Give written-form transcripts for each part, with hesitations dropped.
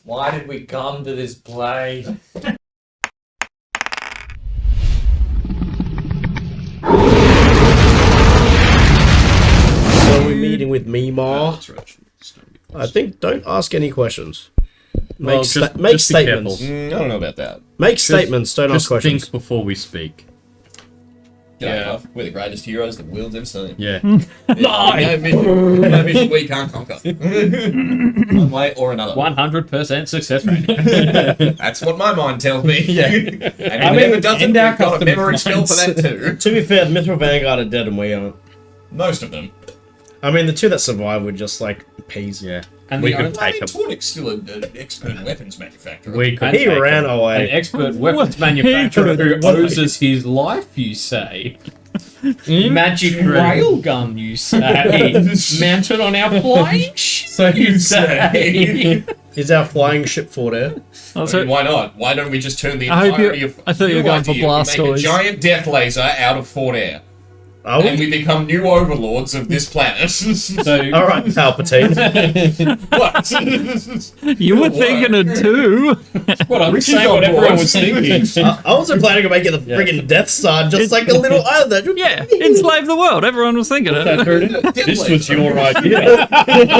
Why did we come to this place? So we're meeting with Mimar. That's right. I think don't ask any questions. Make, Well, make just be careful. statements. I don't know about that. Make statements, don't ask Just questions. think before we speak. Yeah, we're the greatest heroes the world's ever seen. Yeah. No mission we can't conquer. One way or another. 100% success rate. That's what my mind tells me. Yeah. And if it ever doesn't, and our we've got a custom memory spell for that minds. too. To be fair, the Mithril Vanguard are dead and we aren't. Most of them. I mean, the two that survived were just like peas. Yeah. And I we could mean, take them. Tornic's still an expert weapons manufacturer. We could He take ran him. away. An expert weapons manufacturer who owes us his life, you say? Magic railgun, you say? Mounted on our flying ship, So you say. Is our flying ship fought air? I mean, why not? Why don't we just turn the I hope entirety you- of... I thought you were New going for idea, we make a Blastoise. giant death laser out of Fort Air. Are And we? we become new overlords of this planet. So, Alright, Palpatine. What? You were thinking it too. what I'm Ricky's saying, on what everyone board. was thinking. I wasn't planning on making the friggin' Death Star, just like a little island. Yeah, enslave the world. Everyone was thinking it. This was your idea.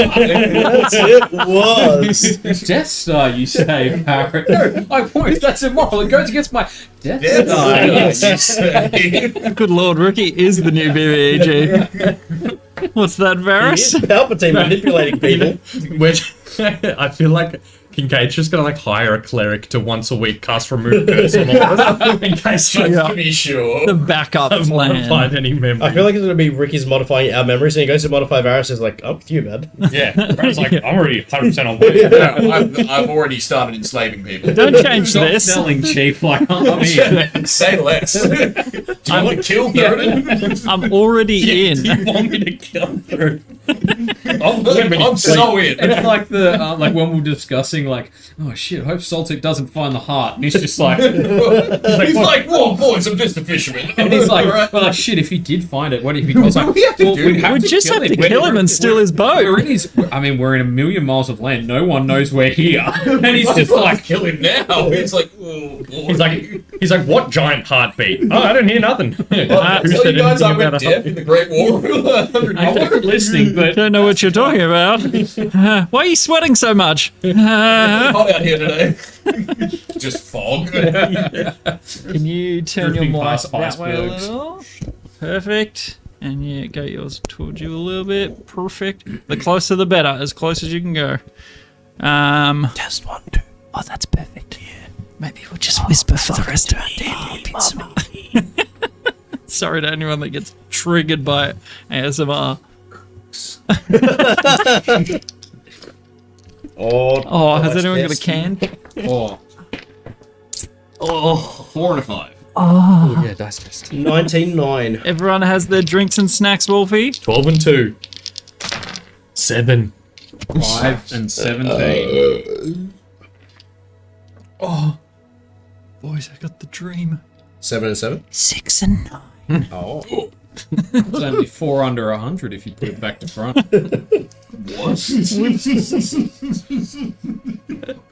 Yes, it was. Death Star, you say, Parrot. No, I won't. That's immoral. It goes against my Death Death Star. Star, you say. Good Lord, Ricky is the new BBEG. What's that, He Varys? is Palpatine manipulating people. Which I feel like Kincaid's just gonna like hire a cleric to once a week cast remove curse on all of us in case like, Yeah. To be sure. The backup I've modified plan. any memory. I feel like it's gonna be Ricky's modifying our memories, and he goes to modify Varys, and he's like, "I'm with you, man." yeah, Brad's like I'm already 100% on board. No, I've already started enslaving people. Don't change Stop this. selling cheap like I'm in. Say less. Do you want to kill Durden? I'm already in. Do you want me to kill through? I'm so in. It's like the like when we were discussing like, oh shit, hope Saltic doesn't find the heart, and he's just like, He's like, whoa, boys, I'm just a fisherman. and he's like, well, like, shit, if he did find it, what if he goes like, We have to do we'd that. We just have to kill him and steal his boat. We're in his, I mean, we're in a million miles of land. No one knows we're here, and he's Might as just well like, kill him now. It's like, oh, boy. he's like, what giant heartbeat? Oh, I don't hear nothing. Well, Who tell said you guys I anything went about a deaf in the Great War. 100 I wasn't listening, but Don't know what you're talking about. Why are you sweating so much? hot out here today. Just fog. Can you turn your Drifting mic past that way a icebergs. little? Perfect. And yeah, go yours towards you a little bit. Perfect. The closer the better. As close as you can go. Test 1, 2. Oh, that's perfect. Yeah. Maybe we'll just whisper for the rest of our day. Sorry to anyone that gets triggered by ASMR. Oh, has anyone got a can? oh, 4 and a 5. oh yeah, dice test. 19-9. Everyone has their drinks and snacks, Wolfie. 12 and 2. 7. 5 and 17. Oh, boys, I got the dream. 7 and 7. 6 and 9. Oh. It's only 4 under 100 if you put it back to front.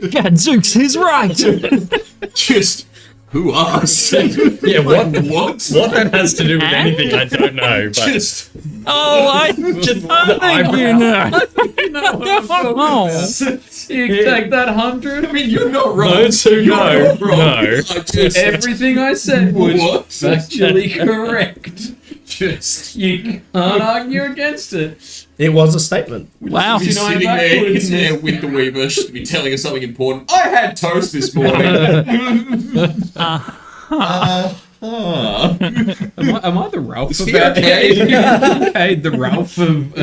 Gadzooks, he's right. Just, who asked? Yeah, what What? that has to do with anything, I don't know. But Just, Oh, I think you know. Oh, you take that 100. I mean, you're not wrong. Those who You're know, not wrong. know. I just, Everything I said was What? factually correct. just. You can't argue against it. It was a statement. wow. Be sitting there with the Weaver to be telling us something important. I had toast this morning. Am I the Ralph Is of he okay? Okay, the Ralph of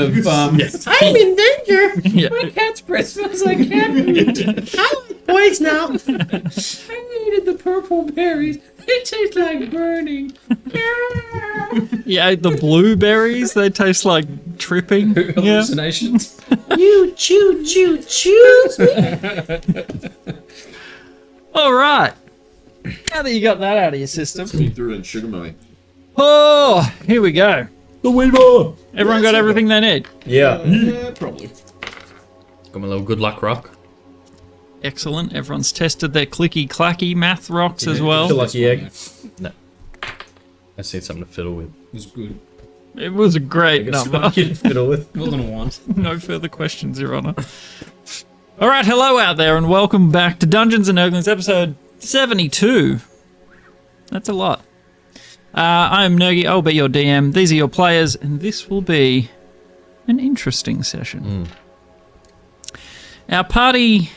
Yes. I'm in danger. Yeah. my cat's breath smells like cat food. Boys now. I needed the purple berries. They taste like burning. Yeah, the blueberries, they taste like tripping. Yeah. Hallucinations. You choose me. All right. Now that you got that out of your system. You threw it in sugar money. Oh, here we go. The Weaver. Everyone got everything they need. Yeah. Yeah, probably. Got my little good luck rock. Excellent. Everyone's tested their clicky-clacky math rocks as well. The lucky egg. No. I just need something to fiddle with. It was good. It was a great number. To fiddle with. More than once. No further questions, Your Honor. All right, hello out there, and welcome back to Dungeons & Dragons, episode 72. That's a lot. I am Nergy, I'll be your DM. These are your players, and this will be an interesting session. Our party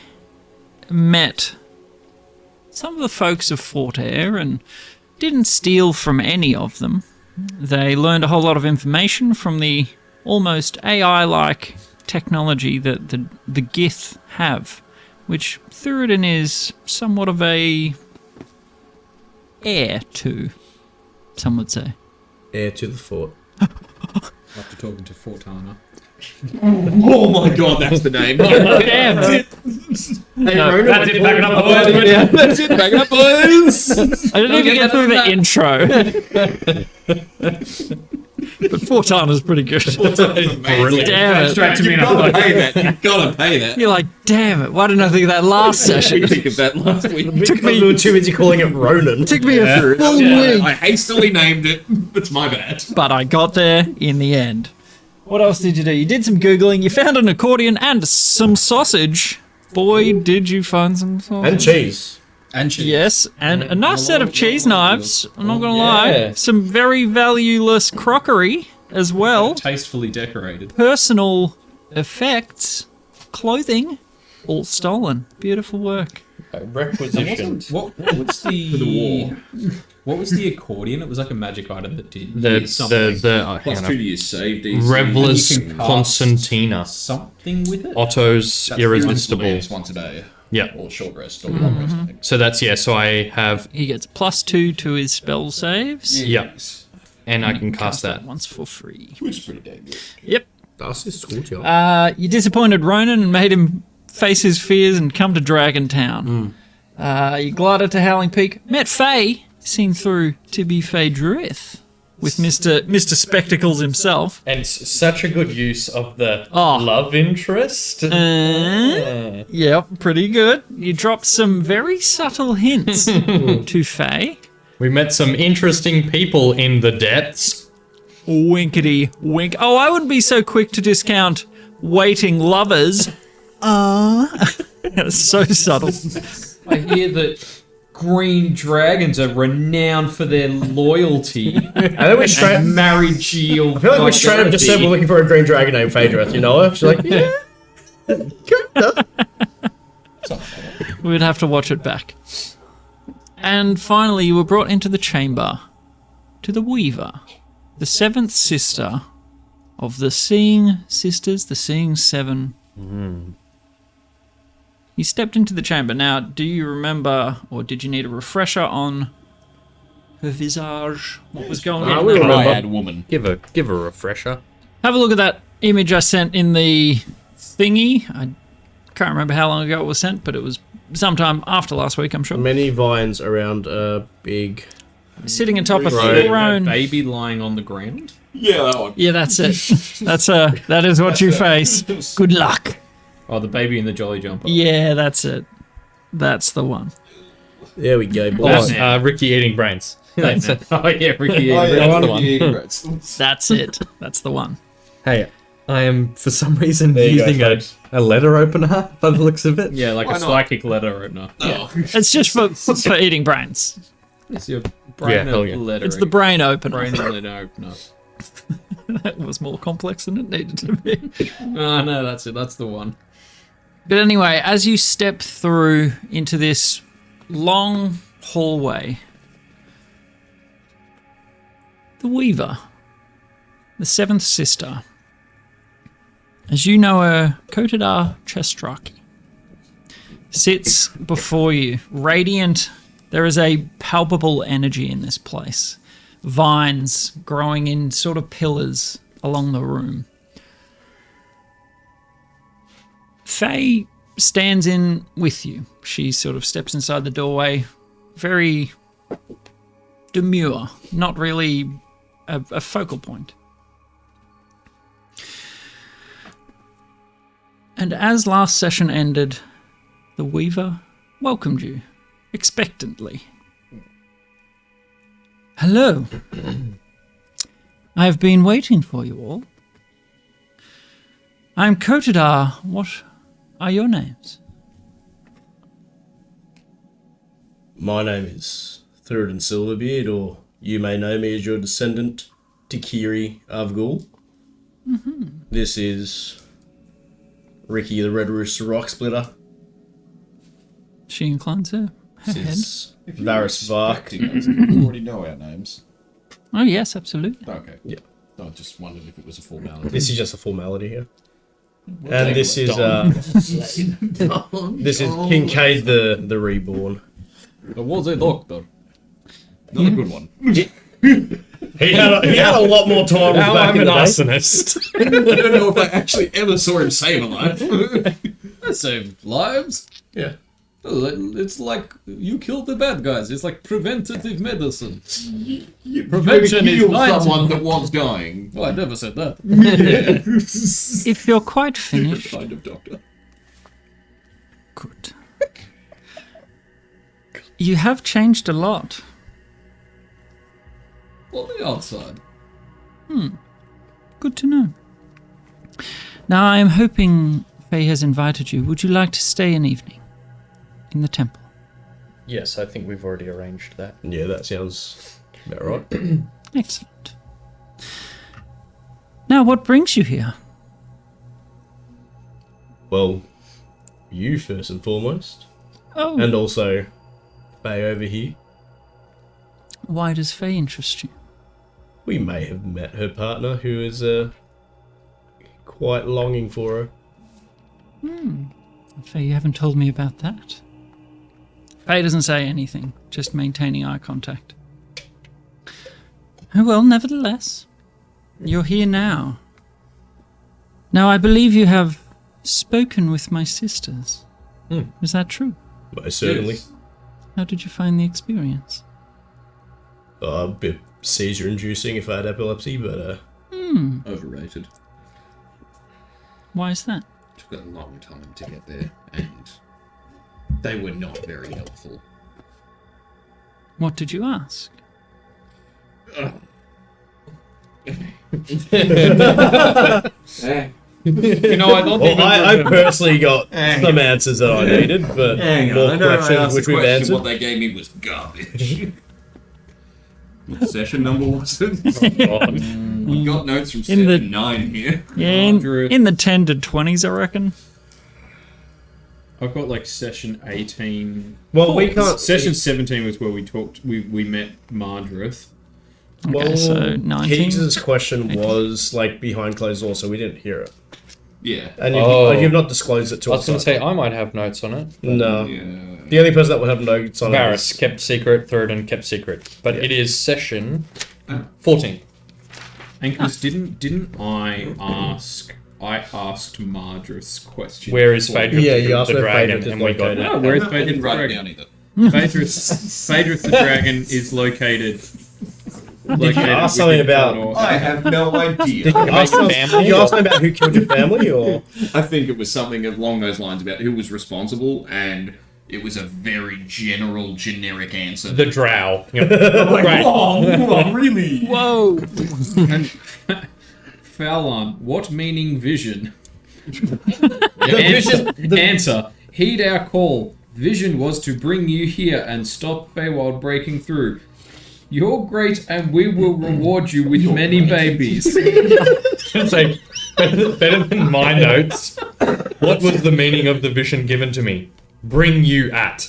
met some of the folks of Fort Air and didn't steal from any of them. They learned a whole lot of information from the almost AI-like technology that the Gith have, which Thuridin is somewhat of a heir to, some would say. Heir to the fort. After talking to Fortana. Oh my god, that's the name. Damn! Hey, Ronan, that's it, back it up, boys. Yeah, that's it, back it up, boys. I didn't even get through the intro. But Fortana's pretty good. Brilliant. Damn it. Straight to me. You gotta pay that. You gotta pay that. You're like, damn it, why didn't I think of that last session? I think of that last week. Took We were me, too busy calling it Ronan. took me a full week, I hastily named it. It's my bad. but I got there in the end. What else did you do? You did some Googling, you found an accordion and some sausage. Boy, did you find some sausage. And cheese. And cheese. Yes, and a nice a set lot of of- cheese lot of knives, deals. I'm not gonna Yeah. lie. Some very valueless crockery as well. Tastefully decorated. Personal effects, clothing, all stolen. Beautiful work. Requisitioned. What's the What was the accordion? It was like a magic item that did Plus something. 2 to your save DC. Revelers And you can cast Constantina. something with it. Otto's That's Irresistible. irresistible once a day. Yeah. Or short rest or long rest. I think. So that's, yeah, so I have, He gets +2 to his spell saves. yeah, and I can cast that. once for free. Which is pretty dang good. Yep. Das ist gut, ja. You disappointed Ronan and made him face his fears and come to Dragon Town. You glided to Howling Peak, met Fey, seen through to be Fey Druith, with Mr. Spectacles himself. And such a good use of the Oh. love interest. Yep, pretty good. You dropped some very subtle hints to Fey. We met some interesting people in the depths. Winkety wink. Oh, I wouldn't be so quick to discount waiting lovers. That's so subtle. I hear that green dragons are renowned for their loyalty I think we straight. and marriage shield. I feel like we straight up just said we're looking for a green dragon named Phaedra. You know her? She's like, yeah. Kinda. We'd have to watch it back. And finally, you were brought into the chamber to the Weaver, the seventh sister of the Seeing Sisters, the Seeing Seven. You stepped into the chamber. Now, do you remember, or did you need a refresher on her visage? What was going on? we there? remember. Dryad woman. Give a refresher. Have a look at that image I sent in the thingy. I can't remember how long ago it was sent, but it was sometime after last week, I'm sure. Many vines around a big. Sitting atop a Right. throne. Baby lying on the ground. Yeah, that one. Yeah, that's it. That is what you face. Good luck. Oh, the baby in the jolly jumper. Yeah, that's it. That's the one. There we go, Oh, boys. Ricky eating brains. That's it. Oh yeah, Ricky. Oh, yeah, yeah, that's the one one. That's it. That's the one. Hey, I am for some reason There you go, using folks. a letter opener by the looks of it. Yeah, like Why a not? psychic letter opener. Oh. It's just for eating brains. It's your brain hell yeah. letter. It's the brain opener. brain letter opener. That was more complex than it needed to be. Oh no, that's it. That's the one. But anyway, as you step through into this long hallway, the Weaver, the seventh sister, as you know her, Kotadar Chestraki, sits before you, radiant. There is a palpable energy in this place. Vines growing in sort of pillars along the room. Faye stands in with you. She sort of steps inside the doorway, very demure, not really a focal point. And as last session ended, the Weaver welcomed you expectantly. Hello. I have been waiting for you all. I'm Kotadar. What are your names? My name is Thuridin Silverbeard, or you may know me as your descendant, Tikiri Avgul. This is Ricky the Red Rooster Rock Splitter. She inclines her This head. is Varys Vark. You already know our names. Oh, yes, absolutely. Okay. Yeah. I just wondered if it was a formality. This is just a formality here. And this is this is Kincaid the Reborn. There was a doctor. Not a good one. He had a lot more time Now back I'm in an the day. arsonist. I don't know if I actually ever saw him save a life. I saved lives. Yeah. It's like you killed the bad guys. It's like preventative medicine. Prevention is healed 90. someone that was dying. Oh, I never said that. If you're quite Different finished, kind of doctor. good. You have changed a lot. On the outside. Good to know. Now, I am hoping Fey has invited you. Would you like to stay an evening in the temple? Yes, I think we've already arranged that. Yeah, that sounds about right. Excellent. Now, what brings you here? Well, you first and foremost. Oh, And also Faye over here. why does Fey interest you? We may have met her partner, who is quite longing for her. Fey, you haven't told me about that. Fey doesn't say anything, just maintaining eye contact. Oh, well, nevertheless, you're here now. Now, I believe you have spoken with my sisters. Is that true? Most certainly. Yes. How did you find the experience? A bit seizure-inducing if I had epilepsy, but Overrated. Why is that? Took a long time to get there, and they were not very helpful. What did you ask? You know, I don't well, I personally got some answers that I needed, but more questions which we've What answered. they gave me was garbage. What session number was it? We got notes from In the- session 9 here. Yeah, in the 10 to 20s, I reckon. I've got like session 18. Well, we can't. Session 17 was where we talked. We met Margareth. Okay, Well, so 19. Keegs's question was like behind closed doors, so we didn't hear it, Yeah. and Oh. you've not disclosed it to I us. was going to say, I might have notes on it. No. Yeah. The only person that would have notes on it Varys is kept secret, Thuridin kept secret. But Yeah. it is session 14. And because didn't I ask? I asked Margareth's question. Where is Phaedra Yeah, you asked the where dragon? Phaedra is And we got located. Oh, where's I Phaedra didn't the write it dragon? down either. Phaedra the dragon is located. Did you ask something about? I have no idea. Did you ask, your some, family, did you ask or- something about who killed your family, or I think it was something along those lines about who was responsible, and it was a very general, generic answer. The drow. Like, oh, really? Whoa! And Fallon, what meaning vision? Answer. Heed our call. Vision was to bring you here and stop Feywild breaking through. You're great, and we will reward you with many babies. Say, better than my notes. What was the meaning of the vision given to me? Bring you at.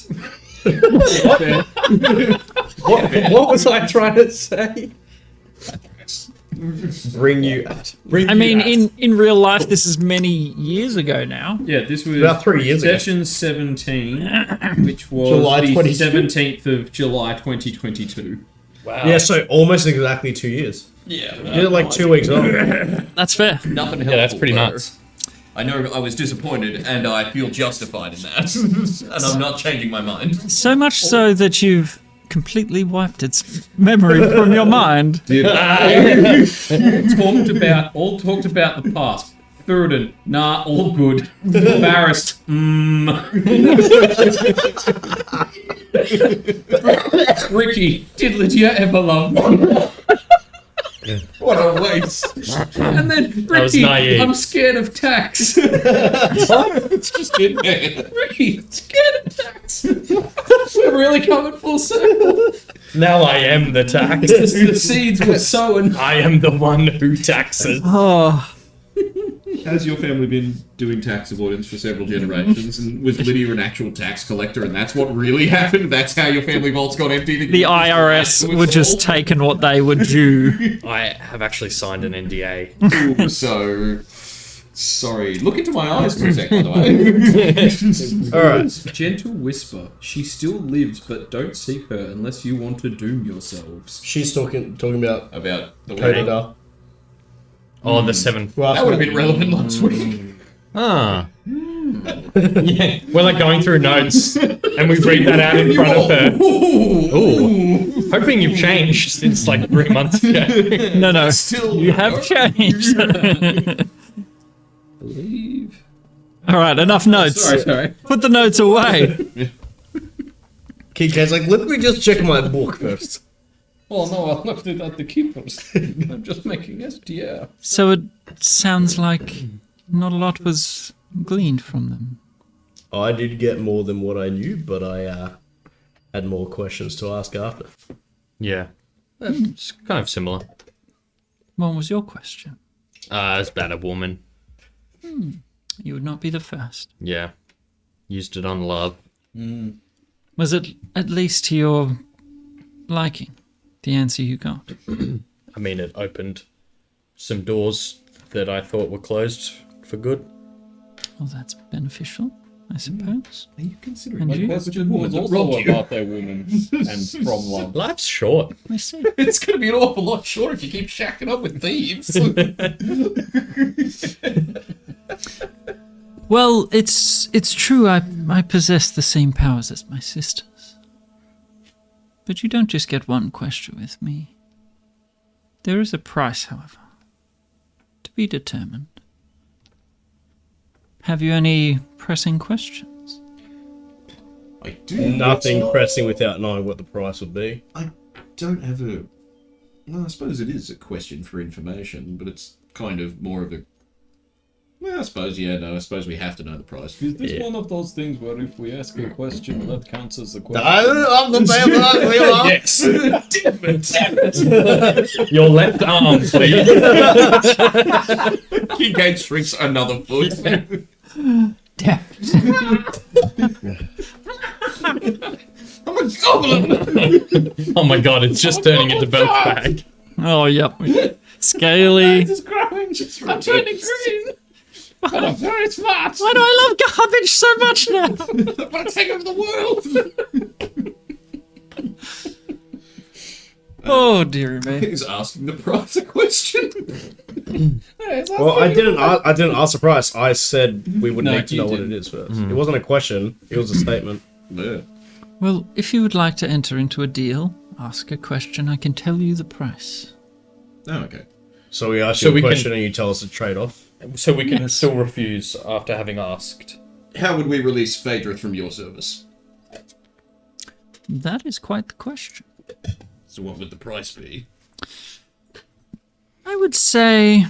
What was I trying to say? bring you at? I mean, in real life, this is many years ago now. Yeah, this was About 3 years ago. session 17, which was July the 22. 17th of July 2022. Wow. Yeah, so almost exactly 2 years. Yeah. You did it like 2 weeks on. That's fair. Nothing helpful. Yeah, that's pretty though. nuts. I know I was disappointed, and I feel justified in that. And I'm not changing my mind. So much so that you've completely wiped its memory from your mind. All talked about the past. Thuridin, nah, all good. Embarrassed. Ricky, did Lydia ever love me? What a waste. And then I was Ricky, naive. I'm scared of tax. It's just in there. Ricky, scared of tax. We're really coming full circle. Now I am the tax. The seeds were sown. I am the one who taxes. Oh, Has your family been doing tax avoidance for several generations? And was Lydia an actual tax collector and that's what really happened? That's how your family vaults got emptied? the IRS were just taking what they were due. I have actually signed an NDA. Ooh, so... Sorry. Look into my eyes for a sec, by the way. Alright. Gentle whisper. She still lives, but don't seek her unless you want to doom yourselves. She's talking about About the Cody wedding. Dar. Oh, the 7th. Well, That would have been relevant last week. Ah. Yeah, we're like going through notes and we read that out in front of her. Ooh. Hoping you've changed since like 3 months ago. No, Still, you have changed. Believe. All right, enough notes. Sorry. Put the notes away. Keycade's like, let me just check my book first. Oh no, I left it at the keepers. I'm just making SDR. So it sounds like not a lot was gleaned from them. I did get more than what I knew, but I had more questions to ask after. Yeah. It's kind of similar. What was your question? It's about a woman. You would not be the first. Yeah. Used it on love. Was it at least to your liking, the answer you got? I mean, it opened some doors that I thought were closed for good. Well, that's beneficial, I suppose. Are you considering And you? Question was also about their women and from love. Life's short. I see. It's going to be an awful lot shorter if you keep shacking up with thieves. Well, it's true. I possess the same powers as my sisters. But you don't just get one question with me. There is a price, however, to be determined. Have you any pressing questions? I do. Nothing pressing without knowing what the price would be. I don't have a... Well, I suppose it is a question for information, but it's kind of more of a... Well, I suppose we have to know the price. Is this one of those things where if we ask a question, that counts as a question? I'm the Yes. Your left arm, please. Keycade shrinks another foot. Damn. I'm a goblin! Oh my god, it's just turning into Belch bag. Oh, yep. Scaly. It's growing. I'm turning green. But I'm very smart. Why do I love garbage so much now? I want to take over the world. Oh, dearie me. He's asking the price a question. Well, I didn't ask the price. I said we would No, need to you know what didn't. it is first. It wasn't a question. It was a statement. Yeah. Well, if you would like to enter into a deal, ask a question. I can tell you the price. Oh, okay. So we ask So you a we can- question and you tell us the trade-off. So we can Yes. still refuse after having asked. How would we release Phaedra from your service? That is quite the question. So what would the price be? I would say...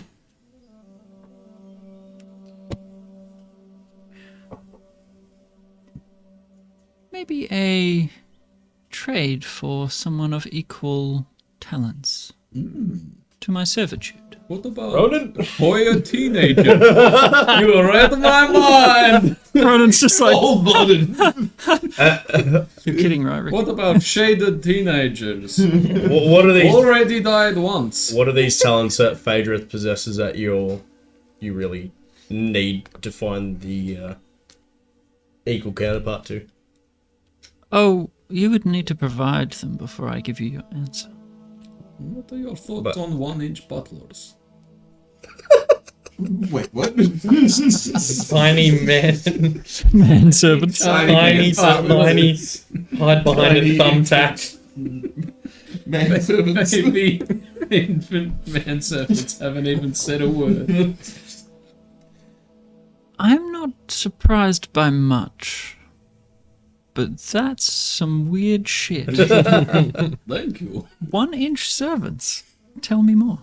maybe a trade for someone of equal talents to my servitude. What about Ronan? boy a teenager? You read my mind. Ronan's just like, Cold-blooded! you're kidding, right, Rick? What about shaded teenagers? What are these? Already died once. What are these talents that Phaedra possesses that you really need to find the equal counterpart to? Oh, you would need to provide them before I give you your answer. What are your thoughts But- on 1-inch butlers? Wait, what? Tiny man. Manservants. Tiny, hide behind a thumbtack. Manservants. Maybe infant manservants haven't even said a word. I'm not surprised by much, but that's some weird shit. Thank you. 1-inch servants. Tell me more.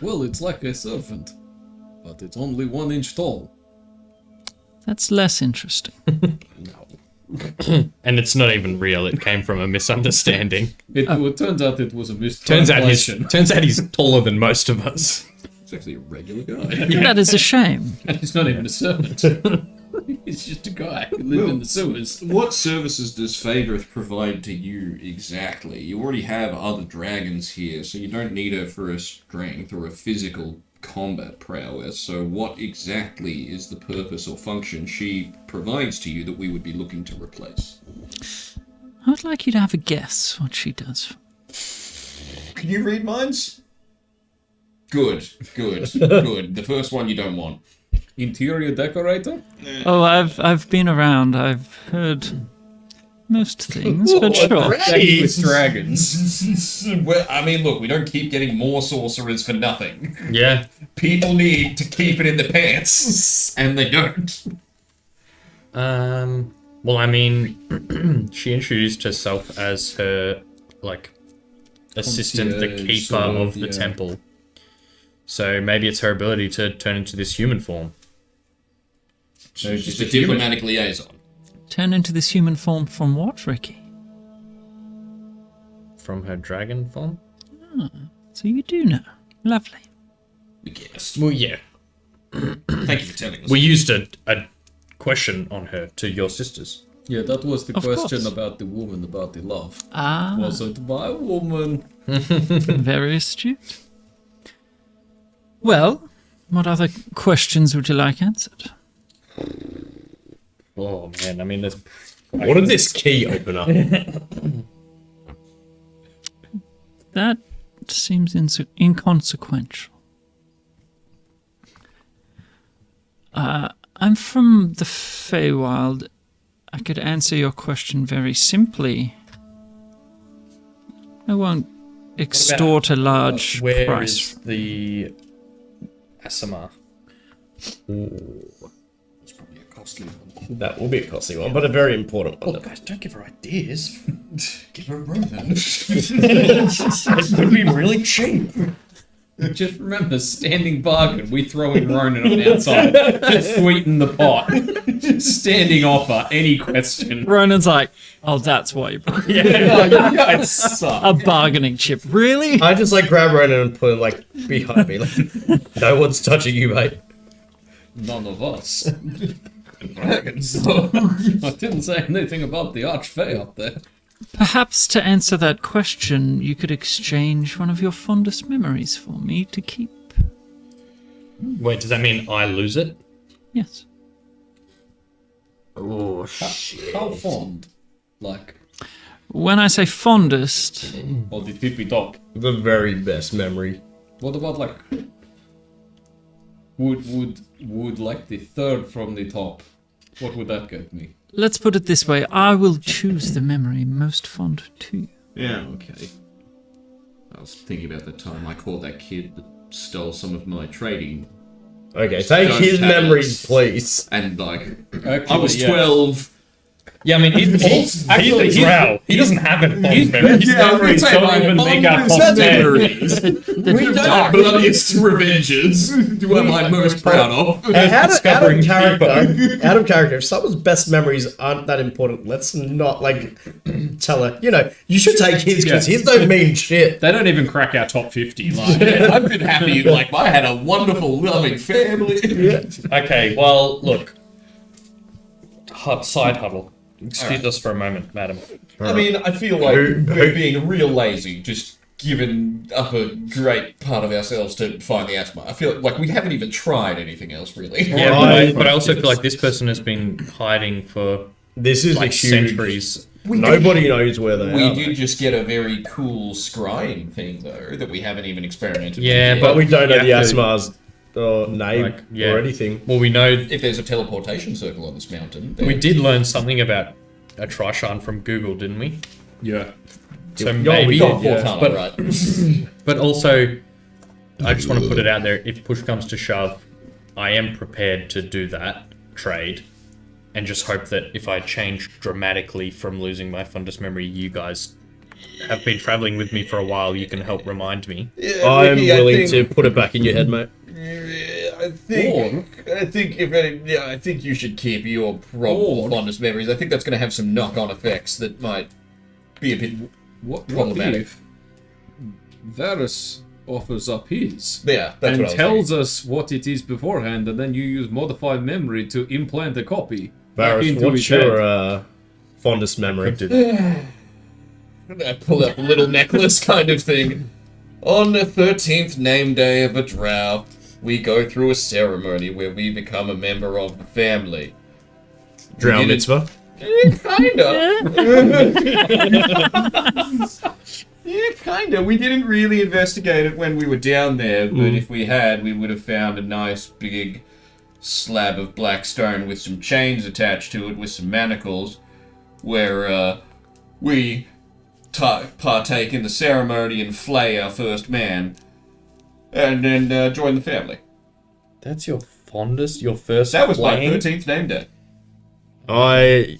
Well, it's like a serpent, but it's only 1 inch tall. That's less interesting. And it's not even real. It came from a misunderstanding. It turns out it was a Turns out mistranslation. he's taller than most of us. He's actually a regular guy. That is a shame. And he's not even a servant. He's just a guy who lives in the sewers. What services does Phaedrith provide to you exactly? You already have other dragons here, so you don't need her for a strength or a physical combat prowess. So what exactly is the purpose or function she provides to you that we would be looking to replace? I would like you to have a guess what she does. Can you read minds? Good. The first one you don't want. Interior decorator? Oh, I've been around. I've heard most things, but sure. Exactly with dragons. Well, I mean, look, we don't keep getting more sorcerers for nothing. Yeah. People need to keep it in the pants, and they don't. Well, I mean, she introduced herself as her, like, assistant, the Concierge, keeper sort of of, the yeah. temple. So maybe it's her ability to turn into this human form. She's just a diplomatic liaison. Turn into this human form from what, Ricky? From her dragon form? So you do know. Lovely. We guessed. Well, yeah. Thank you for telling us. We used a question on her to your sisters. Yeah, that was the Of question course. about the woman, about the love. Ah, Was it my woman? very astute. Well, what other questions would you like answered? Oh, man, I mean, there's... What did this key open up? That seems inconsequential. I'm from the Feywild. I could answer your question very simply. I won't extort a large Where price. is the Asimar? It's probably a costly one. That will be a costly one, but a very important one. Guys, don't give her ideas. Give her a Ronan. It would be really cheap. Just remember, standing bargain, we throw in Ronan on the outside to sweeten the pot. Standing offer, any question. Ronan's like, oh, that's why you brought Oh, you guys suck. a bargaining chip. Really? I just like grab Ronan and put him like behind me. Like, no one's touching you, mate. None of us. Dragons. I didn't say anything about the Archfey up there. Perhaps to answer that question, you could exchange one of your fondest memories for me to keep. Wait, does that mean I lose it? Yes. Oh shit! How fond? Like, When I say fondest, or the tippy top? The very best memory. What about like would like the third from the top? What would that get me? let's put it this way, I will choose the memory most fond to you. Yeah, okay. I was thinking about the time I caught that kid that stole some of my trading, Okay, take Stone his tablets. memories, please. and like Actually, I was yeah. 12. Yeah, I mean, he's a drow. He doesn't have it. His memories don't even make our top 10. We don't bloodiest revenges. Do am I most proud of? Out Discovering of character, if someone's best memories aren't that important, let's not, like, tell her, you know, you should take his, because his don't mean shit. They don't even crack our top 50. Like, I've been happy. Like I had a wonderful, loving family. Okay, well, look. Side huddle. Excuse us for a moment, madam. I mean, I feel like we're being real lazy, just giving up a great part of ourselves to find the asthma. I feel like we haven't even tried anything else, really. Yeah, Right. but I also feel like this person has been hiding for This is like a huge... centuries. Nobody knows where they We are. did just get a very cool scrying thing, though, that we haven't even experimented Yeah, with But yet. we don't know the You have to- Asmar's name Like, yeah. or anything. Well, we know If there's a teleportation circle on this mountain, then we did learn something about a Trishan from Google, didn't we? yeah. So we maybe, got yeah. Cortana, but right? but also, I just want to put it out there. If push comes to shove, I am prepared to do that trade, and just hope that if I change dramatically from losing my fondest memory, you guys have been traveling with me for a while. You can help remind me. Yeah, I'm Ricky, willing to put it back in your head, mate. I think you should keep your probable fondest memories. I think that's going to have some knock-on effects that might be a bit What problematic. if Varus offers up his Yeah, that's and what I was tells us what it is beforehand, and then you use modified memory to implant a copy back Varus, into what's his head? your fondest memory? I pull up a little necklace kind of thing. On the 13th name day of a drow, we go through a ceremony where we become a member of the family. Drow We didn't- mitzvah? Kinda. Yeah, kinda. We didn't really investigate it when we were down there, but if we had, we would have found a nice big slab of black stone with some chains attached to it with some manacles, where we partake in the ceremony and flay our first man, and then join the family. That's your fondest, your first. That was my flaying? 13th name day. I...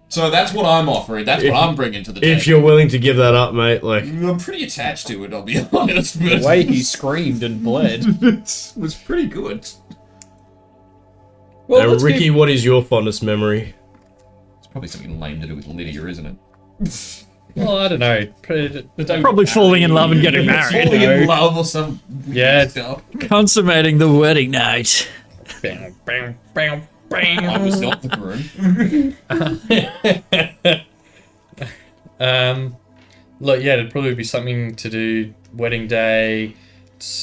So that's what I'm offering. That's what I'm bringing to the table. If you're willing to give that up, mate, like... I'm pretty attached to it, I'll be honest. But The way he screamed and bled. it was pretty good. Well, let's Ricky, keep- what is your fondest memory? It's probably something lame to do with Lydia, isn't it? Well, I don't know. Probably falling in love and getting married. Falling in love or some weird Yeah. stuff. Consummating the wedding night. Bam, bam, bam, bam. I was not the groom. Look, yeah, it'd probably be something to do wedding day,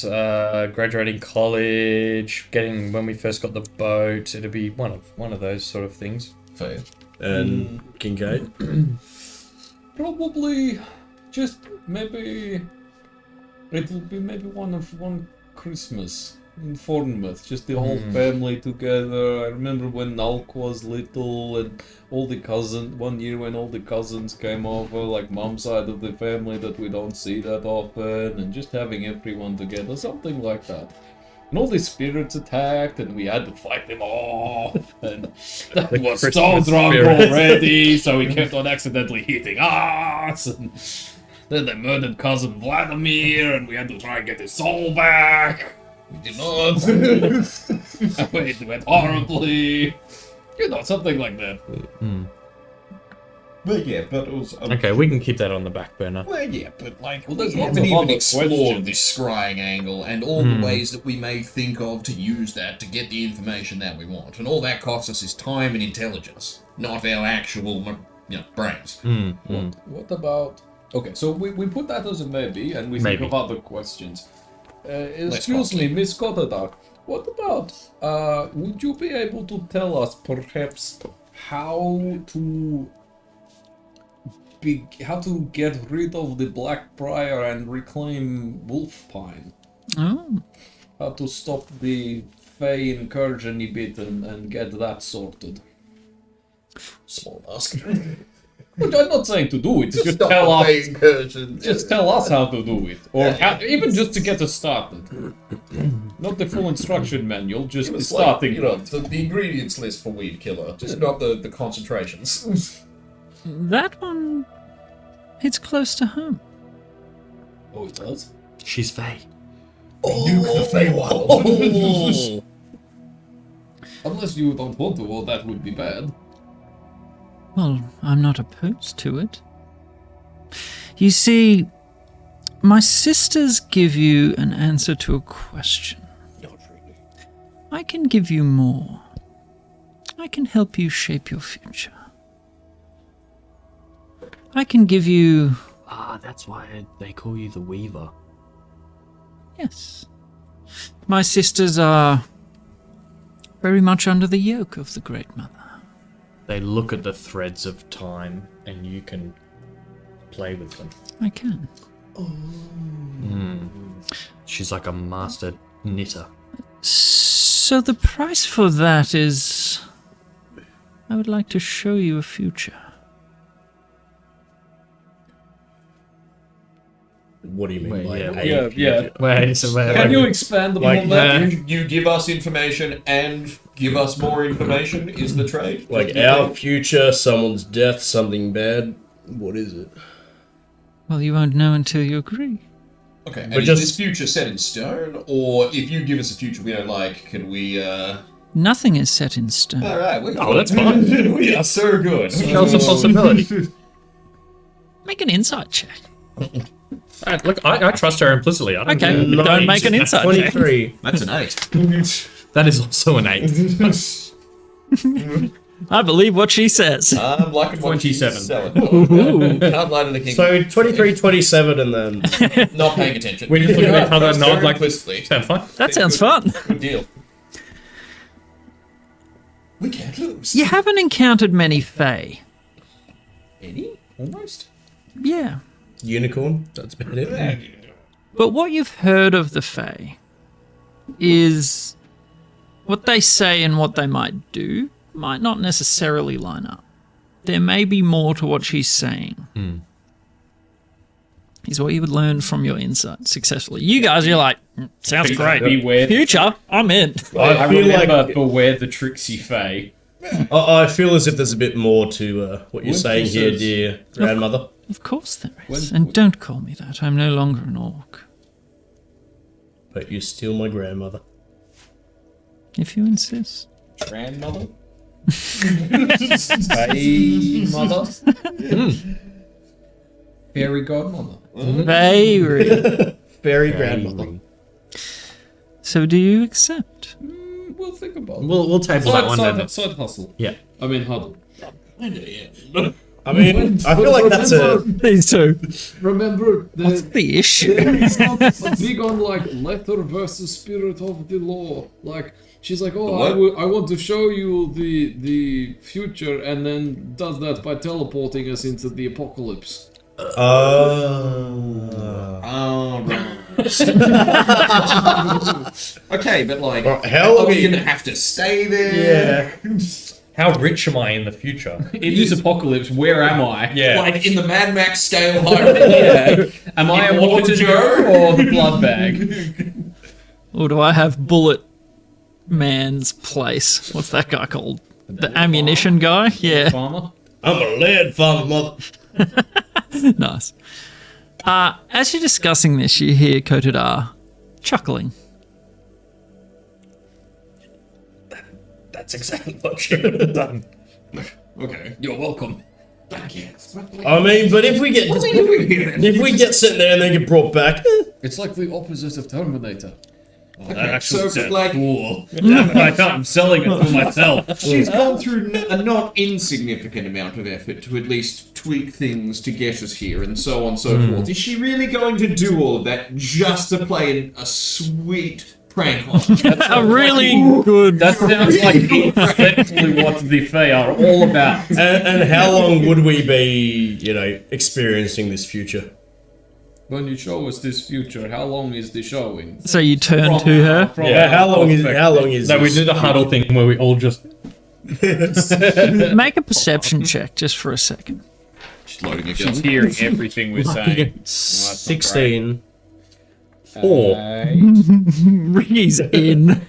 graduating college, getting when we first got the boat. It'd be one of those sort of things. Fair. And Kincaid? Probably just maybe it will be maybe one Christmas in Bournemouth, just the whole family together. I remember when Nalk was little and all the cousins, one year when all the cousins came over, like mom's side of the family that we don't see that often, and just having everyone together, something like that. And all the spirits attacked, and we had to fight them all. And that was so Christmas drunk spirits. already, so we kept on accidentally hitting us. And then they murdered cousin Vladimir, and we had to try and get his soul back. We did not. It went horribly. You know, something like that. But yeah, but it was... Okay, we can keep that on the back burner. Well, yeah, but like, Well, we there's lots haven't of even other explored questions. this scrying angle and all the ways that we may think of to use that to get the information that we want. And all that costs us is time and intelligence, not our actual, brains. What about... Okay, so we put that as a maybe, and we Maybe. think of other questions. Excuse me, Miss Goddard. What about, would you be able to tell us, perhaps, how to get rid of the Black Briar and reclaim Wolfpine? Oh, How to stop the Fey incursion a bit and get that sorted? Small ask. Which I'm not saying to do it, just tell us. Just tell us how to do it, or even just to get us started. Not the full instruction manual, just the It's like, starting. the ingredients list for Weed Killer, just not the concentrations. that one. It's close to home. Oh, it does. She's Faye. Nuke the Feywild. Unless you don't want to, well, that would be bad. Well, I'm not opposed to it. You see, my sisters give you an answer to a question. Not really. I can give you more. I can help you shape your future. I can give you... Ah, that's why they call you the Weaver. Yes. My sisters are very much under the yoke of the Great Mother. They look at the threads of time, and you can play with them. I can. She's like a master knitter. So the price for that is... I would like to show you a future. What do you mean by yeah, a yeah. Wait, so wait, Can wait. you expand upon Like, that? You give us information and give us more information is the trade. Like our future, someone's death, something bad? What is it? Well, you won't know until you agree. Okay, and But is just- this future set in stone, or if you give us a future we don't like, can we? Nothing is set in stone. All right, we're Oh, that's fine. we are so good. Show us a possibility. Make an insight check. Look, I trust her implicitly. I don't Okay, care. don't make an insight check. 23. That's an 8. That is also an 8. I believe what she says. I'm liking 27. Can't lie to the king. So 23, 27, and then Not paying attention. We just look at each other and nod Very like, implicitly. sounds fine. That sounds fun. Good deal. We can't lose. You haven't encountered many Fey. Any? Almost. Yeah. unicorn. That's about it. But what you've heard of the Fey is what they say and what they might do might not necessarily line up. There may be more to what she's saying. Is what you would learn from your insight successfully. You guys, you're like, sounds great. Beware. Future, I'm in. I feel remember like beware the tricksy Fey. I feel as if there's a bit more to what you're When saying she here, says- dear grandmother. Of course there is. And don't call me that. I'm no longer an orc. But you're still my grandmother. If you insist. Grandmother? Fey mother? Fairy godmother. Very. Fairy grandmother. So do you accept? We'll think about it. We'll table that one then. Side hustle. Yeah. I mean huddle. I mean, I feel like that's a... These two. Remember, What's the issue? it's not big on like letter versus spirit of the law. Like she's like, oh, I want to show you the future, and then does that by teleporting us into the apocalypse. Oh, right. Okay, but like, how are long we gonna have to stay there? Yeah. How rich am I in the future? In this apocalypse, where am I? Yeah. Like in the Mad Max scale hierarchy. Yeah. Am I a Water water jar? jar or the blood bag? Or do I have Bullet Man's place? What's that guy called? The ammunition guy? Yeah. Farmer? I'm a lead farmer, mother. Nice. As you're discussing this, you hear Kotodar chuckling. That's exactly what she would have done. Okay. You're welcome. I mean, but if we get sent there and then get brought back, It's like the opposite of Terminator. That actually So, sounds like, cool. I'm selling it for myself. she's gone through a not insignificant amount of effort to at least tweak things to get us here, and so on and so forth. Is she really going to do all of that just to play a sweet prank on us? A really good. That sounds like exactly what the Fae are all about. and how long would we be, experiencing this future? When you show us this future, how long is the showing? So you turn to her. From Yeah, how our long is perspective. No, we this? did a huddle thing where we all just. Make a perception check just for a second. She's loading a She's gun. hearing everything we're saying. 16. 4. Ricky's in.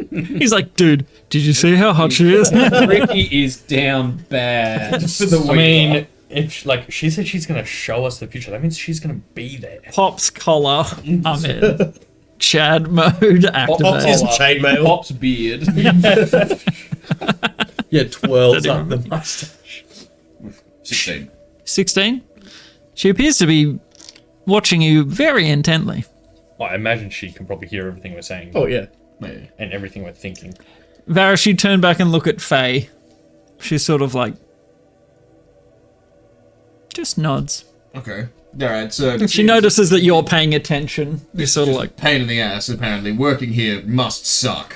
He's like, dude, did you see how hot she is? Ricky is down bad for the week. I mean, if she said she's gonna show us the future, that means she's gonna be there. Pop's collar. I'm in. Chad mode Pops activate. is chainmail. Pop's beard. Yeah, 12. Don't The mustache. 16. 16. She appears to be watching you very intently. Well, I imagine she can probably hear everything we're saying. Oh, yeah. And everything we're thinking. Varys, you turn back and look at Faye. She's sort of like, just nods. Okay. Alright, so... She notices that you're paying attention. You're sort of like, Pain in the ass, apparently. Working here must suck.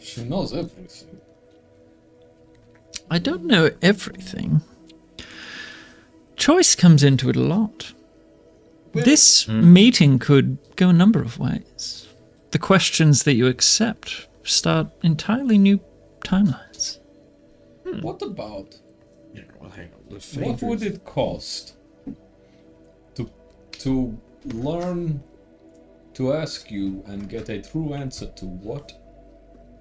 She knows everything. I don't know everything. Choice comes into it a lot. This meeting could go a number of ways. The questions that you accept start entirely new timelines. What about? Well, hang on. What would it cost to learn to ask you and get a true answer to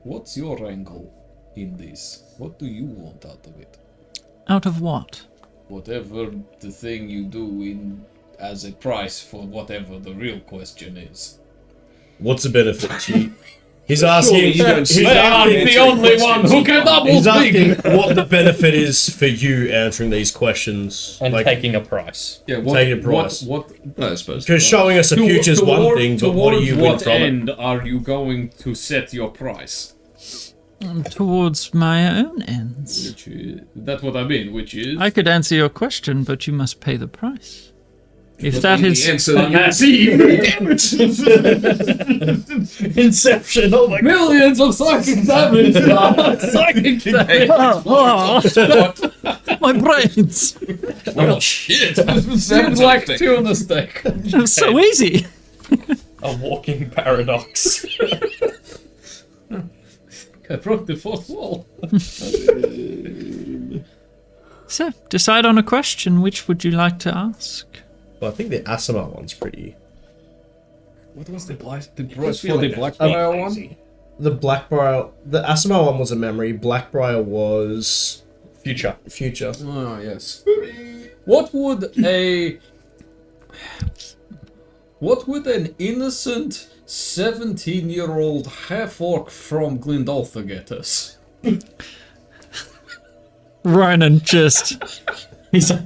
what's your angle in this? What do you want out of it? Out of what? Whatever the thing you do as a price for whatever the real question is. What's the benefit to you? He's asking. The only one who can double He's asking speak. what the benefit is for you answering these questions. And Like, taking a price. Yeah, Taking a price. What I suppose. because showing us a future is one thing, but what do towards you win what from it? end are you going to set your price? Towards my own ends. Which is, that's what I mean. Which is I could answer your question, but you must pay the price. If that is the answer that you Inception. Oh my god. millions of psychic damage. Psychic damage. my brains. Oh shit! Seems like tuna steak. It's so easy. A walking paradox. I broke the fourth wall. So, decide on a question. Which would you like to ask? Well, I think the Asima one's pretty. What was the price for the Blackbriar one? The Blackbriar, the Asima one was a memory. Blackbriar was Future. future. Oh yes. What would an innocent 17-year-old half-orc from Glendolfa get us? Ronan just... He's a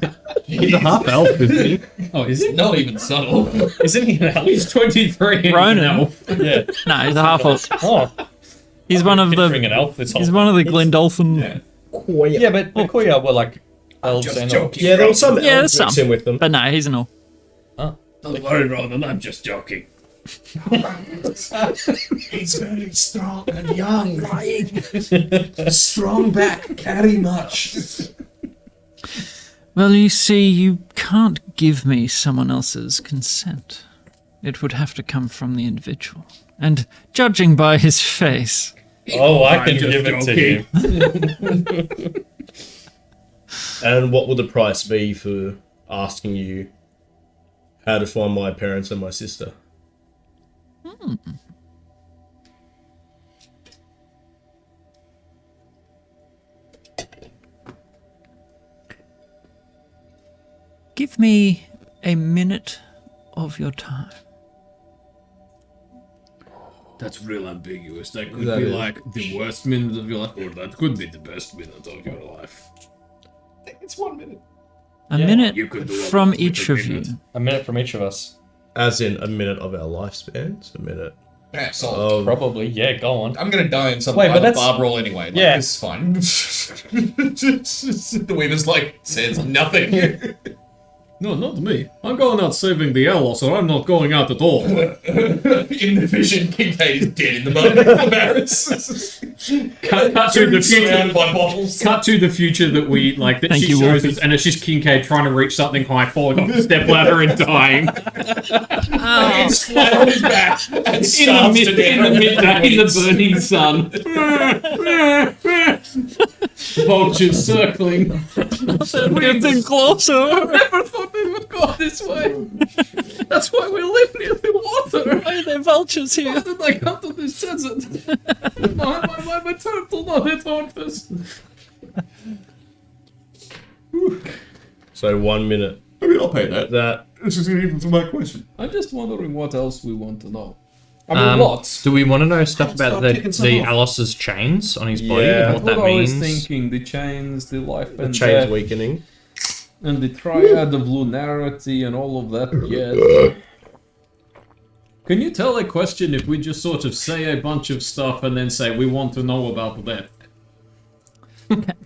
half elf, isn't he? Oh, is it not even subtle? Isn't he an elf? He's 23. Ronan? Yeah. No, he's a half-orc. Oh, He's one of picturing the... an elf this whole He's one of the Glendolphin... Yeah, but the Koya were like elves and elves. Yeah, there was some Yeah, elves there's mixed in with them. But no, he's an elf. Don't worry, Ronan, I'm just joking. He's very strong and young. Strong back, carry much. Well, you see, you can't give me someone else's consent. It would have to come from the individual. And judging by his face... Oh, I can just give it to you. And what would the price be for asking you how to find my parents and my sister? Give me a minute of your time. That's real ambiguous. That could That be is. like the worst minute of your life, or that could be the best minute of your life. It's 1 minute. A Yeah, minute you could do a from lot with each a of minute. you. A minute from each of us. As in a minute of our lifespans? A minute Yeah, solid. of... Probably. Yeah, go on. I'm gonna die in some Wait, but kind of that's- barb roll anyway. Like, Yeah. this is fine. The Weaver's like, says nothing. No, not me. I'm going out saving the Ellos, or I'm not going out at all. In the vision, Kincaid is dead in the mud. Embarrassed. Cut to the Surrounded future. by bottles. Cut to the future that we like. That Thank she you, shows Wolfie. us, and it's just Kincaid trying to reach something high, falling off the stepladder and dying He's flat on his back and starves to death. in the midday in the burning sun. Vultures circling. We're getting closer. Never thought they would go this way. That's why we live near the water. Why are there vultures here? How did I come to this desert? I'm a turtle, not a tortoise. So 1 minute. I mean, I'll pay that. That... This isn't even for my question. I'm just wondering what else we want to know. I mean, lots. Do we want to know stuff about Start the picking some off. Alos's chains on his body Yeah. and what that What I was means? thinking, the chains, the life The and chain's death, weakening. and the triad of lunarity and all of that, yes. Can you tell a question if we just sort of say a bunch of stuff and then say we want to know about that?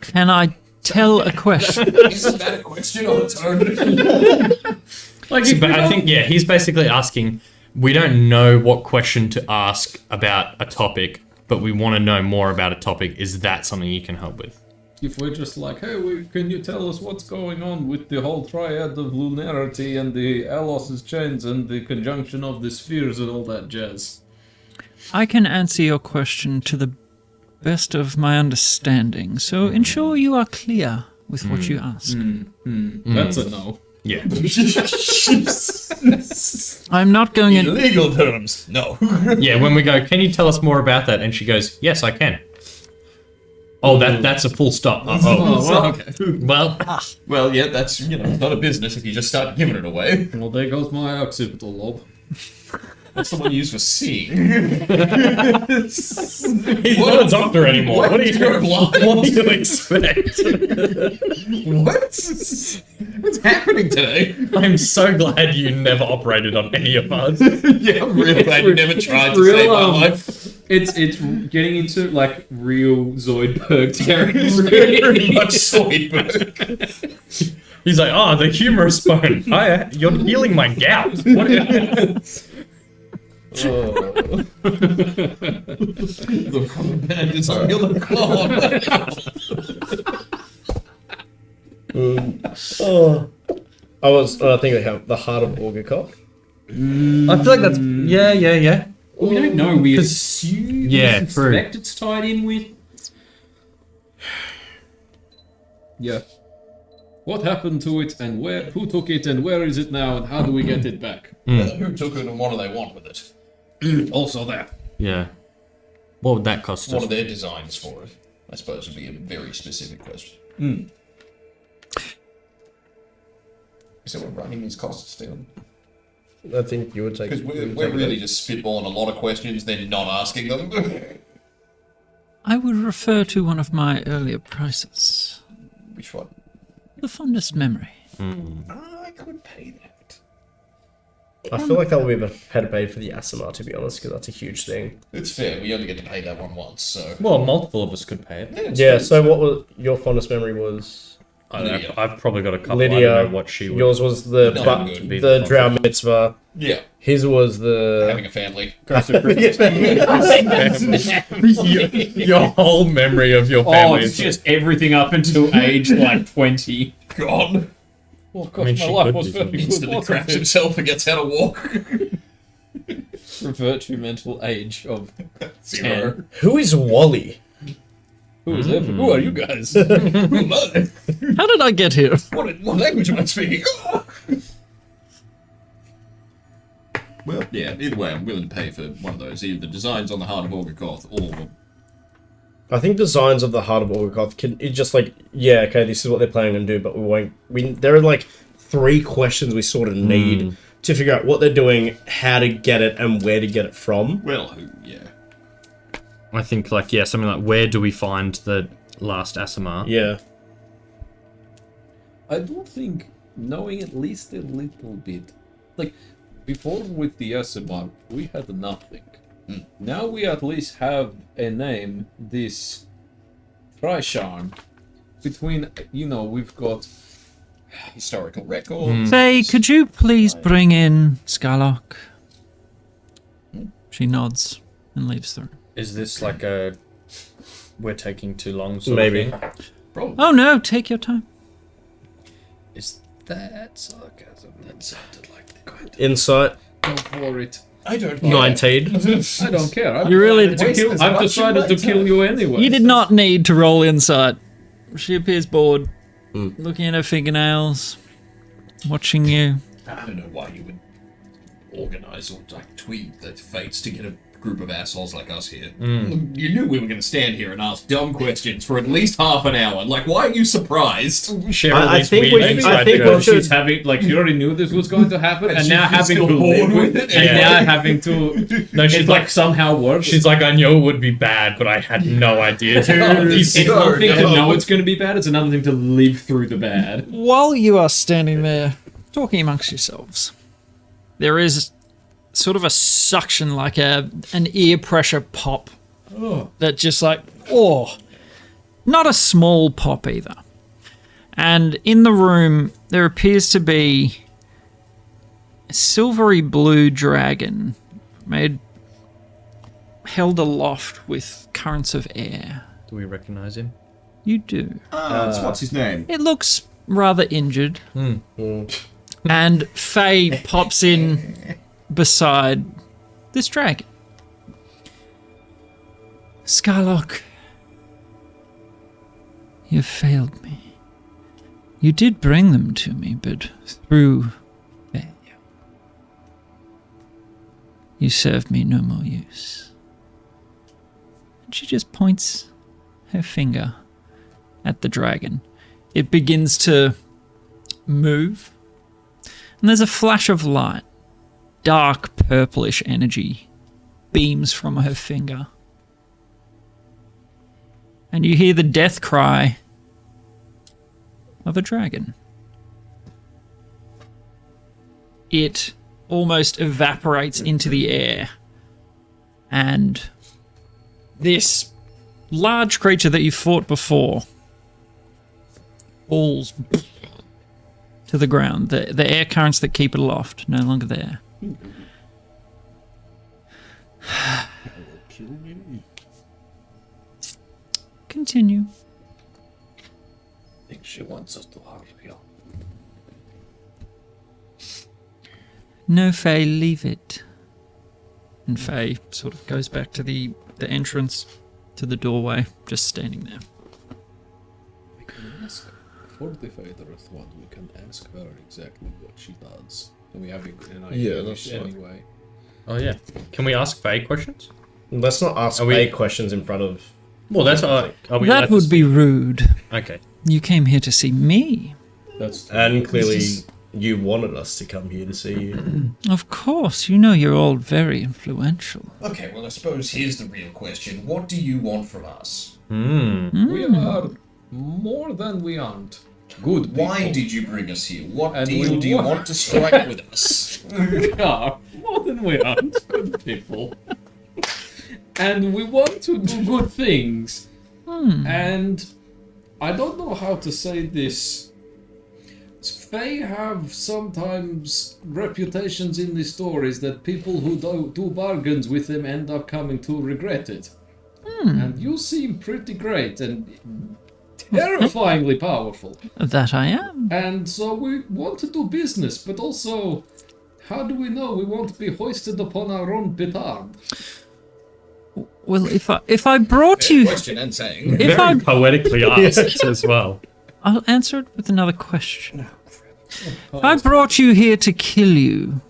Can I tell a question? Isn't that a question on its own? Like, if But we I don't- think, yeah, he's basically asking, we don't know what question to ask about a topic, but we want to know more about a topic. Is that something you can help with? if we're just like, hey, can you tell us what's going on with the whole triad of lunarity and the Alos's chains and the conjunction of the spheres and all that jazz? I can answer your question to the best of my understanding, so ensure you are clear with what you ask. That's a no. Yeah. I'm not going in. Legal terms, no. Yeah, when we go, can you tell us more about that? And she goes, yes, I can. Oh, that's a full stop. Well, Well, yeah, that's, it's not a business if you just start giving it away. Well, there goes my occipital lobe. That's the one you use for seeing. he's not a doctor anymore. What do you expect? What's happening today? I'm so glad you never operated on any of us. Yeah, I'm really glad you never tried to save my life. It's getting into like real Zoidberg territory. Very much Zoidberg. He's like, oh, the humerus bone. Hi, you're healing my gout. What? The rubber band is on your claw. I was thinking the heart of Orgacock. I feel like that's yeah. We don't know. We assume. Yeah, we true. suspect it's tied in with. Yeah. What happened to it, and where? Who took it, and where is it now, and how do we get it back? Who took it and what do they want with it? Also that. Yeah. What would that cost What us? are their designs for it? I suppose would be a very specific question. So we're running these costs down. I think you would take. Because we're really just spitballing a lot of questions, then not asking them. I would refer to one of my earlier prices. Which one? The fondest memory. I could pay that. I feel like that would be better paid for the Asimar, to be honest, because that's a huge thing. It's fair. We only get to pay that one once, so. Well, multiple of us could pay it. it's Yeah. fair. So what was your fondest memory was? I don't know. Lydia. I've probably got a couple. I Lydia. don't know what she would. Yours was the No, but, good. Be the the drow mitzvah. Yeah, His was the. having a family. your whole memory of your Oh, family. it's just everything up until age like 20. God. Oh gosh, I mean, she my life could was do very something. good. Instantly wasn't craps it? himself and gets how to walk. Revert to mental age of 0. Who is Wally? who is it? Who are you guys? Who am I? How did I get here? What language am I speaking? Well, yeah, either way, I'm willing to pay for one of those. Either the designs on the Heart of Orgacoth or... I think designs of the Heart of Orgacoth can it's just like, yeah, okay, this is what they're planning to do, but we won't. There are like 3 questions we sort of need to figure out what they're doing, how to get it, and where to get it from. Well, yeah. I think something like where do we find the last Asimar? Yeah. I do think knowing at least a little bit, like before with the SMR, we had nothing. Now we at least have a name. This Trisharn. Between we've got Historical records. Faye, could you please bring in Skylark? She nods and leaves the room. Is this like a we're taking too long? Sort Maybe. Of thing? Probably. Oh no, take your time. Is that sarcasm? That sounded like the kind of... Insight, Go for it. I don't care. 19. I don't care. You really- I've decided to kill you anyway. You did not need to roll insight. She appears bored, looking at her fingernails, watching you. I don't know why you would organise or tweak the fates to get a group of assholes like us here. You knew we were going to stand here and ask dumb questions for at least half an hour. Like, why are you surprised? I think we- I think we should- She's having she already knew this was going to happen, and she's now having still to live bored with with it, it. and Yeah. now having to. No, It's she's like somehow worse. She's like, I knew it would be bad, but I had no idea. It's one thing to no. know it's going to be bad. It's another thing to live through the bad. While you are standing there talking amongst yourselves, there is sort of a suction, like an ear pressure pop. That just not a small pop either. And in the room, there appears to be a silvery blue dragon held aloft with currents of air. Do we recognize him? You do. What's his name? It looks rather injured. And Faye pops in beside this dragon. Skylark, you've failed me. You did bring them to me, but through failure. You served me no more use. And she just points her finger at the dragon. It begins to move, and there's a flash of light. Dark purplish energy beams from her finger. And you hear the death cry of a dragon. It almost evaporates into the air. And this large creature that you fought before falls to the ground. The air currents that keep it aloft no longer there. Continue. I think she wants us to hurry up. No, Fey, leave it. And Fey sort of goes back to the entrance, to the doorway, just standing there. We can ask her. For the Fadereth one, we can ask her exactly what she does. And we have an idea that's fine. anyway. Oh yeah. Can we ask Faye questions? Let's not ask Are we- vague questions in front of. Well, that's are we That allowed to would be rude. Okay. You came here to see me. That's And clearly, you wanted us to come here to see you. Of course, you know you're all very influential. Okay, well, I suppose here's the real question. What do you want from us? We are more than we aren't. Good people. Why did you bring us here? What And deal we do you wa- want to strike with us? We are more than we aren't. Good people. And we want to do good things. And I don't know how to say this. Fae have sometimes reputations in the stories that people who do bargains with them end up coming to regret it. And you seem pretty great and terrifyingly powerful. That I am. And so we want to do business, but also, how do we know we won't be hoisted upon our own petard? Well, if I brought you, Question and saying. if I, Poetically asked as well. I'll answer it with another question. If I brought you here to kill you,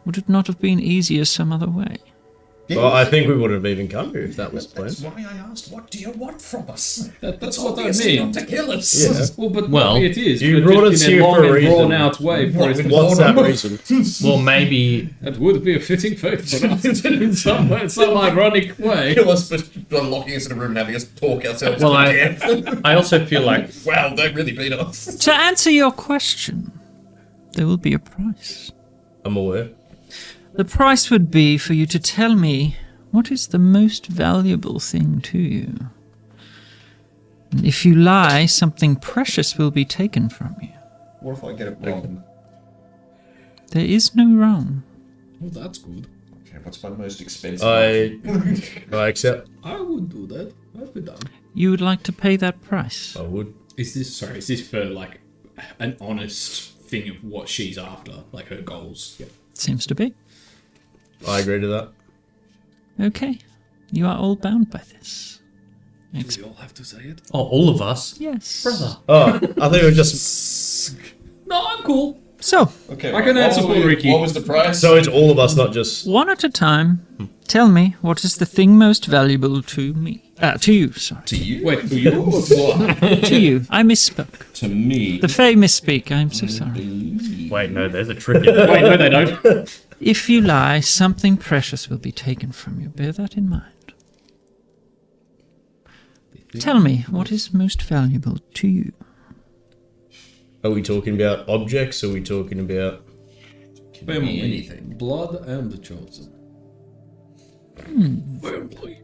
would it not have been easier some other way? Well, I think we wouldn't have even come here if that was the That's plan. why I asked, what do you want from us? That's what I Obviously mean. not to kill us. Yeah. Well, but Well, maybe it is. you but brought just us in here a long for a and reason. drawn-out way for us to What's that reason? Well, maybe That would be a fitting fate for us in some ironic way. Kill us, but locking us in a room and having us talk ourselves Well, to death. I also feel like Wow, they really beat us. To answer your question, there will be a price. I'm aware. The price would be for you to tell me what is the most valuable thing to you. And if you lie, something precious will be taken from you. What if I get it wrong? There is no wrong. Oh, that's good. Okay, what's my most expensive? I accept. I would do that. I'd be done. You would like to pay that price? I would. Is this for like an honest thing of what she's after, like her goals? Seems to be. I agree to that. Okay. You are all bound by this. Do we all have to say it? oh, all of us. Yes. Oh, I think it was just. No, I'm cool. So, Okay, I can answer for Ricky. What was the price? So it's all of us, not just. one at a time, tell me what is the thing most valuable to me. To you, sorry. to you? Wait, for you? What? To you. I misspoke. To me. The Fae misspeak. I'm so sorry. Wait, no, there's a trick in there. Wait, no, they don't. If you lie, something precious will be taken from you. Bear that in mind. Tell me, what is most valuable to you? Are we talking about objects? Are we talking about. Family. anything. Blood and the chosen. Family.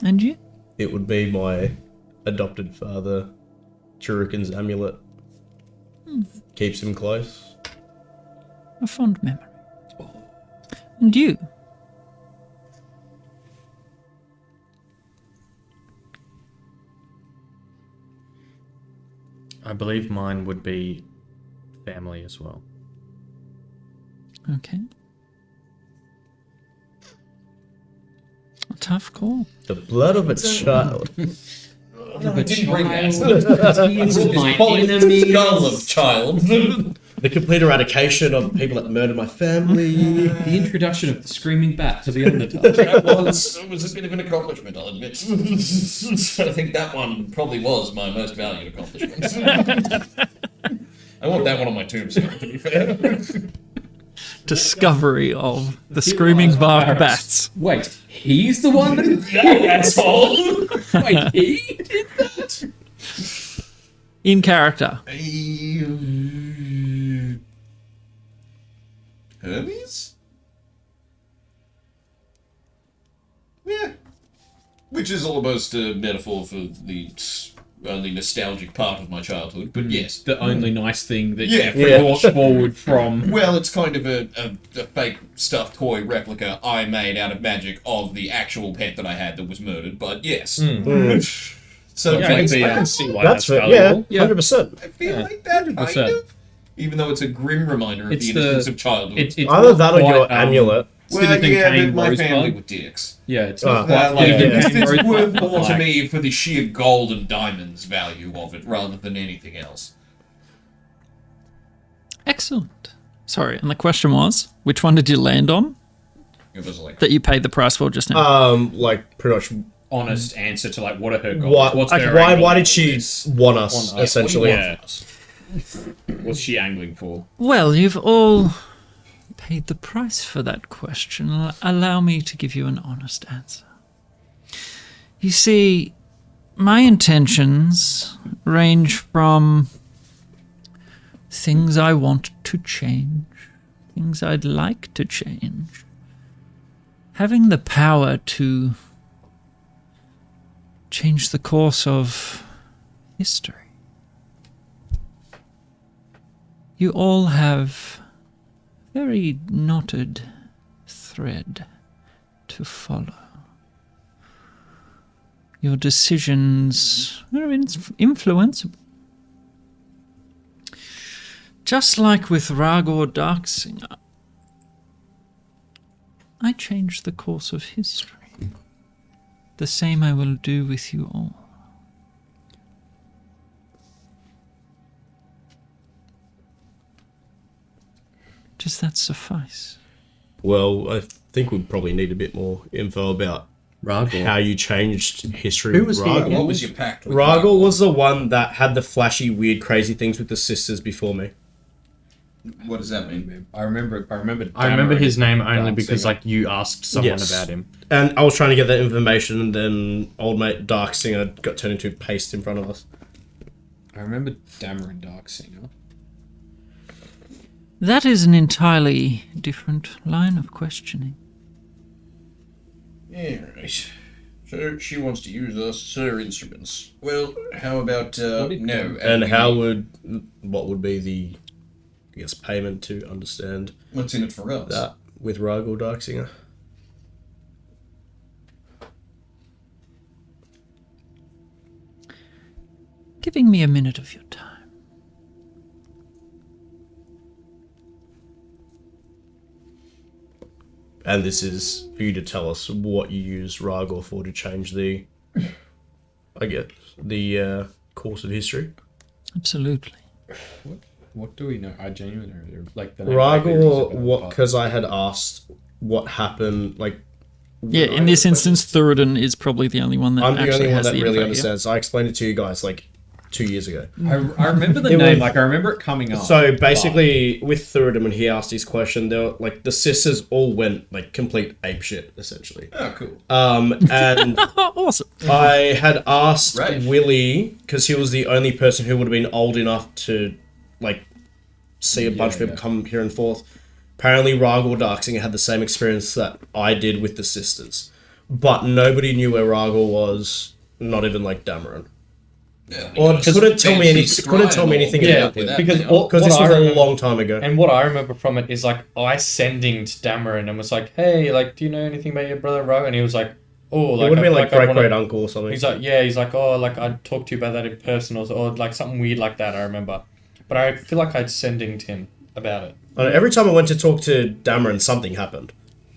And you? It would be my adopted father, Churikin's amulet. Keeps him close. A fond memory. And you? I believe mine would be family as well. Okay. I'll tough call. The blood of a child. I didn't bring that. He is my Skull of child. The complete eradication of people that murdered my family. The introduction of the screaming bat to the Underdark. That was a bit of an accomplishment, I'll admit. I think that one probably was my most valued accomplishment. I want that one on my tombstone, to be fair. Discovery of the screaming bark bats. Wait, he's the one that asshole. Wait, he did that? In character. Hermes? Yeah. Which is almost a metaphor for the only nostalgic part of my childhood, but yes. The only nice thing that Yeah, you brought forward from. Well, it's kind of a fake stuffed toy replica I made out of magic of the actual pet that I had that was murdered, but yes. So I it's- can see why That's that's fair. Yeah, valuable. 100%. I feel like that, kind 100%. of. Even though it's a grim reminder of It's the the- innocence of childhood. It's Either that or quite, your amulet. well, Citizen yeah, Kane but my Rosebud. family were dicks. Yeah, it's Ah. not quite Like, yeah. it's worth Rosebud, more to like- me for the sheer gold and diamonds value of it rather than anything else. Excellent. Sorry, and the question was, which one did you land on It was like, that you paid the price for just now? Like pretty much. honest answer to like what are her goals? What? What's Like, her why? angle Why on did she this? want us? Essentially. Yeah. What's she angling for? Well, you've all paid the price for that question. Allow me to give you an honest answer. You see, my intentions range from things I want to change, things I'd like to change, having the power to change the course of history. You all have a very knotted thread to follow. Your decisions are influenceable. Just like with Ragor Darksinger, I changed the course of history. The same I will do with you all. Does that suffice? Well, I think we'd probably need a bit more info about Ragor. how you changed history. Who with was he Ragor. again? what was your pact with Ragor was the one that had the flashy, weird, crazy things with the sisters before me. What does that mean? I remember. I remember his name only because Darksinger. like you asked someone Yes. about him. And I was trying to get that information, and then old mate Darksinger got turned into paste in front of us. I remember Dameron Darksinger. That is an entirely different line of questioning. Yeah, right. So she wants to use us as her instruments. Well, how about, no. And we- how what would be the, I guess, payment to understand What's in it for us? that with Ragor Darksinger? Giving me a minute of your time. And this is for you to tell us what you use Ragor for to change the, I guess, the course of history. Absolutely. What do we know? I genuinely don't know. Like the name vaguely rings a Ragor, bell, what? but- Because I had asked what happened. Like, Yeah, in this instance, Thuridin is probably the only one that I'm the actually only one has that the really info, yeah. understands. I explained it to you guys like 2 years ago. I remember the It name. was- Like I remember it coming up. So basically, with Thuridin, when he asked his question, they were, like, the sisters all went like complete apeshit, essentially. Oh, cool. And Oh, awesome. I had asked Right. Willie, because he was the only person who would have been old enough to like see a bunch of people come here and forth. Apparently, Ragor Darksinger had the same experience that I did with the sisters, but nobody knew where Ragor was. Not even like Dameron. Yeah, Or couldn't tell me fancy anything Yeah, about it. because Because this was a long time ago. And what I remember from it is like I sending to Dameron and was like, "Hey, like, do you know anything about your brother Ro?" And he was like, "Oh, like It would have been I like feel I wanna-" great uncle or something. He's like, "Yeah," he's like, "Oh, like I'd talk to you about that in person or like something weird like that." I remember, but I feel like I'd sending to him about it. And every time I went to talk to Dameron, something happened.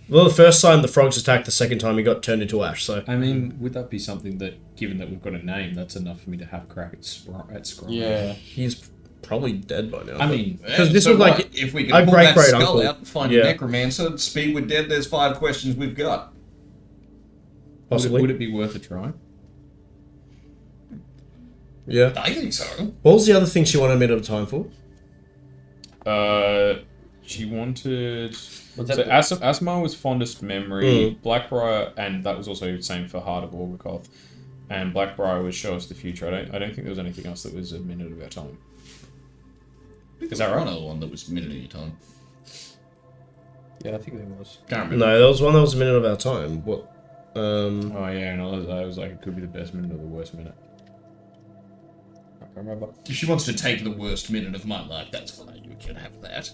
Well, the first time the frogs attacked, the second time he got turned into ash. So I mean, would that be something that, given that we've got a name, that's enough for me to have a crack at Scrum? Yeah. he's probably dead by now. I mean, because this So was like what? If we a can pull great that great skull uncle. out and find Yeah. a necromancer, speak with dead, there's 5 questions we've got. possibly. would it be worth a try? Yeah. I think so. What was the other thing she wanted a minute of time for? She wanted. Was So that Asmar was fondest memory. Blackbriar, and that was also the same for Heart of Orgokoth. And Blackbriar was show us the future. I don't think there was anything else that was a minute of our time. Is that right? Another one that was a minute of your time. Yeah, I think there was. Can't remember. No, there was one that was a minute of our time. What? Oh yeah, and I was like, it could be the best minute or the worst minute. I can't remember. If she wants to take the worst minute of my life, that's fine. You can have that.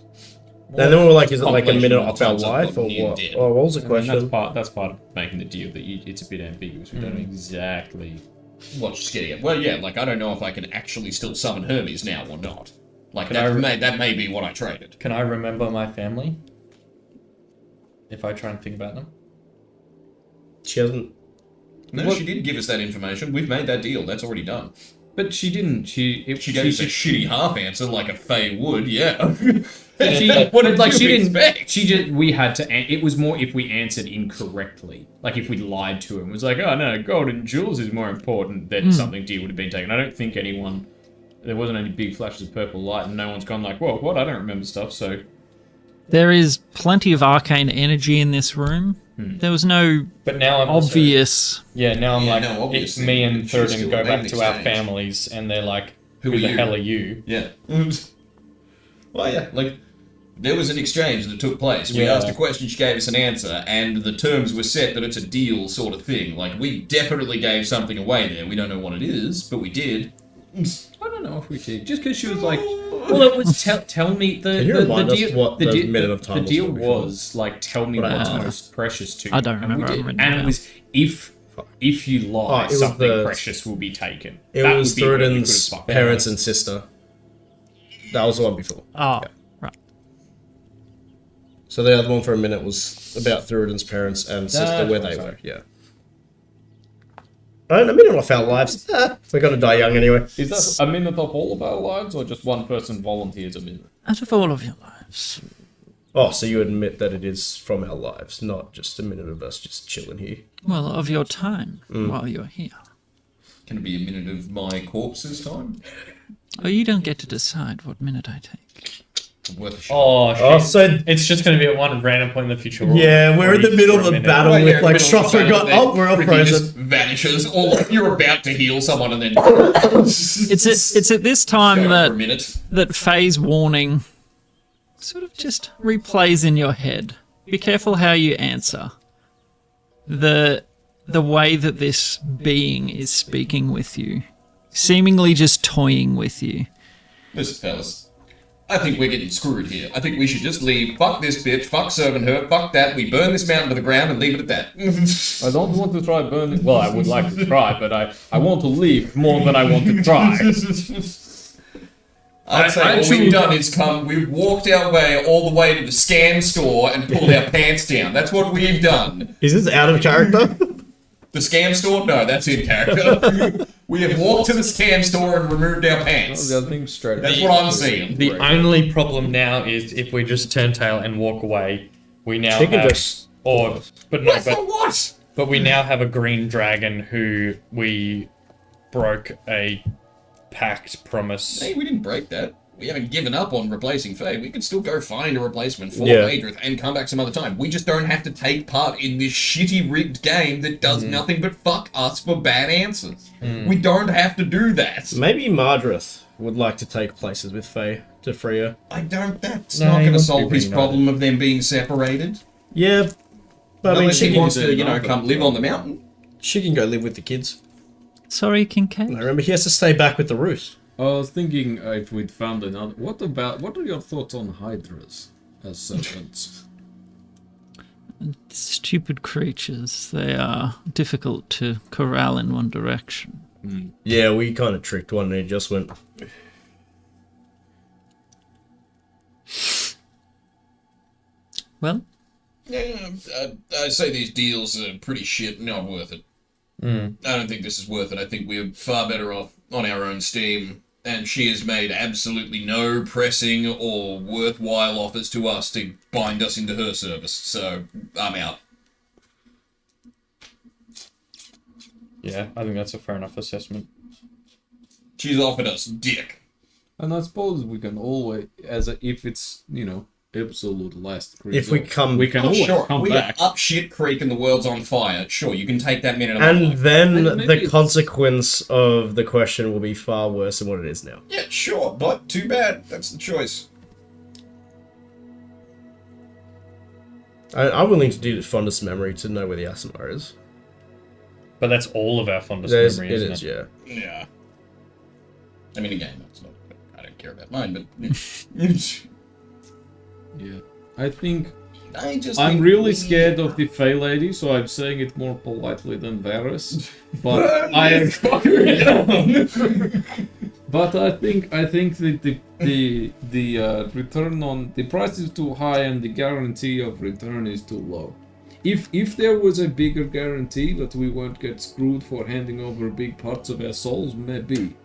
And then we were like, is it like a Compilation minute of of our times I've life or gotten near what? dead. Oh, what was the I mean, question? that's part of making the deal that it's a bit ambiguous. We don't know exactly. What she's getting at. Well, yeah, like, I don't know if I can actually still summon Hermes now or not. Like, Can I that may be what I traded. Can I remember my family? If I try and think about them? She hasn't. No, she did give us that information. We've made that deal. That's already done. But she didn't. She gave us a shitty half answer like a Fey would, yeah. What did like she you didn't. expect? She just. We had to. It was more if we answered incorrectly. Like if we lied to him, it was like, oh no, gold and jewels is more important than something dear would have been taken. I don't think anyone. There wasn't any big flashes of purple light, and no one's gone like, whoa, what? I don't remember stuff. So There is plenty of arcane energy in this room. There was no But now I'm also- obvious. now I'm Yeah, like, no, if obviously, me and we should Thurden still go make back an to our exchange. families and they're like, Who who are the you? hell are you? Yeah. Well, yeah, like, there was an exchange that took place. We Yeah. asked a question, she gave us an answer, and the terms were set that it's a deal sort of thing. Like, we definitely gave something away there. We don't know what it is, but we did. I don't know if we did. Just because she was like, well, it was tell me the Can you the remind us deal. what the the deal, minute of time the was deal for before? was like, tell me What I what's asked. most precious to you. I don't And we remember. did. I've written And it it down. was if you Oh, lie, it was something the- precious will be taken. It That was would be where we could've Thurden's fucked parents up. and sister. That was the one before. Oh, right. So the other one for a minute was about Thurden's parents and sister, That's where right, they sorry. were. Yeah. A minute off our lives. We're gonna die young anyway. Is that a minute of all of our lives, or just one person volunteers a minute? Out of all of your lives. Oh, so you admit that it is from our lives, not just a minute of us just chilling here. Well, of your time while you're here. Can it be a minute of my corpse's time? Oh, you don't get to decide what minute I take. Worth a shot. Oh, shit. Oh, so It's just going to be at one random point in the future. yeah, we're in the middle of a battle Well, yeah, with like middle of the Shrothgar got. battle, Oh, we're all then Ricky frozen. just vanishes, or you're about to heal someone and then It's at this time go for a that minute. Faye's warning sort of just replays in your head. Be careful how you answer. The way that this being is speaking with you, seemingly just toying with you. Listen, fellas. I think we're getting screwed here. I think we should just leave. Fuck this bitch. Fuck serving her. Fuck that. We burn this mountain to the ground and leave it at that. I don't want to try burning. Well, I would like to try, but I want to leave more than I want to try. I'd say all we've done is we've walked our way all the way to the scam store and pulled our pants down. That's what we've done. Is this out of character? The scam store? No, that's in character. We have walked to the scam store and removed our pants. The other thing straight. That's what I'm seeing. The only problem now is if we just turn tail and walk away, we now She can have... just- But we now have a green dragon who we broke a pact promise. Hey, we didn't break that. We haven't given up on replacing Faye. We can still go find a replacement for Yeah. Phaedrith and come back some other time. We just don't have to take part in this shitty rigged game that does nothing but fuck us for bad answers. We don't have to do that. Maybe Mardrith would like to take places with Faye to free her. I don't. That's No, not he going to wants to be solve his reunited. problem of them being separated. Yeah, but I mean, Unless she he can, wants to, come live on the mountain. she can go live with the kids. Sorry, Kincaid. I remember he has to stay back with the Roos. I was thinking if we'd found another. What are your thoughts on hydras as serpents? Stupid creatures. They are difficult to corral in one direction. Yeah, we kind of tricked one and he just went. Well, Yeah, I say these deals are pretty shit, not worth it. I don't think this is worth it. I think we're far better off on our own steam, and she has made absolutely no pressing or worthwhile offers to us to bind us into her service, so I'm out. Yeah, I think that's a fair enough assessment. She's offered us dick. And I suppose we can always, if it's, absolute last If we resort. come, We can always Sure, come we back. are up shit creek and the world's on fire. Sure, you can take that minute. and then Maybe the it's- consequence of the question will be far worse than what it is now. Yeah, sure, but too bad. That's the choice. I'm willing to do the fondest memory to know where the Asimar is. But that's all of our fondest There's, memory, it isn't is, it? yeah. Yeah. I mean, again, that's not. I don't care about mine, but Yeah. I think I just. I'm think really we- scared of the Fey lady, so I'm saying it more politely than Varus. But I But I think that the return on the price is too high and the guarantee of return is too low. If there was a bigger guarantee that we won't get screwed for handing over big parts of our souls, maybe.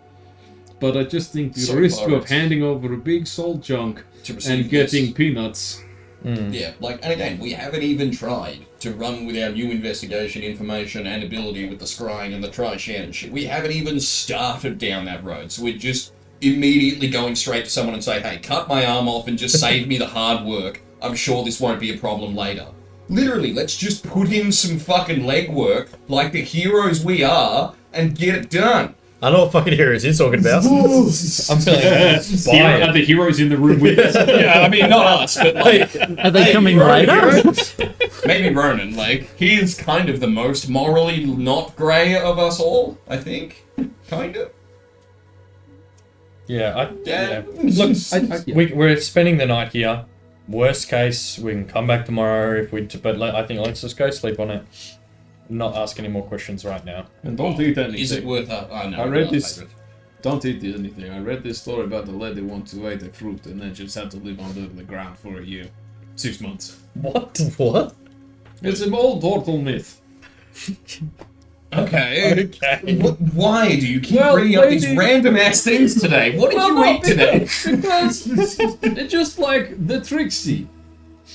But I just think the So risk far of it's- handing over a big soul chunk to receive and getting this. peanuts. Yeah, and again, we haven't even tried to run with our new investigation information and ability with the scrying and the try-shan shit. We haven't even started down that road, so we're just immediately going straight to someone and say, hey, cut my arm off and just save me the hard work. I'm sure this won't be a problem later. Literally, let's just put in some fucking legwork, like the heroes we are, and get it done. I know what fucking heroes you're talking about. I'm feeling inspired. Are the heroes in the room with us? Yeah, I mean, not us, but like... Are they coming later? Maybe Ronan, he is kind of the most morally not grey of us all, I think. Kind of. Yeah, Yeah. Look, we're spending the night here. Worst case, we can come back tomorrow if we. But I think let's just go sleep on it. Not ask any more questions right now. And don't eat anything. Is it worth it? Oh, no, I read not this- favourite. Don't eat anything. I read this story about the lady once who ate a fruit and then just had to live under the ground for a year. 6 months. What? What? It's an old turtle myth. Okay. Okay. Why do you keep Well, bringing up these lady- random ass things today? What did you eat today? Because it's just like the Trixie.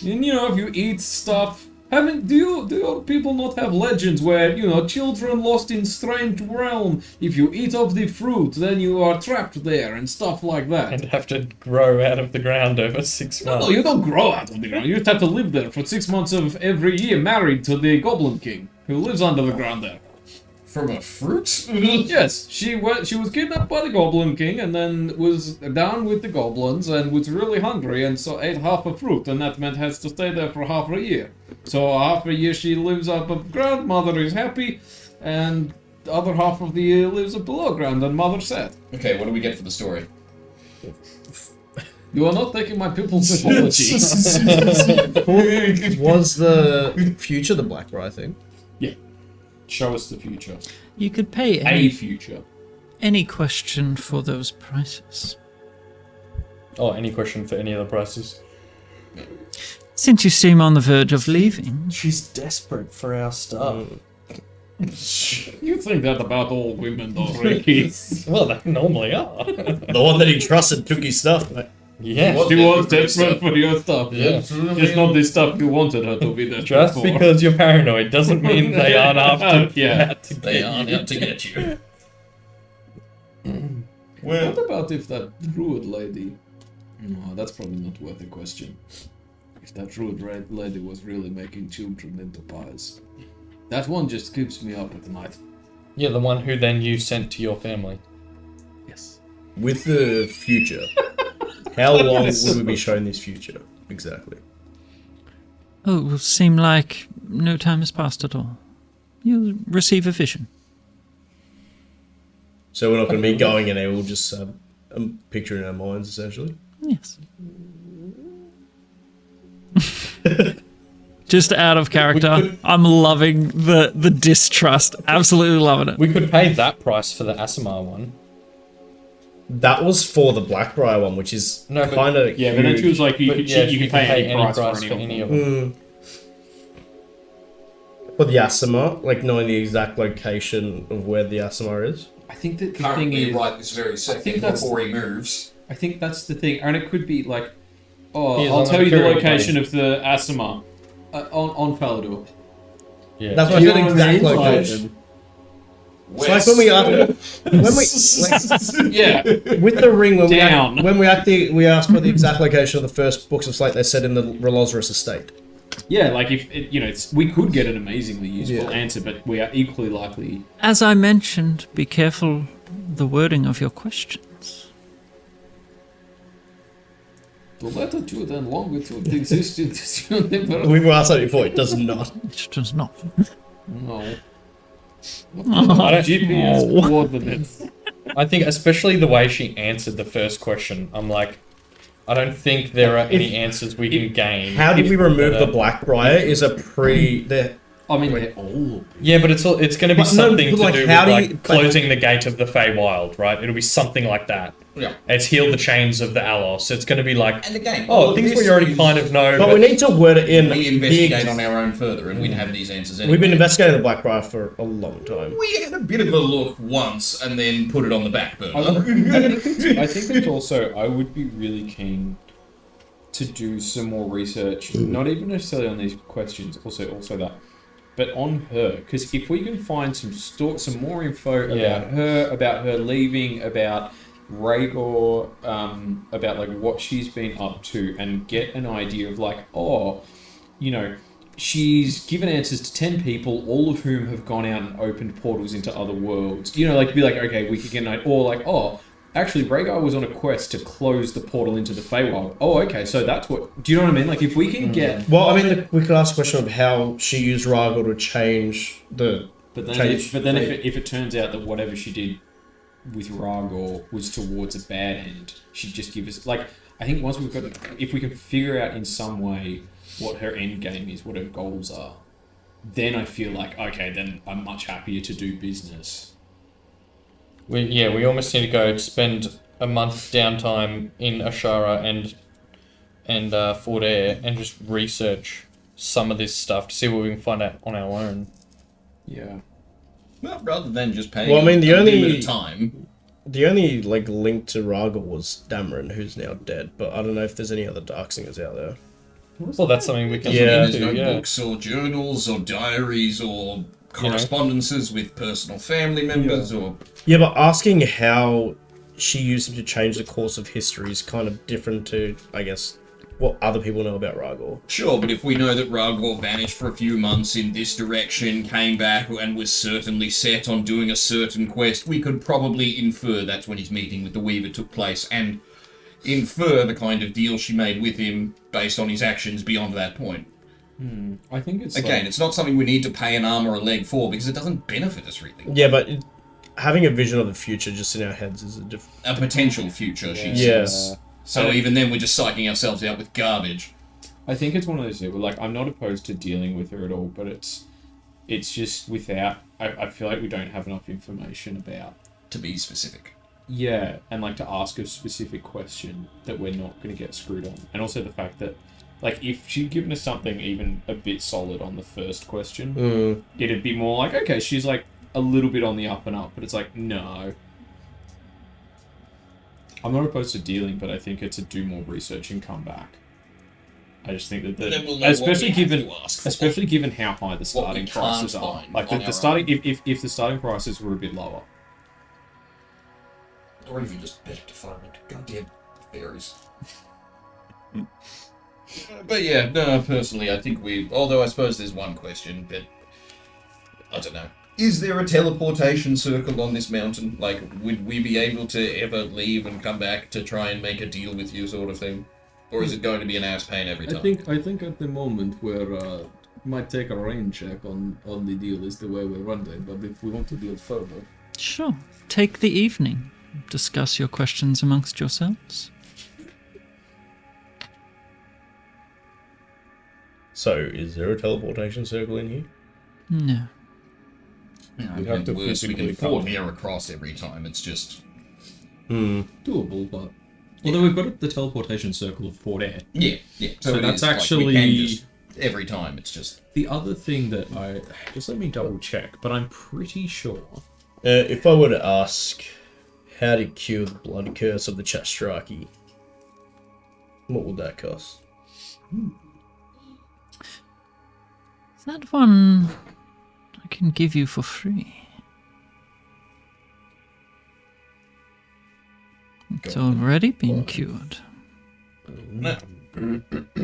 And if you eat stuff. Do your people not have legends where, children lost in strange realm, if you eat of the fruit, then you are trapped there and stuff like that? And have to grow out of the ground over 6 months. No, you don't grow out of the ground. You just have to live there for 6 months of every year, married to the Goblin King, who lives under the ground there. From a fruit? Yes, she was kidnapped by the Goblin King and then was down with the goblins and was really hungry and so ate half a fruit, and that meant has to stay there for half a year. So half a year she lives above ground, mother is happy, and the other half of the year lives up below ground, and mother sad. Okay, what do we get for the story? You are not taking my people's mythology. Was the future the Blackbriar thing? Show us the future. You could pay A future. any question for those prices. Oh, any question for any other prices? Since you seem on the verge of leaving, She's desperate for our stuff. You think that about all women, though, Ricky. Well, they normally are. The one that he trusted took his stuff. Yeah. She was desperate for your stuff. Yeah. Just not the stuff you wanted her to be desperate Just for. because you're paranoid doesn't mean they aren't after. Yeah. out to They get aren't you. out to get you. What about if that druid lady... No, that's probably not worth a question. If that druid lady was really making children into pies. That one just keeps me up at night. Yeah, the one who then you sent to your family. Yes. With the future, how long would we be shown this future? Exactly. oh, it will seem like no time has passed at all. You'll receive a vision. So we're not going to be going in there, we'll just have a picture in our minds, essentially. Yes. Just out of character, I'm loving the distrust. Absolutely loving it. We could pay that price for the Asimar one. That was for the Blackbriar one, which is No, but- kind of Yeah, but then she was like, you But can yeah, you can pay any price for any of them. of them. For the Asima, like knowing the exact location of where the Asima is. I think that the Currently, thing is, right this very I second, think that's before he moves. I think that's the thing, and it could be like, oh, He's I'll on tell the you the Imperial location base. of the Asima on Falador. Yeah. That's what Do I you said, know what I exact mean? Like- location. It's like when we Yeah, with the ring when Down. we asked for the exact location of the first books of Slate. They said in the Relozorus estate. yeah. Like if it, we could get an amazingly useful Yeah. answer, but we are equally likely. As I mentioned, be careful the wording of your questions. The latitude and longitude exist in this universe. We were asked that before. It does not. It does not. No. I don't- GPS Oh. coordinates. I think especially the way she answered the first question, I'm like, I don't think there are any answers we can gain. How did we remove that the are- Blackbriar? Is a pretty. I mean, they're all. Yeah, but it's going to be But no, something but to like, do with how do like you- closing the gate of the Feywild, right? It'll be something like that. Yeah. It's healed the chains of the Alos. It's going to be like, And again, all oh, of things this we already is- kind of know. But we need to word it in. We investigate on our own further, and we'd have these answers anyway. We've been investigating the Blackbriar for a long time. We had a bit of a look once, and then put it on the back burner. I think it's also. I would be really keen to do some more research, not even necessarily on these questions, also that, but on her, because if we can find some more info about her leaving, about Rhaegor, about like what she's been up to, and get an idea of like, she's given answers to 10 people, all of whom have gone out and opened portals into other worlds. Be like, okay, we could get an idea, or like, actually, Rhaegar was on a quest to close the portal into the Feywild. Oh, okay, so that's what... Do you know what I mean? Like, if we can get... Well, I mean, we could ask a question of how she used Rhaegar to change the... But then, change if it turns out that whatever she did with Rhaegar was towards a bad end, she'd just give us... Like, I think once we've got... If we can figure out in some way what her end game is, what her goals are, then I feel like, okay, then I'm much happier to do business. We almost need to go spend a month downtime in Ashara and Fort Air and just research some of this stuff to see what we can find out on our own. Yeah. Well, rather than just paying Well, I mean, the a only- limited time. The only, like, link to Rhaegar was Dameron, who's now dead, but I don't know if there's any other Darksingers out there. Well, that's something we can Yeah. look There's into, no yeah. books or journals or diaries or correspondences with personal family members or... Yeah, but asking how she used him to change the course of history is kind of different to, I guess, what other people know about Rhaegar. Sure, but if we know that Rhaegar vanished for a few months in this direction, came back and was certainly set on doing a certain quest, we could probably infer that's when his meeting with the Weaver took place, and infer the kind of deal she made with him based on his actions beyond that point. I think it's... Again, it's not something we need to pay an arm or a leg for, because it doesn't benefit us really. Yeah, but having a vision of the future just in our heads is a different... A potential future, she says. Yes. So even then we're just psyching ourselves out with garbage. I think it's one of those things where, like, I'm not opposed to dealing with her at all, but it's just without... I feel like we don't have enough information about... To be specific. Yeah, and, like, to ask a specific question that we're not going to get screwed on. And also the fact that, like, if she'd given us something even a bit solid on the first question, it'd be more like, okay, she's, like, a little bit on the up and up, but it's like, no. I'm not opposed to dealing, but I think it's to do more research and come back. I just think that, Then we'll know especially what we have given, to ask for. especially given how high the we starting can't prices are, find like on the our starting, if the starting prices were a bit lower, Or even just better to find goddamn fairies. But yeah, no, personally, I think although I suppose there's one question, but I don't know. Is there a teleportation circle on this mountain? Like, would we be able to ever leave and come back to try and make a deal with you sort of thing? Or is it going to be an ass pain every time? I think at the moment we're might take a rain check on the deal is the way we're running, but if we want to deal further. Sure. Take the evening. Discuss your questions amongst yourselves. So, is there a teleportation circle in here? No. Yeah, We have to worse, we can physically port come. here across every time. It's just... Doable, but although we've got the teleportation circle of Fort Air. Yeah, yeah. So it that's is, like, we actually can just every time. It's just The other thing that just let me double check, but I'm pretty sure. If I were to ask how to cure the blood curse of the Chastraki, what would that cost? That one I can give you for free. It's already been cured. no.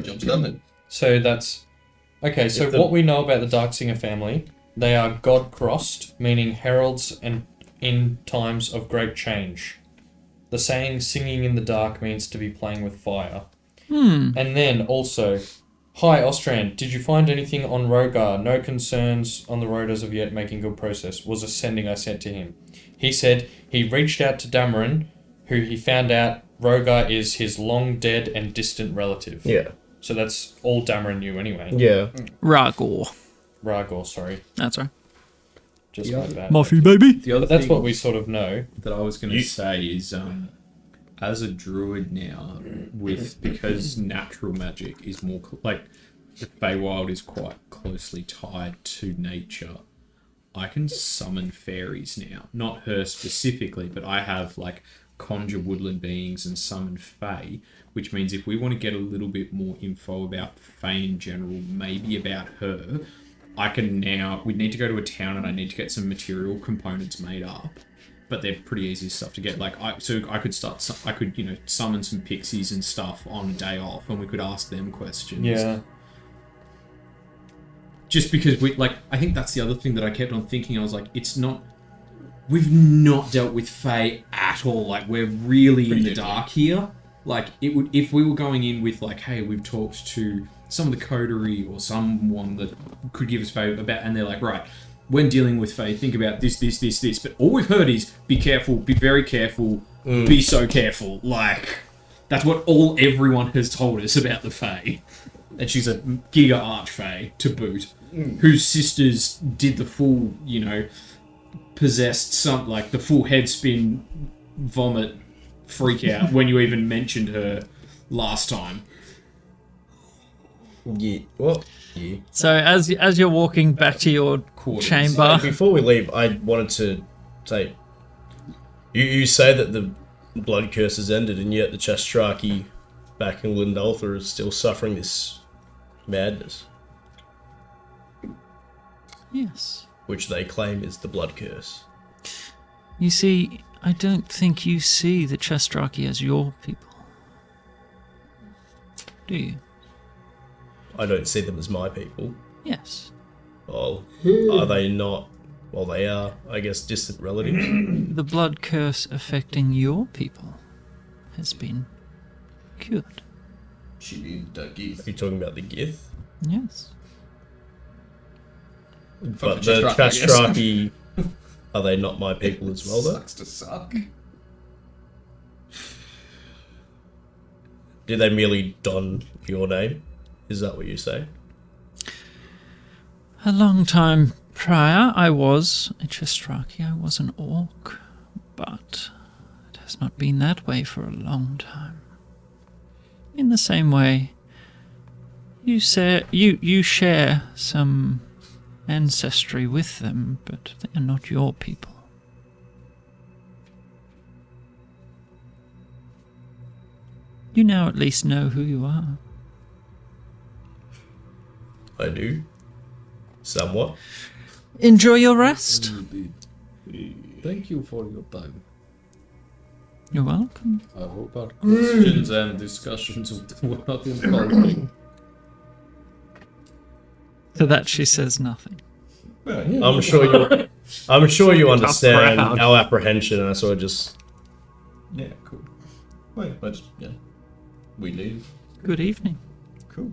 Job's done then. So that's okay. So what we know about the Darksinger family, they are God-crossed, meaning heralds and in times of great change. The saying "singing in the dark" means to be playing with fire. And then also, hi Austrian, did you find anything on Rogar? No concerns on the road as of yet. Making good process. Was a sending I sent to him. He said he reached out to Dameron, who he found out Rogar is his long dead and distant relative. Yeah. So that's all Dameron knew anyway. Yeah. Ragor, sorry. That's right. Just my bad. Muffy baby. The other But that's thing what we sort of know. that I was going to say is, as a druid now, because natural magic is more like the Feywild is quite closely tied to nature. I can summon fairies now, not her specifically, but I have like conjure woodland beings and summon Fey, which means if we want to get a little bit more info about Fey in general, maybe about her, I can now, we need to go to a town and I need to get some material components made up, but they're pretty easy stuff to get. Like, I could summon some pixies and stuff on a day off and we could ask them questions. Yeah. Just because I think that's the other thing that I kept on thinking. I was like, we've not dealt with Fae at all. Like, we're really in the dark here. Like, if we were going in with like, hey, we've talked to some of the coterie or someone that could give us Fae about, and they're like, right, when dealing with Fae, think about this. But all we've heard is be careful, be very careful, be so careful. Like, that's what everyone has told us about the Fae. And she's a giga archfey to boot, whose sisters did the full, possessed the full head spin, vomit, freak out when you even mentioned her last time. Yeah. Well, yeah. So as you're walking back to your chamber, Before we leave, I wanted to say, you say that the blood curse has ended, and yet the Chastraki back in Lindaltha is still suffering this madness, yes. which they claim is the blood curse. You see, I don't think you see the Chastraki as your people. Do you? I don't see them as my people. Yes. Well, are they not? Well, they are, I guess, distant relatives. The blood curse affecting your people has been cured. She did the Geeth. Are you talking about the Gith? Yes. But the Chastraki, are they not my people as well, though? Sucks to suck. Did they merely don your name? Is that what you say? A long time prior, I was a Chastraki. I was an orc, but it has not been that way for a long time. In the same way, you share some ancestry with them, but they are not your people. You now at least know who you are. I do. Somewhat. Enjoy your rest. Thank you for your time. You're welcome. I hope our questions and discussions were not involving. To that she says nothing. I'm sure you understand our apprehension, and I sort of just. Yeah, cool. Wait, we leave. Good evening. Cool.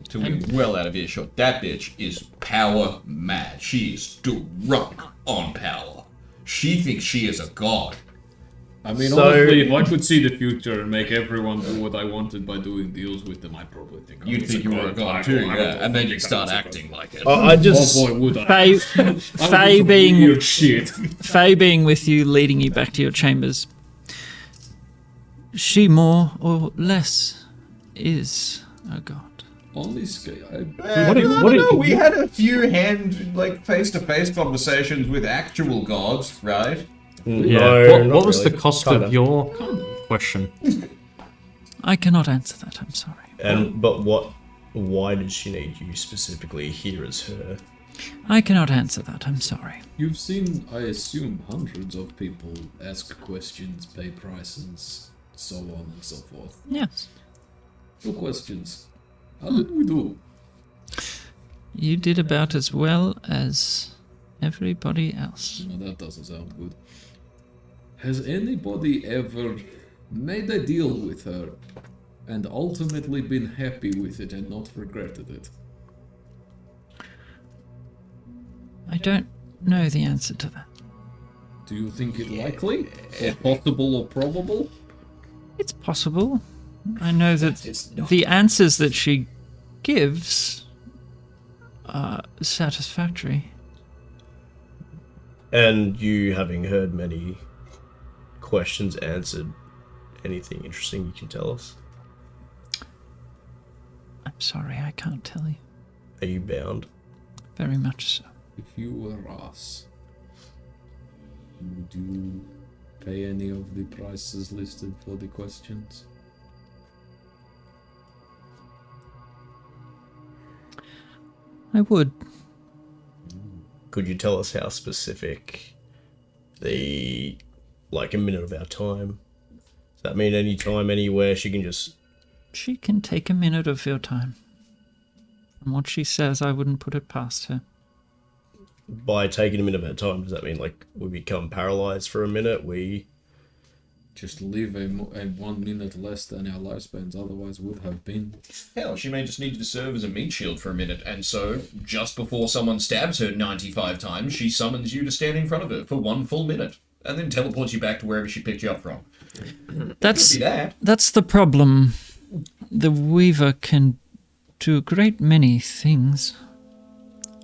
Till we're well out of earshot. That bitch is power mad. She is drunk on power. She thinks she is a god. I mean, So- honestly, if I could see the future and make everyone do what I wanted by doing deals with them, I'd probably think I You'd was think a you were a god too, yeah. And then you'd start acting like it. I just. Oh boy, would I. Faye being Weird shit. Faye being with you, leading you back to your chambers. She more or less is a god. Honestly, We had a few face-to-face conversations with actual gods, right? Yeah. not What was really. the cost Kinda. of your question? I cannot answer that, I'm sorry. Why did she need you specifically here as her? I cannot answer that, I'm sorry. you've seen, I assume, hundreds of people ask questions, pay prices, so on and so forth. Yes. No questions. How did we do? You did about as well as everybody else. No, that doesn't sound good. Has anybody ever made a deal with her and ultimately been happy with it and not regretted it? I don't know the answer to that. Do you think it likely? Or possible or probable? It's possible. I know that the answers that she gives are satisfactory. And you, having heard many questions answered, anything interesting you can tell us? I'm sorry, I can't tell you. Are you bound? Very much so. If you were us, would you pay any of the prices listed for the questions? I would. Could you tell us how specific a minute of our time? Does that mean any time, anywhere, she can just... She can take a minute of your time. And what she says, I wouldn't put it past her. By taking a minute of our time, does that mean, we become paralyzed for a minute? We... Just live a 1 minute less than our lifespans otherwise would have been. Hell, she may just need to serve as a meat shield for a minute, and so, just before someone stabs her 95 times, she summons you to stand in front of her for 1 full minute, and then teleports you back to wherever she picked you up from. That's Could be that. that's the problem. The Weaver can do a great many things.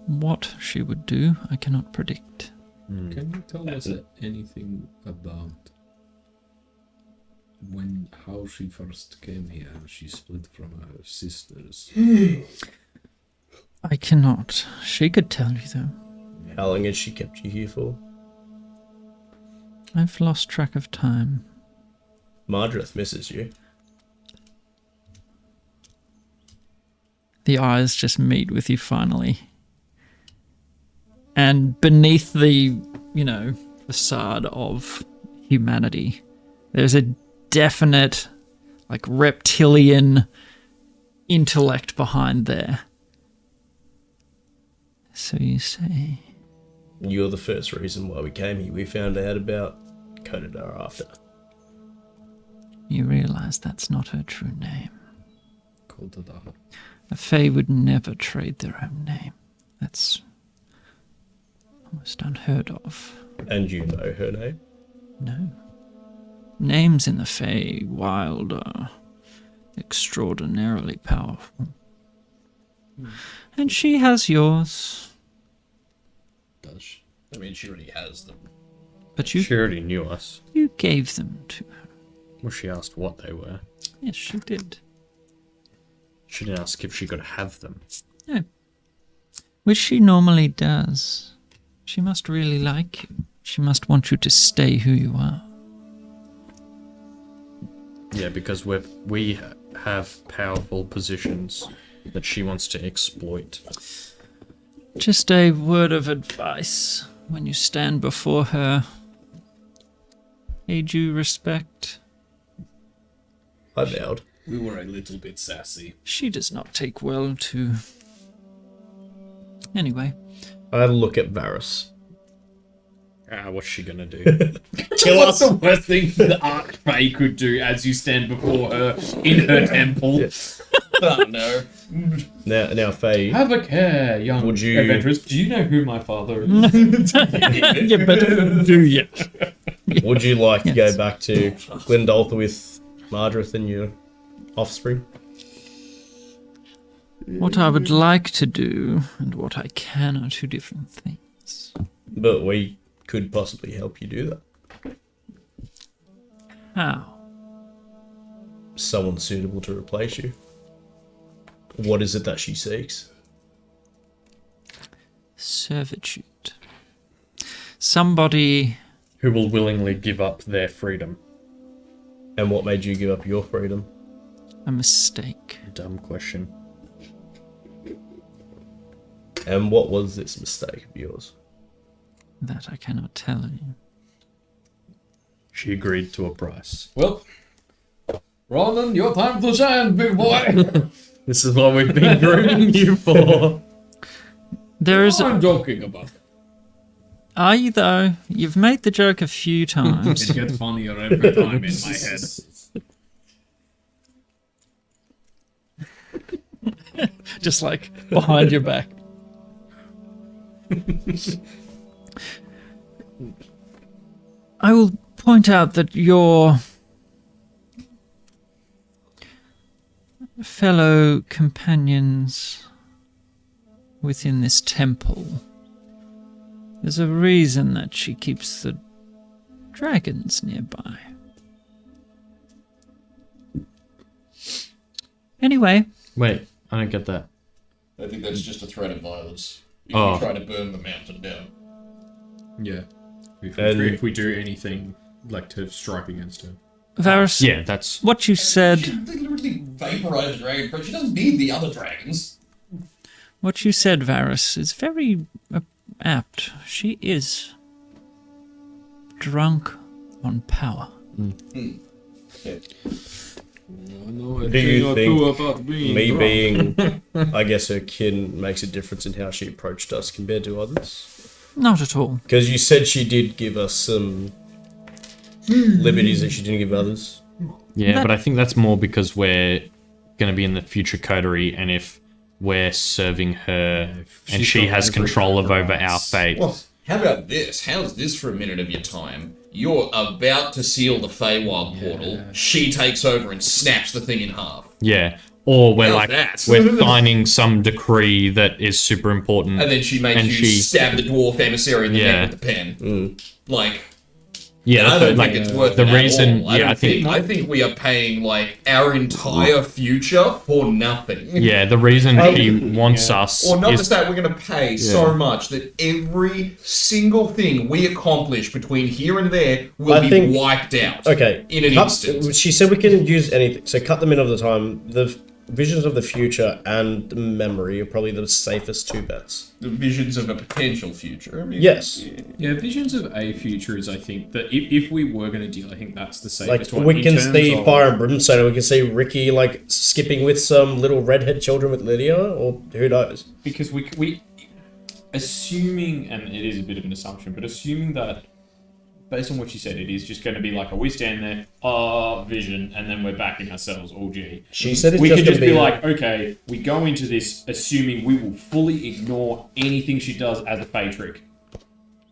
What she would do, I cannot predict. Can you tell us anything about how she first came here? She split from her sisters. I cannot. She could tell you, though. How long has she kept you here for? I've lost track of time. Mardreth misses you. The eyes just meet with you finally. And beneath the, facade of humanity, there's a definite, reptilian intellect behind there. So you say. You're the first reason why we came here. We found out about Kodadar after. You realize that's not her true name. Kodadar. A Fey would never trade their own name. That's almost unheard of. And you know her name? No. Names in the Fey wild are extraordinarily powerful. And she has yours. Does she? I mean, she already has them. But She already knew us. you gave them to her. Well, she asked what they were. Yes, she did. She didn't ask if she could have them. No. Which she normally does. She must really like you. She must want you to stay who you are. Yeah, because we have powerful positions that she wants to exploit. Just a word of advice when you stand before her. Pay due respect. I bowed. We were a little bit sassy. She does not take well to... Anyway, I had a look at Varys. What's she gonna do? Kill What's us! the worst thing the Archfey could do as you stand before her in her temple? Oh no. Now, Faye, Have a care, young Would you- adventurers. Do you know who my father is? yeah, but do you? would you like to Yes. go back to Glendoltha with Mardreth and your offspring? What I would like to do and what I can are two different things. But we could possibly help you do that. How? Someone suitable to replace you. What is it that she seeks? Servitude. Somebody Who will willingly give up their freedom? And what made you give up your freedom? a mistake. Dumb question. And what was this mistake of yours? That I cannot tell you. She agreed to a price. Well, Ronan, your time to shine, big boy. This is what we've been grooming you for. There is. I'm joking about it. Are you though? You've made the joke a few times. It gets funnier every time in my head. Just like behind your back. I will point out that your fellow companions within this temple, there's a reason that she keeps the dragons nearby. Anyway. Wait, I don't get that. I think that's just a threat of violence. If Oh. you try to burn the mountain down. Yeah. And- If we do anything like to strike against her. Varus, Yeah, that's... what you said, They literally vaporized the dragon, but she doesn't need the other dragons. Varus, is very apt. She is drunk on power. I know a Do thing you or think two about being Me drunk. being, I guess, her kin makes a difference in how she approached us compared to others? Not at all. Because you said she did give us some liberties that she didn't give others. Yeah, but I think that's more because we're going to be in the future coterie, and if we're serving her and she's she got has every control over our rights. fate. Well, how about this? How's this for a minute of your time? You're about to seal the Feywild portal. She takes over and snaps the thing in half. Yeah. Or we're How's like, that? we're signing some decree that is super important. And then she makes And you she- stab the dwarf emissary in the Yeah. neck with the pen. Like, yeah, I that's don't like think it's worth the it at reason. all. I Yeah, don't I think. I think we are paying like our entire future for nothing. Yeah, the reason she wants us Or not is just that, we're going to pay so much that every single thing we accomplish between here and there will I be think- wiped out. Okay. In an instant. She said we can use anything, so cut them in of the time. The visions of the future and the memory are probably the safest two bets. The visions of a potential future. I mean, Yes. Yeah, visions of a future is, I think, that if we were going to deal, I think that's the Like, safest one. we in can terms see of- Fire and Brimstone, and we can see Ricky, like, skipping with some little redhead children with Lydia, or who knows? Because we assuming, and it is a bit of an assumption, but assuming that based on what you said, it is just going to be like, we stand there, vision, and then we're backing ourselves, all G. She said it's We just could going just to be be like, okay, we go into this assuming we will fully ignore anything she does as a Fey trick.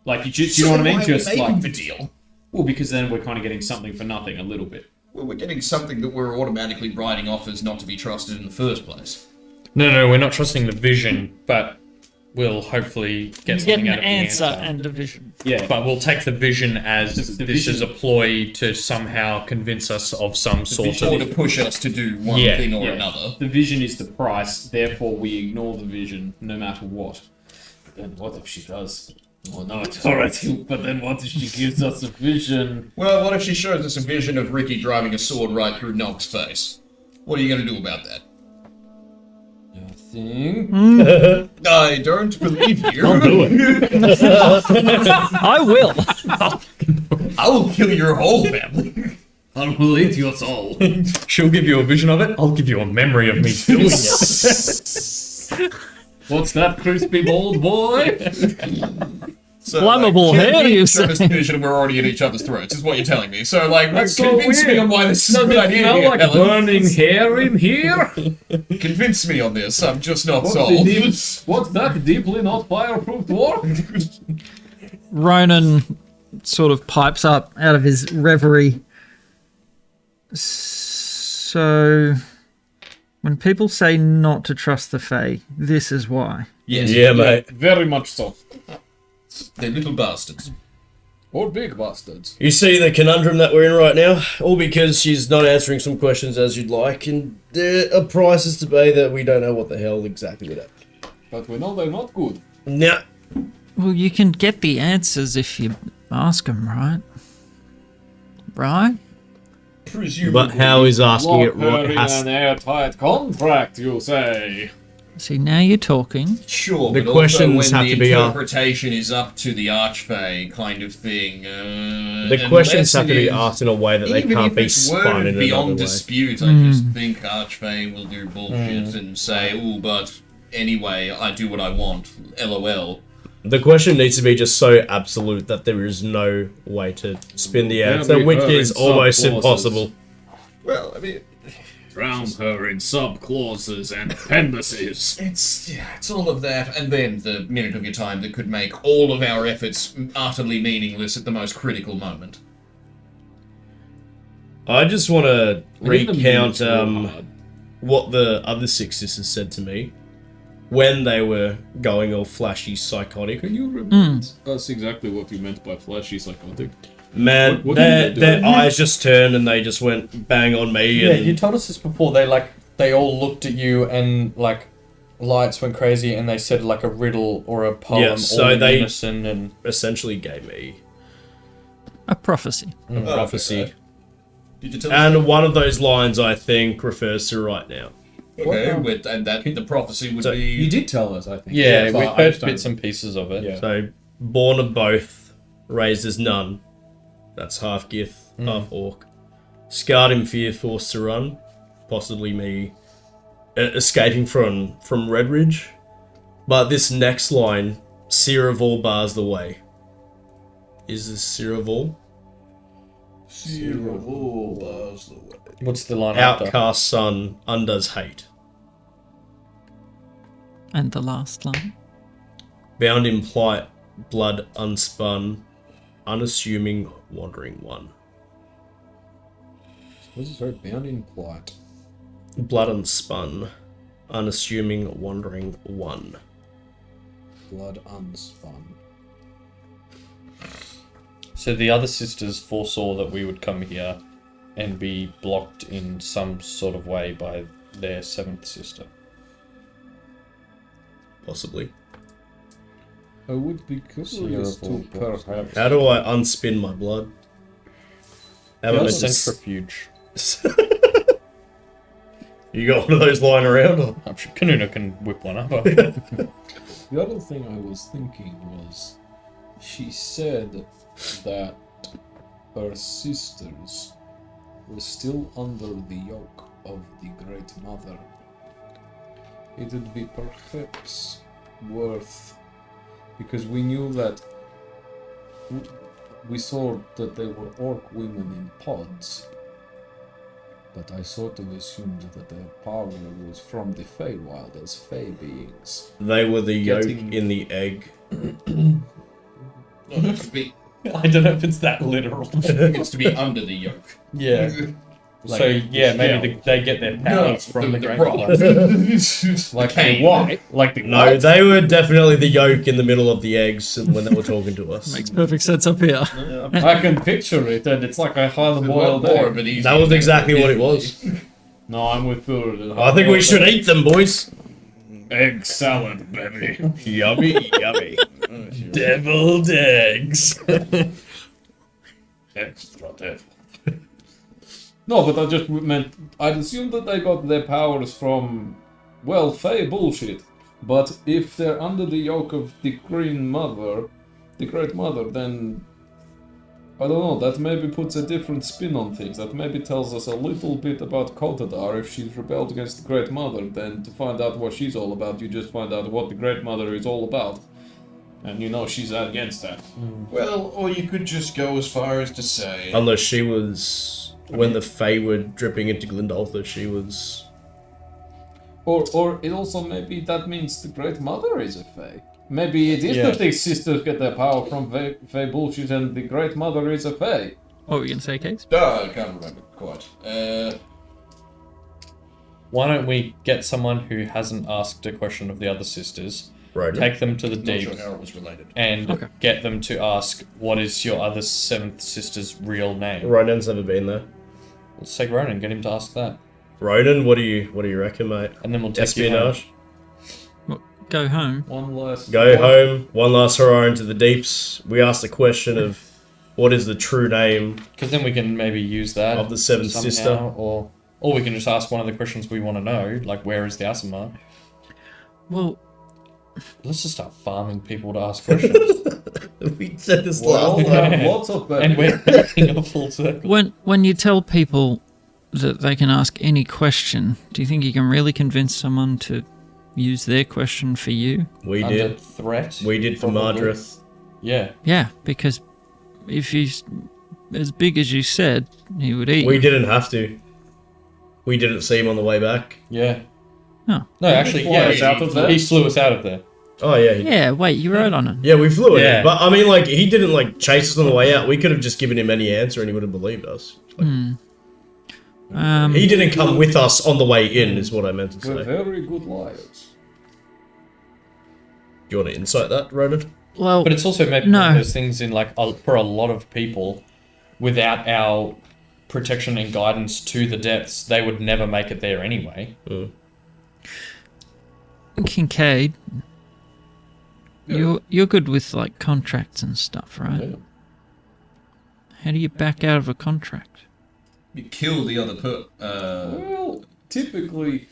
Like, you know what I mean? Just like, the deal. well, because then we're kind of getting something for nothing a little bit. Well, we're getting something that we're automatically writing off as not to be trusted in the first place. no, we're not trusting the vision, but we'll hopefully get You get something an out of the answer answer. and a vision. Yeah. But we'll take the vision as The this vision- is a ploy to somehow convince us of some sort Or of... to push us to do one Yeah, thing or Yeah. another. The vision is the price, therefore we ignore the vision no matter what. But then what if she does? Well, no, it's alright, but then what if she gives us a vision? Well, what if she shows us a vision of Ricky driving a sword right through Nog's face? What are you going to do about that? Nothing. I don't believe you. I will. I will kill your whole family. I will eat your soul. She'll give you a vision of it, I'll give you a memory of me doing it. What's that crispy bald boy? So, Flammable like, hair, you show say? us the vision and we're already at each other's throats, is what you're telling me. So, like, That's so convince me weird. on why this is a Does good it idea smell here, like Helen. burning hair in here? Convince me on this, I'm just not What's, sold. what's that deeply not fireproof dwarf? Ronan sort of pipes up out of his reverie. So, when people say not to trust the Fae, this is why. Yes. Yeah, mate. Very much so. They're little bastards. Or big bastards. You see the conundrum that we're in right now? All because she's not answering some questions as you'd like, and there are prices to pay that we don't know what the hell exactly would happen. But we know they're not good. Nah. Well, you can get the answers if you ask them, right? Right? Presumably. But how is asking it Lock her right in has an airtight contract, you say? See, now you're talking. Sure, The but questions also when have the to be interpretation is up to the Archfey kind of thing. the questions have to be asked in a way that they even can't if be it's spun worded in another beyond way. dispute, I just think Archfey will do bullshit and say, "Oh, but anyway, I do what I want." LOL. The question needs to be just so absolute that there is no way to spin the answer, be which her is in almost sub-clauses. impossible. Well, I mean, Drown her in sub-clauses and appendices. it's all of that, and then the minute of your time that could make all of our efforts utterly meaningless at the most critical moment. I just want to I think the recount minutes were hard. what the other six sisters said to me when they were going all flashy psychotic. Can you remind us exactly what you meant by flashy psychotic? Man, What did they their do? eyes just turned and they just went bang on me. Yeah, And you told us this before. They all looked at you and like lights went crazy and they said like a riddle or a poem Yeah, so all in they- unison and essentially gave me A prophecy. a prophecy. Did you tell And one of those lines, I think, refers to right now. Okay, and that the prophecy would So be. You did tell us, I think. yeah, So we I heard just don't- bits and pieces of it. Yeah. So, born of both, raised as none. That's half Gith, half Orc. Scarred in fear, forced to run. Possibly me escaping from Redridge. But this next line, Seer of all bars the way. Is this Seer of all? What's the line after? Outcast son undoes hate. And the last line. Bound in plight, blood unspun, unassuming wandering one. What is it? Sorry, bound in plight. Blood unspun, unassuming wandering one. Blood unspun. So the other sisters foresaw that we would come here and be blocked in some sort of way by their seventh sister. Possibly. I would be curious to perhaps. How do I unspin my blood? How am I The meant to centrifuge. You got one of those lying around? Or? I'm sure Kanuna can whip one up. The other thing I was thinking was, she said that her sisters were still under the yoke of the Great Mother. It would be perhaps worth, because we knew that we saw that they were orc women in pods, but I sort of assumed that their power was from the Feywild as Fey beings. They were the yolk Getting- in the egg. It could be. I don't know if it's that literal. It's to be under the yoke. Yeah. So yeah, maybe they get their powers from the Great Mother. Like the white, like the No, they were definitely the yolk in the middle of the eggs when they were talking to us. Makes perfect sense up here. I can picture it, and it's like a highly boiled egg. but easy. That was exactly what it was. No, I'm with Thurd. I think we should eat them, boys. Egg salad, baby. Yummy, yummy. Deviled eggs. Extra devil. No, but I just meant, I'd assume that they got their powers from, well, Fey bullshit. But if they're under the yoke of the Green Mother, the Great Mother, then I don't know, that maybe puts a different spin on things. That maybe tells us a little bit about Kotadar if she's rebelled against the Great Mother. Then to find out what she's all about, you just find out what the Great Mother is all about. And you know she's against that. Well, or you could just go as far as to say. Unless she was, when the Fae were dripping into Glendaltha, she was... Or it also maybe that means the Great Mother is a Fae. Maybe it is Yeah. that the sisters get their power from Fae bullshit and the Great Mother is a Fae. What were you going to say, Case? I can't remember quite. Why don't we get someone who hasn't asked a question of the other sisters, Right. take them to the Not deep, sure how it was related. and Okay. get them to ask, what is your other seventh sister's real name? Ronan's never been there. Let's take Ronan, get him to ask that. Ronan, what do you reckon, mate? And then we'll take you home. Espionage. Well, go home. One last. Go home. One last hurrah into the deeps. We ask the question of what is the true name Because then we can maybe use that of the seventh somehow, sister. or we can just ask one of the questions we want to know, like where is the Asimar? Well, Let's just start farming people to ask questions. We said this Well, last there time. are lots of And we're making a full circle. when you tell people that they can ask any question, do you think you can really convince someone to use their question for you? We Under did. threat. We did for probably. Mardrith. Yeah. Yeah, because if he's as big as you said, he would eat We you. didn't have to. We didn't see him on the way back. Yeah. Oh. No, actually, Fly yeah. us out of there? He slew us out of there. Oh yeah. Yeah, wait, you rode on it. Yeah, we flew it. Yeah. But I mean, like, he didn't like chase us on the way out. We could have just given him any answer and he would have believed us. Like, he didn't come with us on the way in, is what I meant to We're say. very good liars. Do you want to insight that, Ronan? Well, But it's also maybe No. one of those things in, like, for a lot of people, without our protection and guidance to the depths, they would never make it there anyway. Kincaid, you're good with like contracts and stuff, right? Yeah. How do you back out of a contract? You kill the other Well, typically,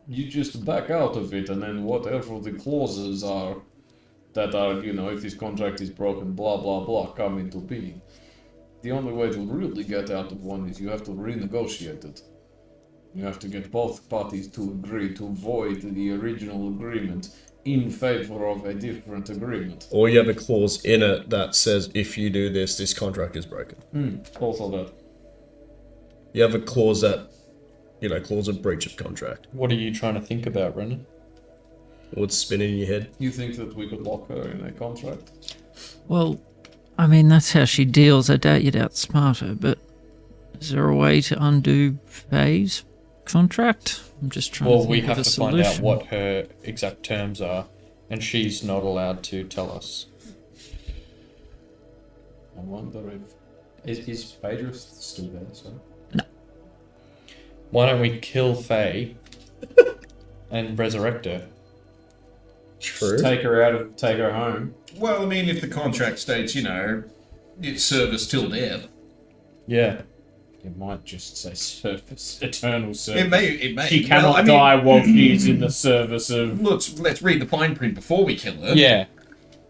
you just back out of it, and then whatever the clauses are that are, if this contract is broken, blah blah blah, come into being. The only way to really get out of one is you have to renegotiate it. You have to get both parties to agree to void the original agreement in favor of a different agreement. Or you have a clause in it that says if you do this, this contract is broken. Also that. You have a clause that, clause of breach of contract. What are you trying to think about, Brendan? What's spinning in your head? You think that we could lock her in a contract? Well, I mean that's how she deals. I doubt you'd outsmart her, but is there a way to undo Faye's contract? I'm just trying Well, to we think of have a to find out solution. what her exact terms are, and she's not allowed to tell us. I wonder if is Phaedra still there? So Why don't we kill Faye and resurrect her? True. take her home. Well, I mean, if the contract states, it's service till death. Yeah. It might just say service, eternal service. It may. She cannot Well, I mean, die while she's in the service of. Let's read the fine print before we kill her. Yeah.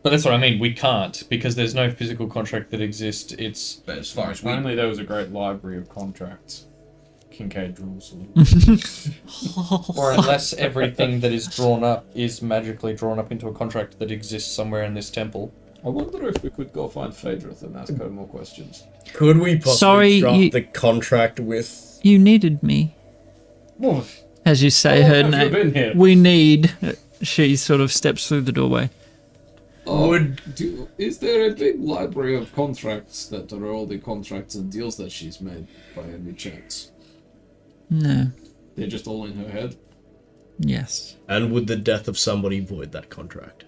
But that's what I mean. We can't, because there's no physical contract that exists. It's But as far as If we only there was a great library of contracts. Kincaid rules. a little. or unless everything that is drawn up is magically drawn up into a contract that exists somewhere in this temple. I wonder if we could go find Phaedra and ask her more questions. Could we possibly Sorry, draft you- the contract with... You needed me, Well, as you say How her long have you name. been here? We need. She sort of steps through the doorway. is there a big library of contracts that are all the contracts and deals that she's made by any chance? No. They're just all in her head. Yes. And would the death of somebody void that contract?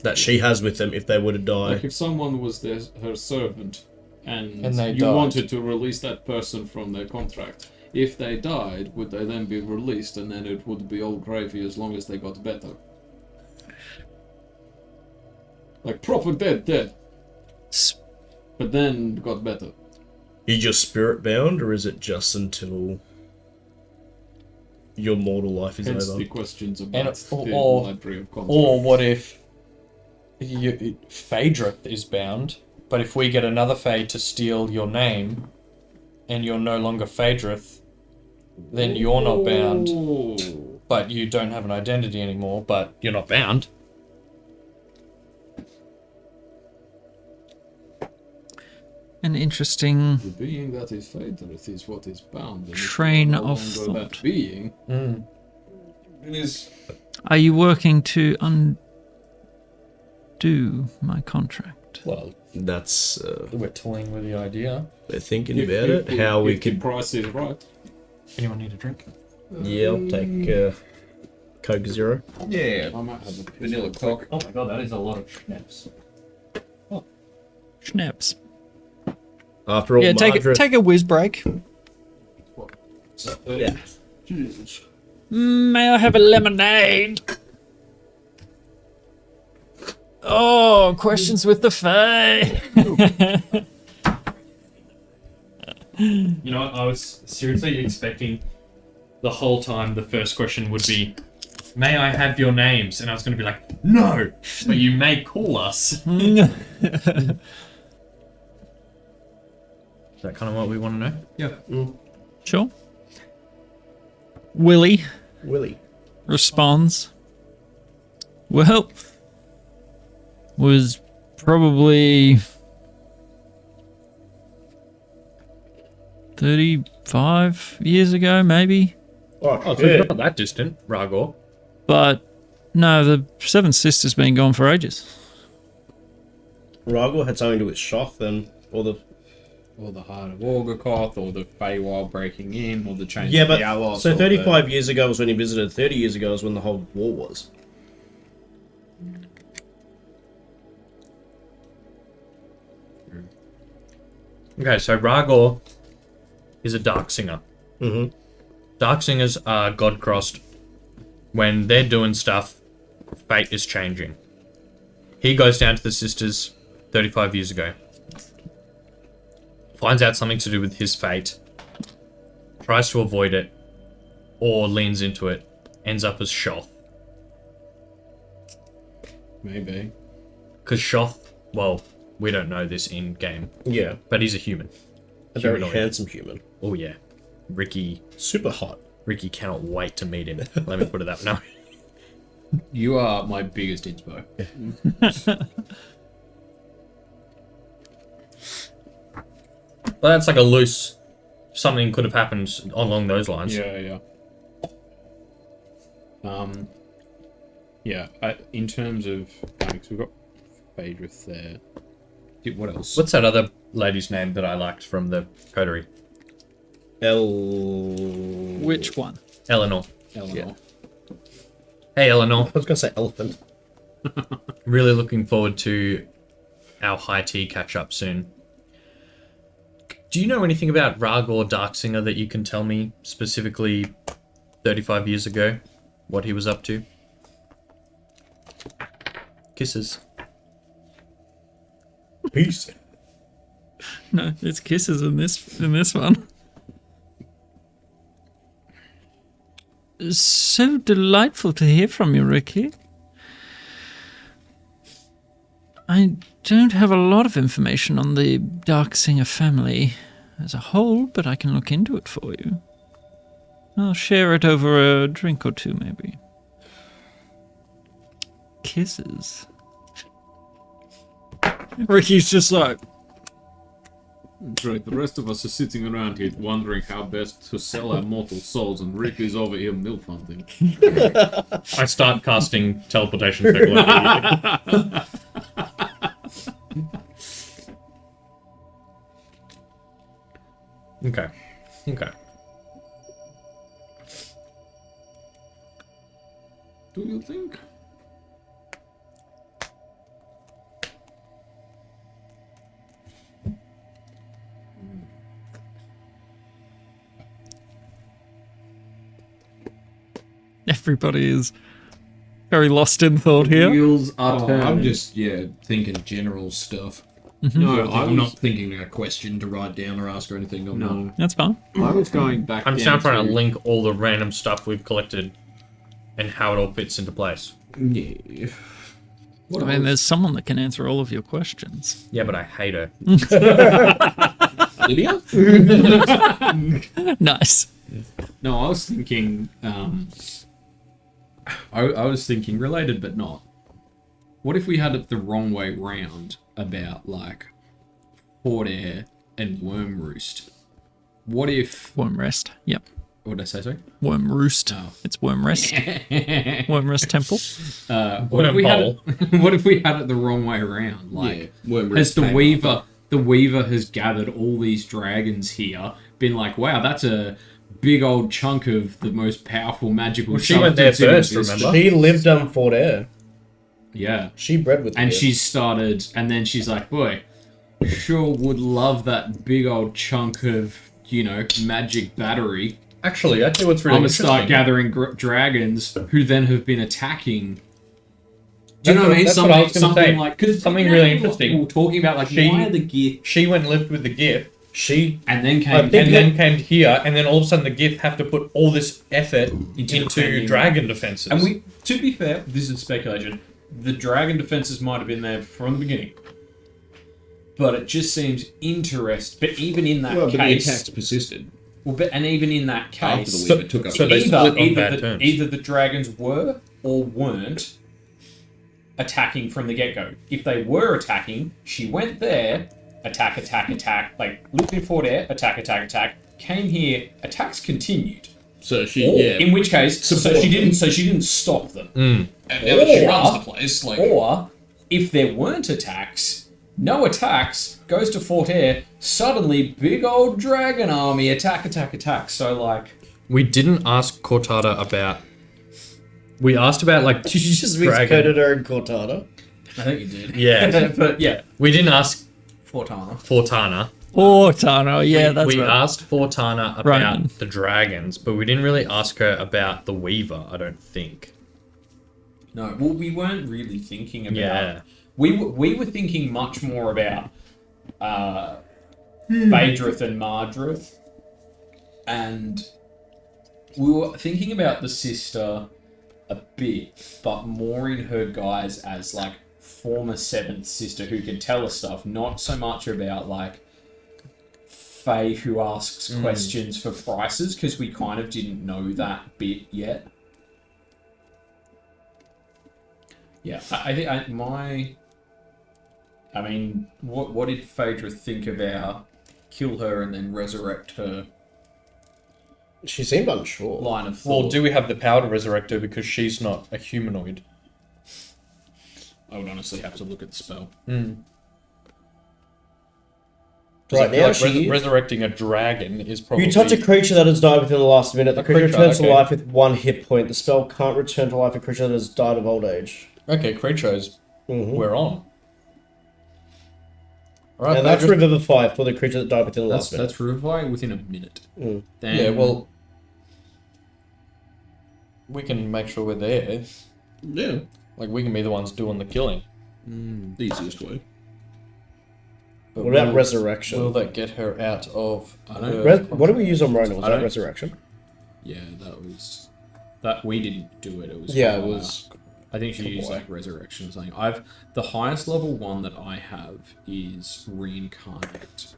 That she has with them if they were to die. Like if someone was her servant and And they you died. wanted to release that person from their contract, if they died, would they then be released and then it would be all gravy as long as they got better? Like proper dead. S- But then got better. Is your spirit bound, or is it just until your mortal life is Hence over? the questions And about the or- library of contracts. Or what if Phaedra is bound, but if we get another Fae to steal your name, and you're no longer Phaedrith, then you're not bound, Ooh. but you don't have an identity anymore, but you're not bound. An interesting The being that is Phaedra is what is bound. And if train you are no of longer thought. That being, Mm. it is. Are you working to undo my contract? Well, That's... we're toying with the idea. we're thinking If- about if it. How we if the could... price is right. Anyone need a drink? Yeah, I'll take Coke Zero. Yeah, I might have a vanilla cock. Oh my god, that is a lot of schnapps. Schnaps. After all, Yeah, Margaret... take a whiz break. Yeah. May I have a lemonade? Oh, questions with the Fae. You know what? I was seriously expecting the whole time the first question would be, may I have your names? And I was going to be like, no, but you may call us. Is that kind of what we want to know? Yeah. Sure. Willie responds, well, was probably 35 years ago, maybe. Oh, So it's not that distant, Ragor. But no, the Seven Sisters been gone for ages. Ragor had something to do with Shoth then, or the... Or the Heart of Orgokoth, or the Feywild breaking in, or the change Yeah, of the but Outlaws. so or 35 years ago was when he visited. 30 years ago was when the whole war was. Okay, so Ragor is a dark singer. Mm-hmm. Dark singers are god-crossed. When they're doing stuff, fate is changing. He goes down to the sisters 35 years ago. Finds out something to do with his fate. Tries to avoid it. Or leans into it. Ends up as Shoth. Maybe. Because Shoth, well, we don't know this in-game. Yeah. But he's a human. A very Humanoid. handsome human. Oh yeah. Ricky Super hot. cannot wait to meet him. Let me put it that way. No. You are my biggest inspo. But that's like a loose... Something could have happened along those lines. Yeah. Yeah, in terms of... Because we've got Phaedrith there. What else? What's that other lady's name that I liked from the coterie? Which one? Eleanor. Eleanor. Hey, Eleanor. I was going to say elephant. Really looking forward to our high tea catch-up soon. Do you know anything about Ragor Darksinger that you can tell me specifically 35 years ago? What he was up to? Kisses. Peace. No, it's kisses in this one. So delightful to hear from you, Ricky. I don't have a lot of information on the Darksinger family as a whole, but I can look into it for you. I'll share it over a drink or two, maybe. Kisses. Ricky's just like... That's right, the rest of us are sitting around here wondering how best to sell our mortal souls, and Rick is over here milf hunting. I start casting teleportation circle immediately. Okay. Do you think? Everybody is very lost in thought here. Wheels are turning. I'm just, thinking general stuff. No, I'm not thinking a question to write down or ask or anything. I'm No. not. That's fine. I was going back. I'm just down now trying to link all the random stuff we've collected and how it all fits into place. Yeah. I mean, there's someone that can answer all of your questions. Yeah, but I hate her. Lydia? Nice. No, I was thinking. I was thinking related, but not. What if we had it the wrong way round about like Hot Air and Worm Roost? What if? Worm Rest. Yep. What did I say? Sorry. Worm Roost. Oh. It's Worm Rest. Worm Rest Temple. What if we had it, what if we had it the wrong way around? Like, as the Weaver has gathered all these dragons here, been like, wow, that's a big old chunk of the most powerful magical Well, she went there substance in first, existence. remember? She lived on Fort Air. Yeah. She bred with the And gift. she started, and then she's like, boy, sure would love that big old chunk of, magic battery. Actually, I think what's really I'm gonna interesting. start gathering dragons who then have been attacking. Do you know what I mean? That's what I was gonna Something say. like, because Something really interesting. We were talking about like why the gift, She went and lived with the gift. She and then and came. then came here, and then all of a sudden the gift have to put all this effort into defending- dragon defenses. And we, to be fair, this is speculation. The dragon defenses might have been there from the beginning, but it just seems interest. But even in that Well, but the case, attacks persisted. well, but and even in that After case, the weave, it took up. so they split on bad terms. either the dragons were or weren't attacking from the get-go. If they were attacking, she went there, attack, like lived in Fort Air, attack, came here, attacks continued. So she, Or, yeah. in which case, so Support she them. didn't stop them. And now that she Or- runs the place, like, Or if there weren't attacks, no attacks, goes to Fort Air, suddenly big old dragon army attack. So like, we didn't ask Cortada about. We asked about like Did you just dragon. miscoded her in Cortada? I think you did. Yeah, but yeah, we didn't ask Fortana. Fortana. Oh, Tano, yeah, that's we right. asked Fortana about Ronan. the dragons, but we didn't really ask her about the Weaver. I don't think. No, well, we weren't really thinking about. Yeah. We were thinking much more about Phaedrith and Mardrith, and we were thinking about the sister a bit, but more in her guise as like former seventh sister who can tell us stuff, not so much about like Faye who asks questions for prices, because we kind of didn't know that bit yet. Yeah, I think what did Phaedra think about kill her and then resurrect her She seemed unsure. line of thought? Well, do we have the power to resurrect her because she's not a humanoid? I would honestly have to look at the spell. Right I feel now, like she resurrecting a dragon is probably. You touch a creature that has died within the last minute. The A creature creature, returns to okay. life with 1 hit point. The spell can't return to life a creature that has died of old age. Okay, creatures. Mm-hmm. We're on. All right, And that's Phaedra. Revivify for the creature that died within the last minute. That's Revivify within a minute. Mm. Then, Yeah, well, we can make sure we're there. Yeah. Like we can be the ones doing the killing. The easiest way. But What about will- resurrection? Will that get her out of? I don't- her What do we use on Rona? Was I that don't- resurrection? yeah, that we didn't do it. It was Yeah, it Kabbalah. was. I think she used like resurrection or something. The highest level one that I have is reincarnate,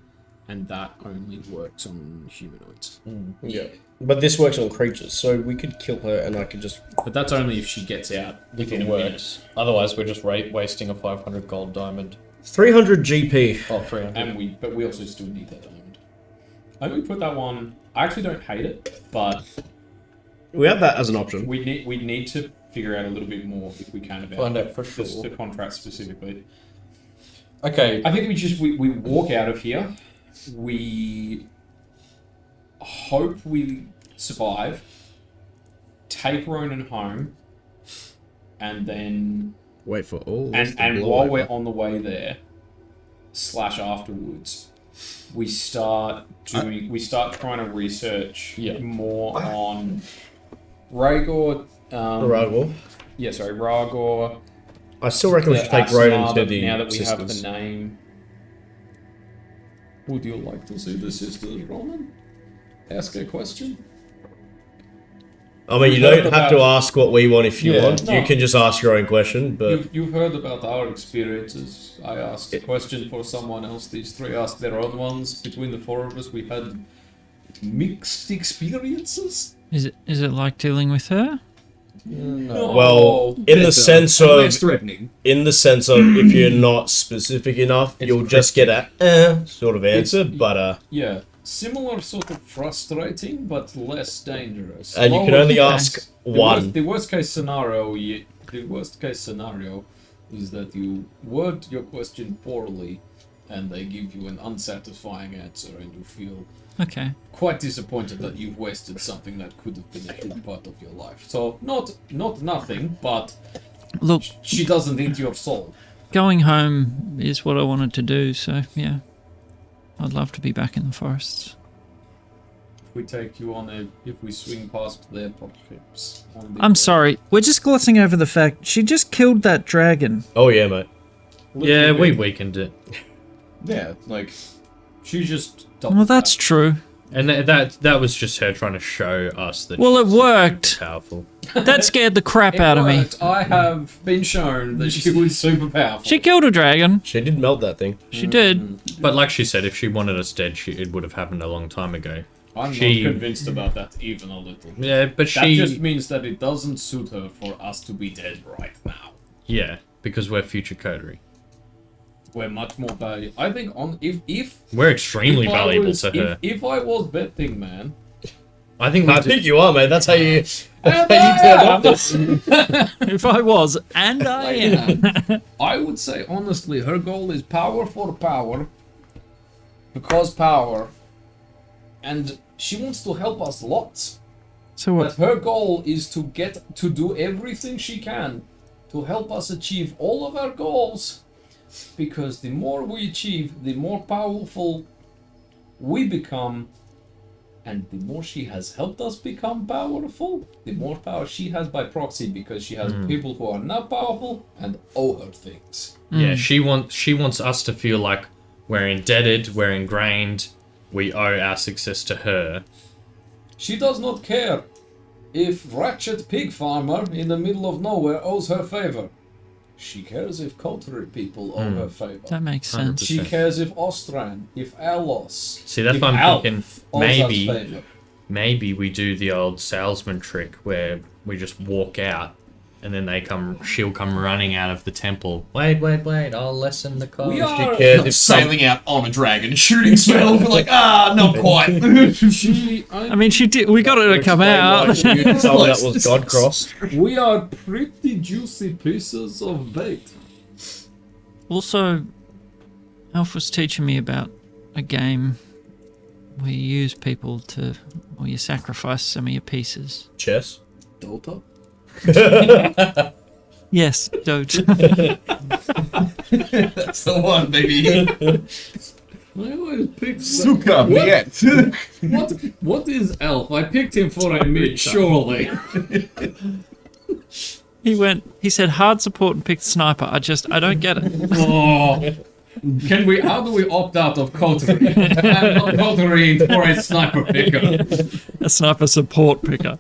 and that only works on humanoids. Yeah. But this works on creatures, so we could kill her and I could just... But that's only if she gets out If within it a minute. works. Otherwise, we're just wasting a 500 gold diamond. 300 GP. Oh, 300. But we also still need that diamond. I think we put that one. I actually don't hate it, but We have that as an option. we need to figure out a little bit more if we can about Find out for the sure. contract specifically. Okay. I think we walk out of here. We hope we survive. Take Ronan home, and then Wait for all this to and blow while over. we're on the way there, / afterwards, we start trying to research more on Rhaegor. Rhaegor. Yeah, sorry, Rhaegor. I still reckon we should take Asnar, Ronan to but the now that we sisters. have the name. Would you like to see the sisters, Ronan? Ask a question. I mean, you We've heard don't have to about- ask what we want if you Yeah. want. No. You can just ask your own question, but... You've heard about our experiences. I asked a question for someone else. These three asked their own ones. Between the four of us, we had mixed experiences. Is it like dealing with her? No. Well, in the sense of... Less threatening. In the sense of if you're not specific enough, you'll just get a sort of answer, but Yeah, similar sort of frustrating, but less dangerous. and you can Lower only hit ask points. one. The worst case scenario. The worst case scenario is that you word your question poorly, and they give you an unsatisfying answer, and you feel Okay. quite disappointed that you've wasted something that could have been a big part of your life. So not nothing, but Look, she doesn't eat your soul. going home is what I wanted to do, so yeah. I'd love to be back in the forests. If we take you on if we swing past there, perhaps. I'm sorry, we're just glossing over the fact she just killed that dragon. Oh yeah, mate. Yeah, we weakened it. Yeah, like She just. Well, that's true. And that was just her trying to show us that Well, it she's worked. powerful. That scared the crap out of me. I have been shown that she was super powerful. She killed a dragon. She did melt that thing. She did. But like she said, if she wanted us dead, it would have happened a long time ago. I'm she- not convinced about that even a little. Yeah, but That she... just means that it doesn't suit her for us to be dead right now. Yeah, because we're future coterie. We're much more valuable. I think on if We're extremely if I valuable was- to her. If I was betting man, I think we I did- think you are, mate. That's how you. and That's how you turn I off this. If I was, and I am. I would say honestly, her goal is power for power, because power, and she wants to help us lots. So But what? her goal is to get to do everything she can to help us achieve all of our goals, because the more we achieve, the more powerful we become, and the more she has helped us become powerful, the more power she has by proxy, because she has people who are not powerful and owe her things. Yeah, she wants us to feel like we're indebted, we're ingrained, we owe our success to her. She does not care if Ratchet Pig Farmer in the middle of nowhere owes her favor. She cares if coterie people owe her favor. That makes sense. 100%. She cares if Ostran, if Alos. See, that's if what I'm Alf thinking. owes us Maybe, favor. maybe we do the old salesman trick where we just walk out, and then she'll come running out of the temple. Wait, I'll lessen the cost. We are cares if sailing out on a dragon, shooting spell. We're like, not quite. I mean, she did. We got her to come out. Someone that was God crossed. We are pretty juicy pieces of bait. Also, Alf was teaching me about a game where you use people or you sacrifice some of your pieces. Chess. Dota? Yes, Doge. That's the one, baby. I always pick Suka, yet. What is Elf? I picked him for a mid, surely. He said hard support and picked sniper. I don't get it. Oh. How do we opt out of coterie? I'm not coterie for a sniper picker. A sniper support picker.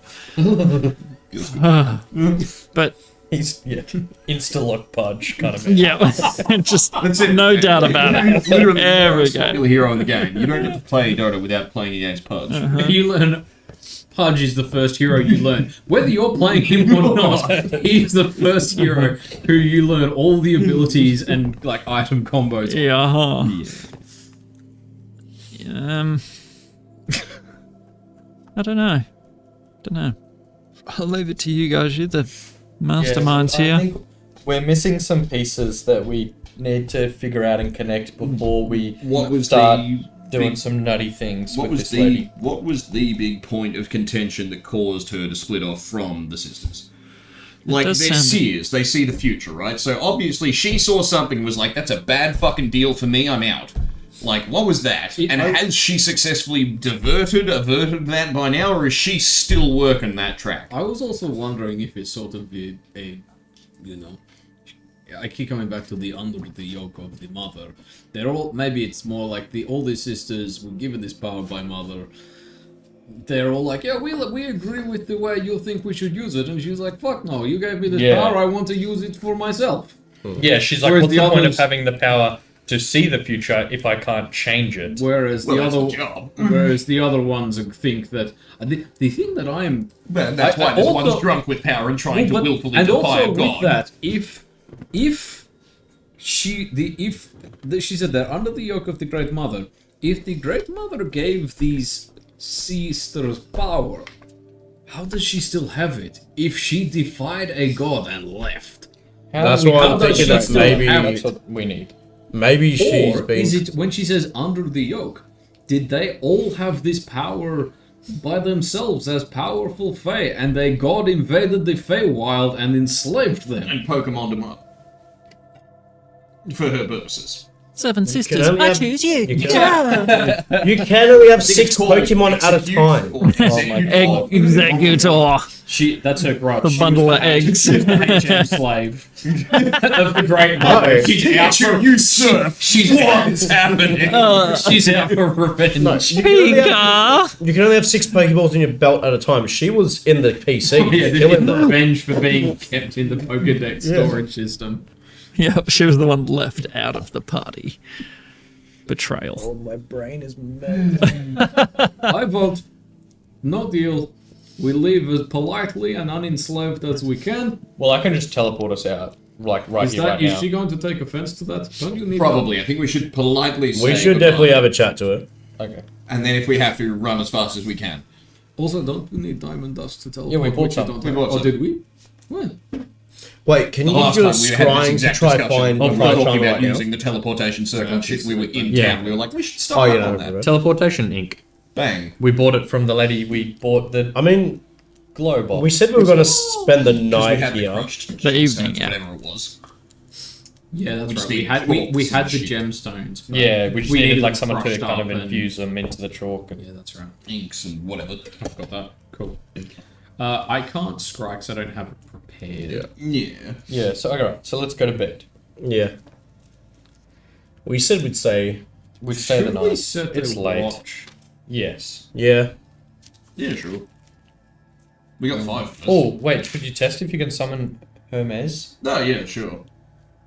But He's insta-lock pudge kind of. yeah, just no doubt about it. Literally, There we the go. popular hero in the game. You don't get to play Dota without playing against Pudge. You learn Pudge is the first hero you learn. Whether you're playing him or not, he's the first hero who you learn all the abilities and like item combos. Yeah. I don't know. I'll leave it to you guys. You're the masterminds I here. think we're missing some pieces that we need to figure out and connect before we start doing some nutty things with this lady. What was the big point of contention that caused her to split off from the sisters? Like, they're does sound- seers, they see the future, right? So obviously she saw something and was like, that's a bad fucking deal for me, I'm out. Like, what was that? And has she successfully averted that by now, or is she still working that track? I was also wondering if it's sort of I keep coming back to the under the yoke of the mother. They're all, maybe it's more like the oldest sisters were given this power by mother. They're all like, yeah, we agree with the way you think we should use it. And she's like, fuck no, you gave me this power, I want to use it for myself. Yeah, she's like, Whereas what's the the point of others- having the power to see the future if I can't change it? Whereas Well, the that's other, the job. whereas the other ones think that the thing that I'm. Well, that's why this one's drunk with power and trying to willfully and defy also a god. with that, if she said they're under the yoke of the Great Mother. If the Great Mother gave these sisters power, how does she still have it? If she defied a god and left. That's why I'm thinking that maybe that's what we need. Maybe she's Or been. is it when she says under the yoke? Did they all have this power by themselves as powerful Fey, and God invaded the Feywild and enslaved them? And Pokemon them up. For her purposes. Seven sisters, only I have- choose you. You can only have 6 Pokemon at a time. Oh my Egg executor. That's her grudge. The She bundle was of the eggs. gem slave of the Great Mother. She's out for usurp. She's what's happening. She's out for revenge. No, Pika. you can only have 6 Pokeballs in your belt at a time. She was in the PC. Yeah, killing them. revenge for being kept in the Pokedex storage system. Yep, she was the one left out of the party. Betrayal. Oh, my brain is mad. I vote no deal. We leave as politely and unenslaved as we can. Well, I can just teleport us out, like right Is here, right now. she going to take offense to that? Don't you need Probably. I think we should politely say We should goodbye. definitely have a chat to her. Okay. And then if we have to, run as fast as we can. Also, don't you need diamond dust to teleport? Yeah, we bought which you some. don't We have? bought Oh, some. did we? When? Wait, can The you last do a time we had this scrying to exact try discussion. find We the were right talking time about right now? using the teleportation circle and shit. We were in Yeah. town. We were like, we should stop Oh, up yeah, on no, that. right. Teleportation ink. Bang. We bought it from the lady we bought the I mean, glow box. we said we were going to spend the Because we night had the here. crushed The evening, gemstones, yeah. whatever it was. Yeah, that's We right. just We need had we corks had and the shit. gemstones. but Yeah, we just needed like them someone to crushed kind of up and- infuse them into the chalk. And Yeah, that's right. Inks and whatever. I've got that. Cool. I can't scry because I don't have it prepared. Yeah. yeah, so okay, so let's go to bed. Yeah. We said we'd say, We stay the Should we night. set It's a late. watch? Yes. yeah. Yeah, sure. We got 5 of us. Oh wait, could you test if you can summon Hermes? No, yeah, sure.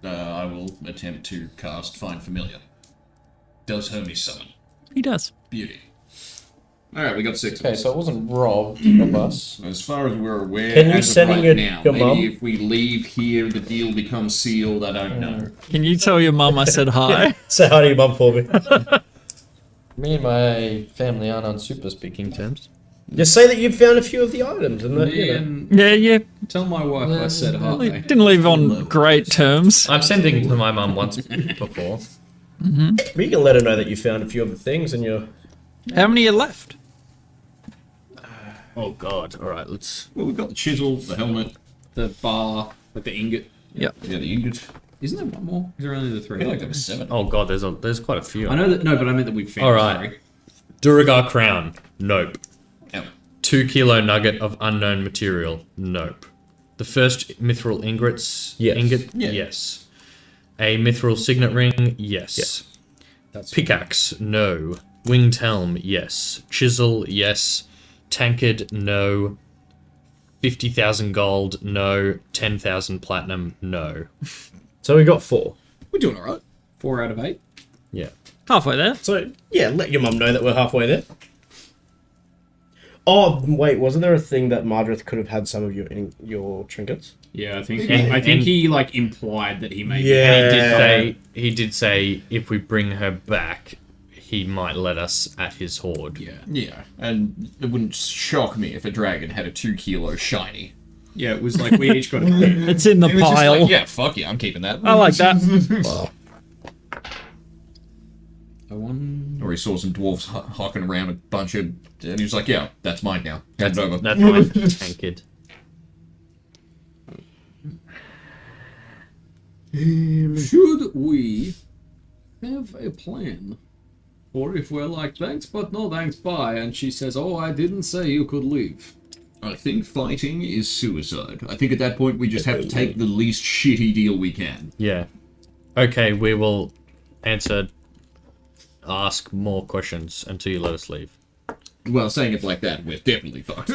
I will attempt to cast Find Familiar. Does Hermes summon? He does. Beauty. Alright, we got 6 Okay, of us. so it wasn't robbed of us. As far as we're aware, Can you as of send right your- now, your maybe mum? if we leave here, the deal becomes sealed. I don't know. Can you tell your mum I said hi? Say hi to your mum for me. Me and my family aren't on super speaking terms. Just say that you found a few of the items and that, Me you know. and Yeah, yeah. tell my wife I said Well, hi. didn't leave on great terms. I'm sending to my mum once before. But you can let her know that you found a few of the things and you're... How many are left? Oh, God. All right, let's... Well, we've got the chisel, the helmet, The bar, like the ingot. yeah, the ingot. Isn't there one more? Is there only the I 3? feel like there was 7. Oh god, there's quite a few. I know that. No, but I meant that we found. All right. Sorry. Duragar crown. Nope. Oh. 2 kilo nugget of unknown material. Nope. The first mithril ingots. Yes. Ingot. Yeah. Yes. A mithril signet ring. Yes. Pickaxe. No. Winged helm. Yes. Chisel. Yes. Tankard. No. 50,000 gold. No. 10,000 platinum. No. So we got 4. We're doing alright. 4 out of 8. Yeah. Halfway there. So, yeah, let your mum know that we're halfway there. Oh, wait, wasn't there a thing that Mardrith could have had some of your trinkets? Yeah, I think. And- I think and- he like implied that he may. Yeah. He did say if we bring her back, he might let us at his hoard. Yeah. Yeah, and it wouldn't shock me if a dragon had a 2 kilo shiny. Yeah, it was like we each got a bit. It's in the He was just pile. like, yeah, fuck yeah, I'm keeping that. I like that. I won. Or he saw some dwarves hawking around a bunch of, and he was like, yeah, that's mine now. That's Hand it over. that's mine. Tankard. Should we have a plan? Or if we're like, thanks, but no thanks, bye, and she says, oh, I didn't say you could leave. I think fighting is suicide. I think at that point we just have to take the least shitty deal we can. Yeah. Okay, we will ask more questions until you let us leave. Well, saying it like that, we're definitely fucked.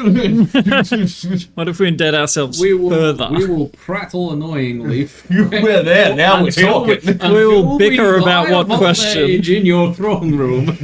What if we indebted ourselves We will, further? we will prattle annoyingly. We're there, now until We will bicker about what question. In your throne room,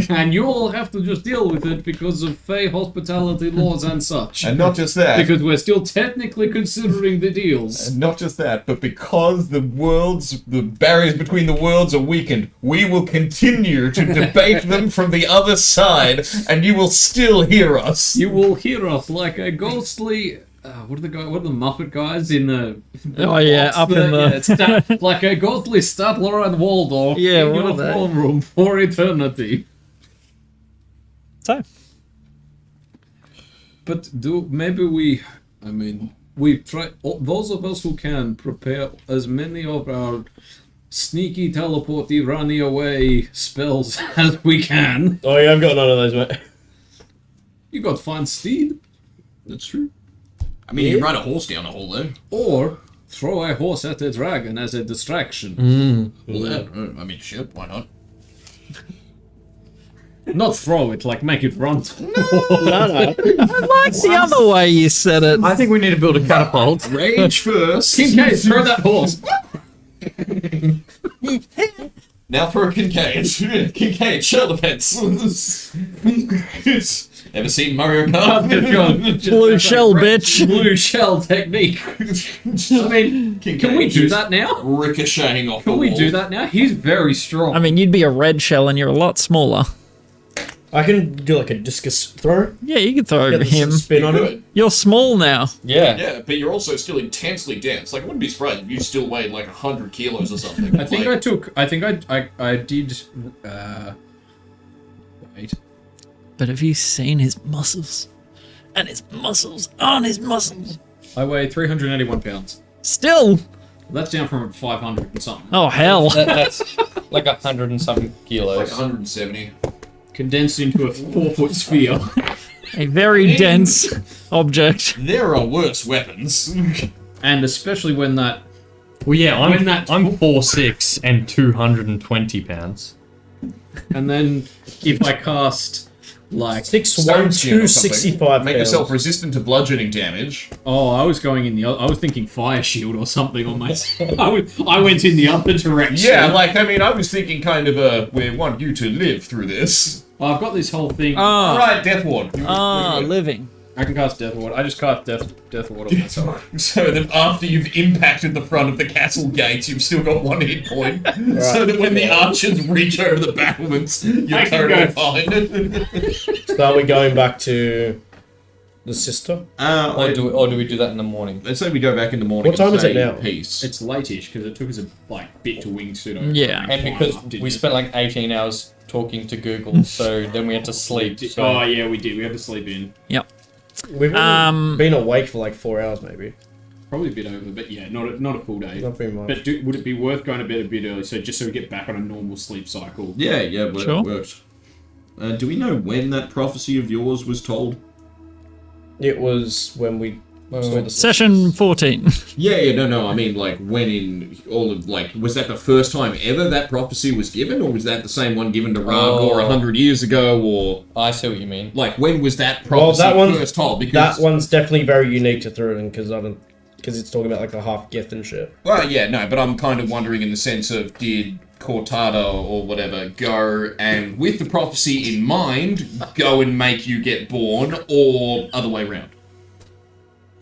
and you all have to just deal with it because of Fey hospitality laws and such. And not just that. Because we're still technically considering the deals. And not just that, but because the barriers between the worlds are weakened, we will continue to debate them from the other side, and you will still hear us. You will hear us like a ghostly what are the Muppet guys in the? Oh, yeah, box up in the- like a ghostly Statler and Waldorf. Yeah, in what your are they? throne room for eternity. So, But maybe we try, those of us who can prepare as many of our sneaky teleporty runny away spells as we can. Oh yeah, I've got none of those, mate. You got Find Steed, That's true. I mean, you can ride a horse down a hole though. or throw a horse at a dragon as a distraction. Well, that, I mean, shit, why not? Not throw it, like make it run. No. I like the other way you said it. I think we need to build a catapult. Rage first. Kincaid, throw that horse. Now for a Kincaid. Kincaid, shell defense. Ever seen Mario Kart? Blue shell, bitch. Blue shell technique. I mean, can we do that now? Ricocheting off Can the we wall. do that now? He's very strong. I mean, you'd be a red shell and you're a lot smaller. I can do like a discus throw. Yeah, you could throw Get the him. spin on it. Good. You're small now. Yeah. Yeah, but you're also still intensely dense. Like, I wouldn't be surprised if you still weighed like 100 kilos or something. I think like, I did. Wait. But have you seen his muscles? And his muscles aren't his muscles. I weigh 381 pounds. Still. That's down from 500 and something. Oh, hell. That's like 100 and something like kilos. 170. Condensed into a 4-foot sphere. A very dense object. There are worse weapons. And especially when that. Well, yeah, When that- I'm 4'6" and 220 pounds. And then if I cast like 6'1", Stone skin or something. 265 Make pounds. yourself resistant to bludgeoning damage. Oh, I was going in the other. I was thinking fire shield or something on my. I went in the other direction. Yeah, like, I mean, I was thinking kind of we want you to live through this. I've got this whole thing. Ah, Alright, Death Ward. living. I can cast Death Ward. I just cast Death Ward on myself. So that after you've impacted the front of the castle gates, you've still got 1 hit point. So that when the archers reach over the battlements, you're I can totally go- fine. So are we going back to the sister? Or do we do that in the morning? Let's say we go back in the morning. What time and is it say now? Peace. It's late-ish because it took us a bit to wingsuit over. Yeah. And because we spent like 18 hours talking to Google, so then we had to sleep. So Oh yeah, we did. We had to sleep in. Yep. We've only been awake for like 4 hours, maybe. Probably a bit over, but yeah, not a full day. Not very much. But would it be worth going to bed a bit early, so we get back on a normal sleep cycle? Yeah, Sure. it worked. Do we know when that prophecy of yours was told? It was when we saw the Session 14. Yeah, no, I mean, like, when in all of, like, was that the first time ever that prophecy was given, or was that the same one given to Ragor 100 years ago, or, I see what you mean. like, when was that prophecy that one- first told? Because, That one's definitely very unique to Thurin because it's talking about like the half Geth and shit. well, yeah, no, but I'm kind of wondering in the sense of, did Cortada or whatever go and, with the prophecy in mind, go and make you get born, or other way round?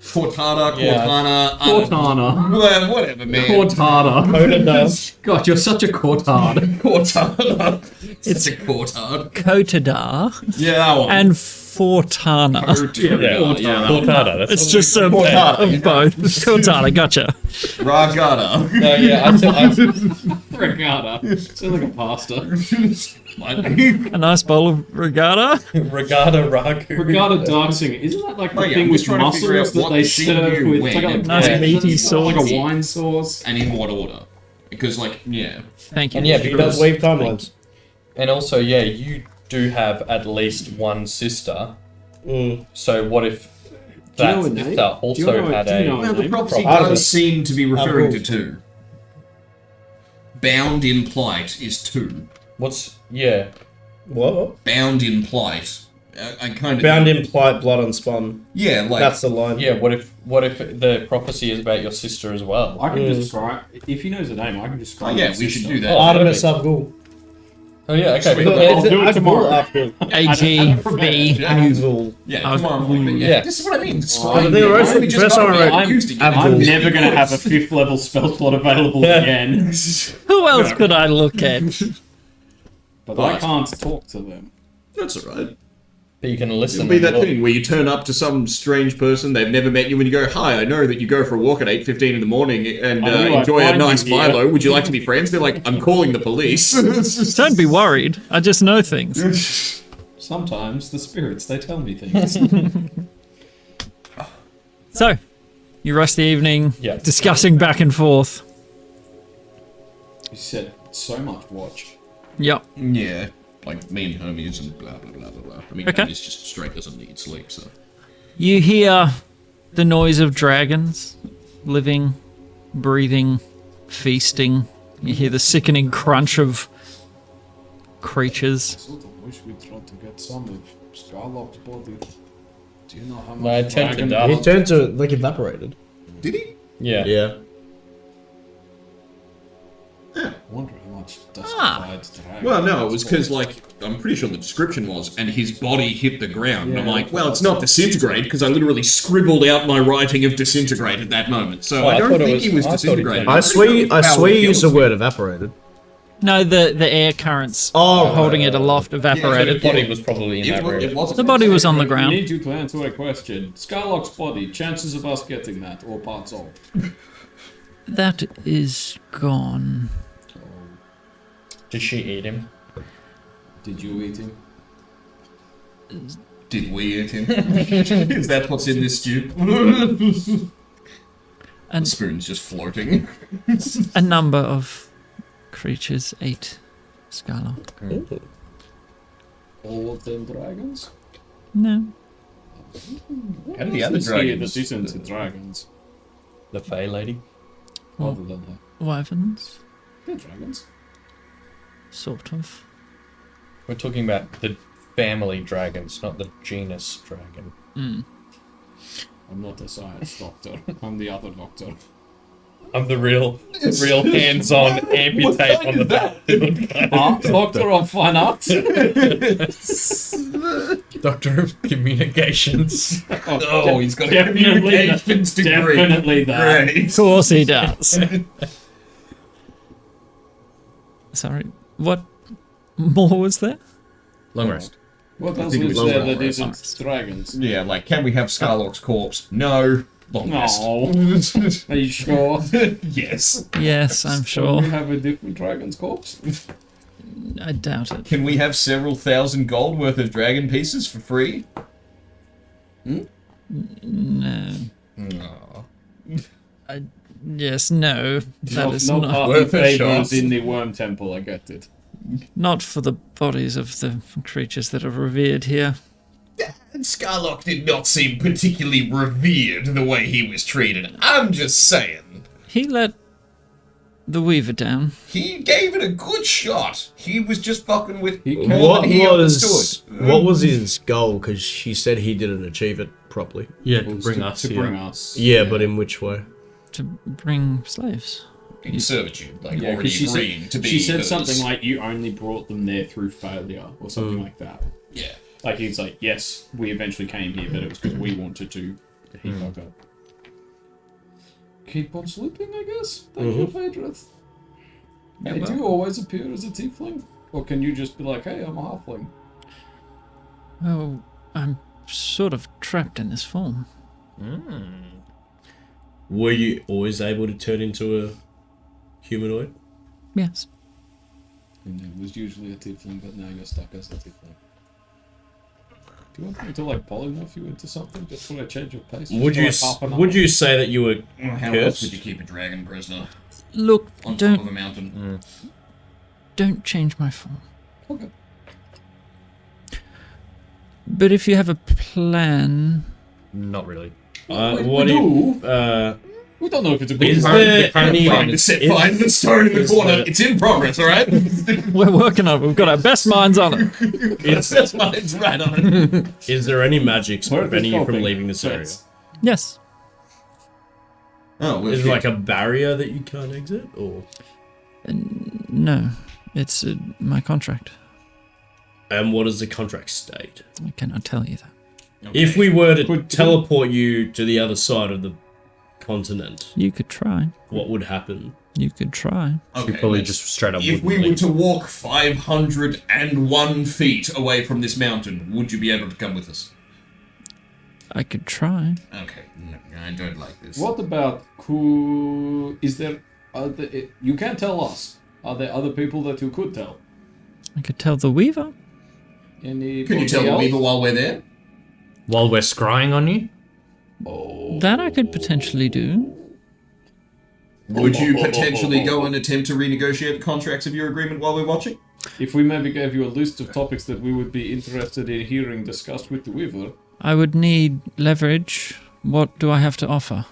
Cortada, Yeah. Cortana, Cortana. well, whatever, man. Cortada. Conan does. God, you're such a Cortard. Cortada. It's- Such a Cortard. Kotadar Yeah, that one. and Fortana. Cortada, that's It's just a Cortada, of both. Cortana, gotcha. Ragata. No, yeah, Regatta. Sounds like a pasta. A nice bowl of regatta. Regatta Ragu. Regatta Dark Singer. Isn't that like the Oh, yeah, thing I'm with just trying to figure mussels out that what they scene serve you with? went It's like a and Nice where. meaty It's like sauce. a wine sauce. And in what order? Because, like, yeah. Thank you. And yeah, He does because wave timelines. and also yeah, you do have at least one sister. Mm. So what if Do you that know a name? sister Do also you know- had do you a? know- Well, the name? prophecy Probably. does seem to be referring to Cool. 2. Bound in plight is 2. What's yeah? What? Bound in plight. I kind of Bound in plight, blood unspun. Yeah, like That's the line. Yeah. What if the prophecy is about your sister as well? I can describe. If he knows the name, I can describe. Oh, yeah, his we should sister. do that. Artemis Abgul. Oh yeah. Okay. Sweet. But I'll do it tomorrow. AGB. Abgul. Yeah, tomorrow morning. But yeah, Yeah. this is what I mean. I Describe think it. the rest Why of we the just first gotta one be I read- used again? Abdul. I'm never gonna have a 5th level spell slot available again. Who else could I look at? But I can't talk to them. That's alright. But you can listen. It'll be and that look. thing where you turn up to some strange person, they've never met you, and you go, "Hi, I know that you go for a walk at 8:15 in the morning and I knew I'd enjoy a find you nice here." Milo. Would you like to be friends?" They're like, "I'm calling the police." Don't be worried. I just know things. Sometimes the spirits, they tell me things. So, you rest the evening Yeah. discussing back and forth. You said so much watch. Yep. Yeah, like me and homies and blah blah blah blah blah. I mean, Okay. homies just straight doesn't need sleep, so. You hear the noise of dragons living, breathing, feasting. You hear the sickening crunch of creatures. Sort of wish we tried to get some of Scarlock's body. Do you know how much No, it turned to dragon dust. He blood- turned to like evaporated. Did he? Yeah. Yeah. I wonder how much dustified dragon. Well, no, it was because, like, I'm pretty sure the description was, and his body hit the ground. And I'm Yeah. like, well, it's not disintegrate, because I literally scribbled out my writing of disintegrate at that moment. So Oh, I I don't thought it think was- he was I thought it disintegrated. was- I swear you used the word evaporated. No, the air currents Oh, holding it aloft evaporated. The body was probably It evaporated. wasn't. The body was on the We ground. need you to answer a question. Scarlock's body, chances of us getting that, or parts of. That is gone. Did she eat him? Did you eat him? Did we eat him? Is that what's in this stew? And The spoon's just floating. a number of creatures ate Scarlock. All of them dragons? No. How did the other Who's here dragons? that isn't dragons, The Fey lady? other than her. Wyverns, They're dragons. sort of. We're talking about the family dragons, not the genus dragon. Mm. I'm not a science doctor. I'm the other doctor. I'm the real hands-on amputate on the back. Doctor of Fine Arts? Doctor of Communications. Oh, he's got a Definitely communications degree. Definitely that. Great. Of course he does. Sorry, what more was there? Long rest. What else think it is was there longer that isn't dragons? Yeah, like, can we have Scarlock's corpse? No. Long rest. No. Are you sure? Yes. Yes, I'm Can sure. we have a different dragon's corpse? I doubt it. Can we have several thousand gold worth of dragon pieces for free? No. No. Yes, no. That is no not. party Worth a favors shot. in the worm temple, I get it. Not for the bodies of the creatures that are revered here. And Scarlock did not seem particularly revered the way he was treated. I'm just saying. He let the Weaver down. He gave it a good shot. He was just fucking with He more What than he was understood. what was his goal? Because she said he didn't achieve it properly. Yeah, Was bring to, us to here. bring us. Yeah, but in which way? To bring slaves. In servitude, like Yeah, already because she agreeing said, to be she said hers. something like, you only brought them there through failure, or something like that. Yeah. Like, he's like, yes, we eventually came here, but it was because we wanted to. He fucked up. Keep on sleeping, I guess? Thank you, Phaedrith. Yeah, They well. do always appear as a tiefling? Or can you just be like, hey, I'm a halfling? Oh, I'm sort of trapped in this form. Were you always able to turn into a humanoid? Yes. And it was usually a tiefling, but now you're stuck as a tiefling. Do you want me to, like, polymorph you into something just for a change of pace? Would Just you for, like, half an would hour? you say that you were How else would cursed? you keep a dragon prisoner Look, on top don't of a mountain? don't change my form. Okay. But if you have a plan, Not really. What we if? do. We don't know if it's a good Is plan. there any? Trying to set fire to the stone in the is corner. the- It's in progress, alright? we're working on it. We've got our best minds on it. That's mine's right on it. Is there any magic Where are they preventing you from stopping? leaving this area? Yes. Yes. Oh, well, Is shit. it like a barrier that you can't exit, or? No, it's my contract. And what does the contract state? I cannot tell you that. If we were to Could- teleport you to the other side of the continent, You could try. what would happen? You could try. Okay, probably let's- just straight up If wouldn't we were leave. to walk 501 feet away from this mountain, would you be able to come with us? I could try. Okay, no, I don't like this. What about who? Is there other? You can't tell us. Are there other people that you could tell? I could tell the Weaver. Any? Can you tell the Weaver while we're there? While we're scrying on you? That I could potentially do. Would you potentially go and attempt to renegotiate the contracts of your agreement while we're watching? If we maybe gave you a list of topics that we would be interested in hearing discussed with the Weaver. I would need leverage. What do I have to offer?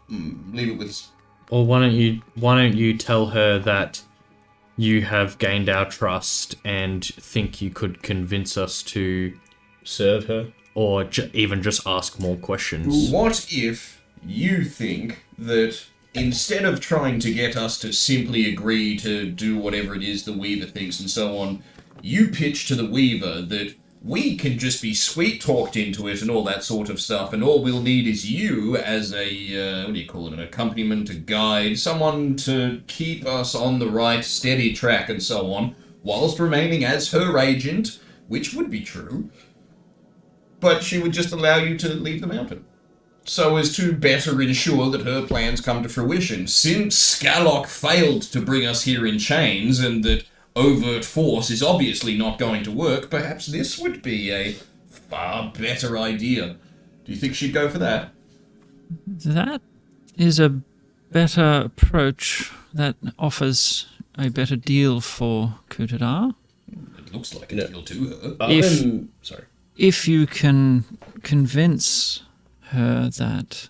Leave it with us. Or why don't you tell her that you have gained our trust and think you could convince us to Serve her. or even just ask more questions. What if you think that instead of trying to get us to simply agree to do whatever it is the Weaver thinks and so on, you pitch to the Weaver that we can just be sweet talked into it and all that sort of stuff, and all we'll need is you as a, what do you call it, an accompaniment, a guide, someone to keep us on the right, steady track and so on, whilst remaining as her agent, which would be true, but she would just allow you to leave the mountain, so as to better ensure that her plans come to fruition. Since Skalok failed to bring us here in chains, and that overt force is obviously not going to work, perhaps this would be a far better idea. Do you think she'd go for that? That is a better approach that offers a better deal for Kutadar. It looks like a deal to her. Sorry. If you can convince her that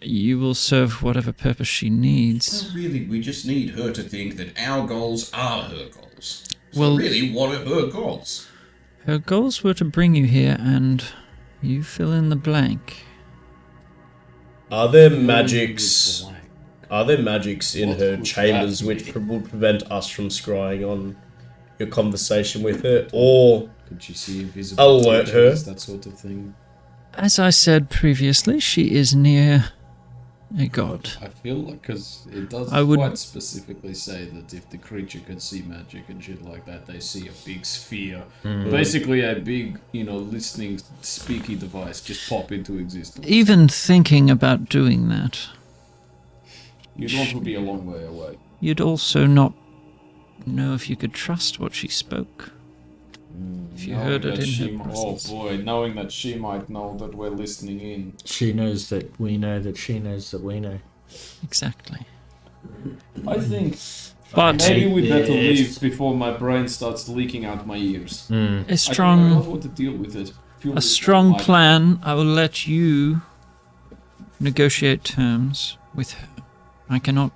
you will serve whatever purpose she needs. Well, really, we just need her to think that our goals are her goals. So Well- really, what are her goals? Her goals were to bring you here, and you fill in the blank. Are there magics? Are there magics in her chambers which will prevent us from scrying on your conversation with her, or Could she see invisible alert her? creatures, that sort of thing? As I said previously, she is near a god. I feel like, because it does I would- quite specifically say that if the creature can see magic and shit like that, they see a big sphere. Basically a big, listening, speaky device just pop into existence. Even thinking about doing that, You'd want to be a long way away. you'd also not know if you could trust what she spoke. If you heard it in her presence. Oh boy, knowing that she might know that we're listening in. She knows that we know that she knows that we know. Exactly. I think But maybe we better leave before my brain starts leaking out my ears. a I don't strong, want to deal with it. a strong plan. I will let you negotiate terms with her. I cannot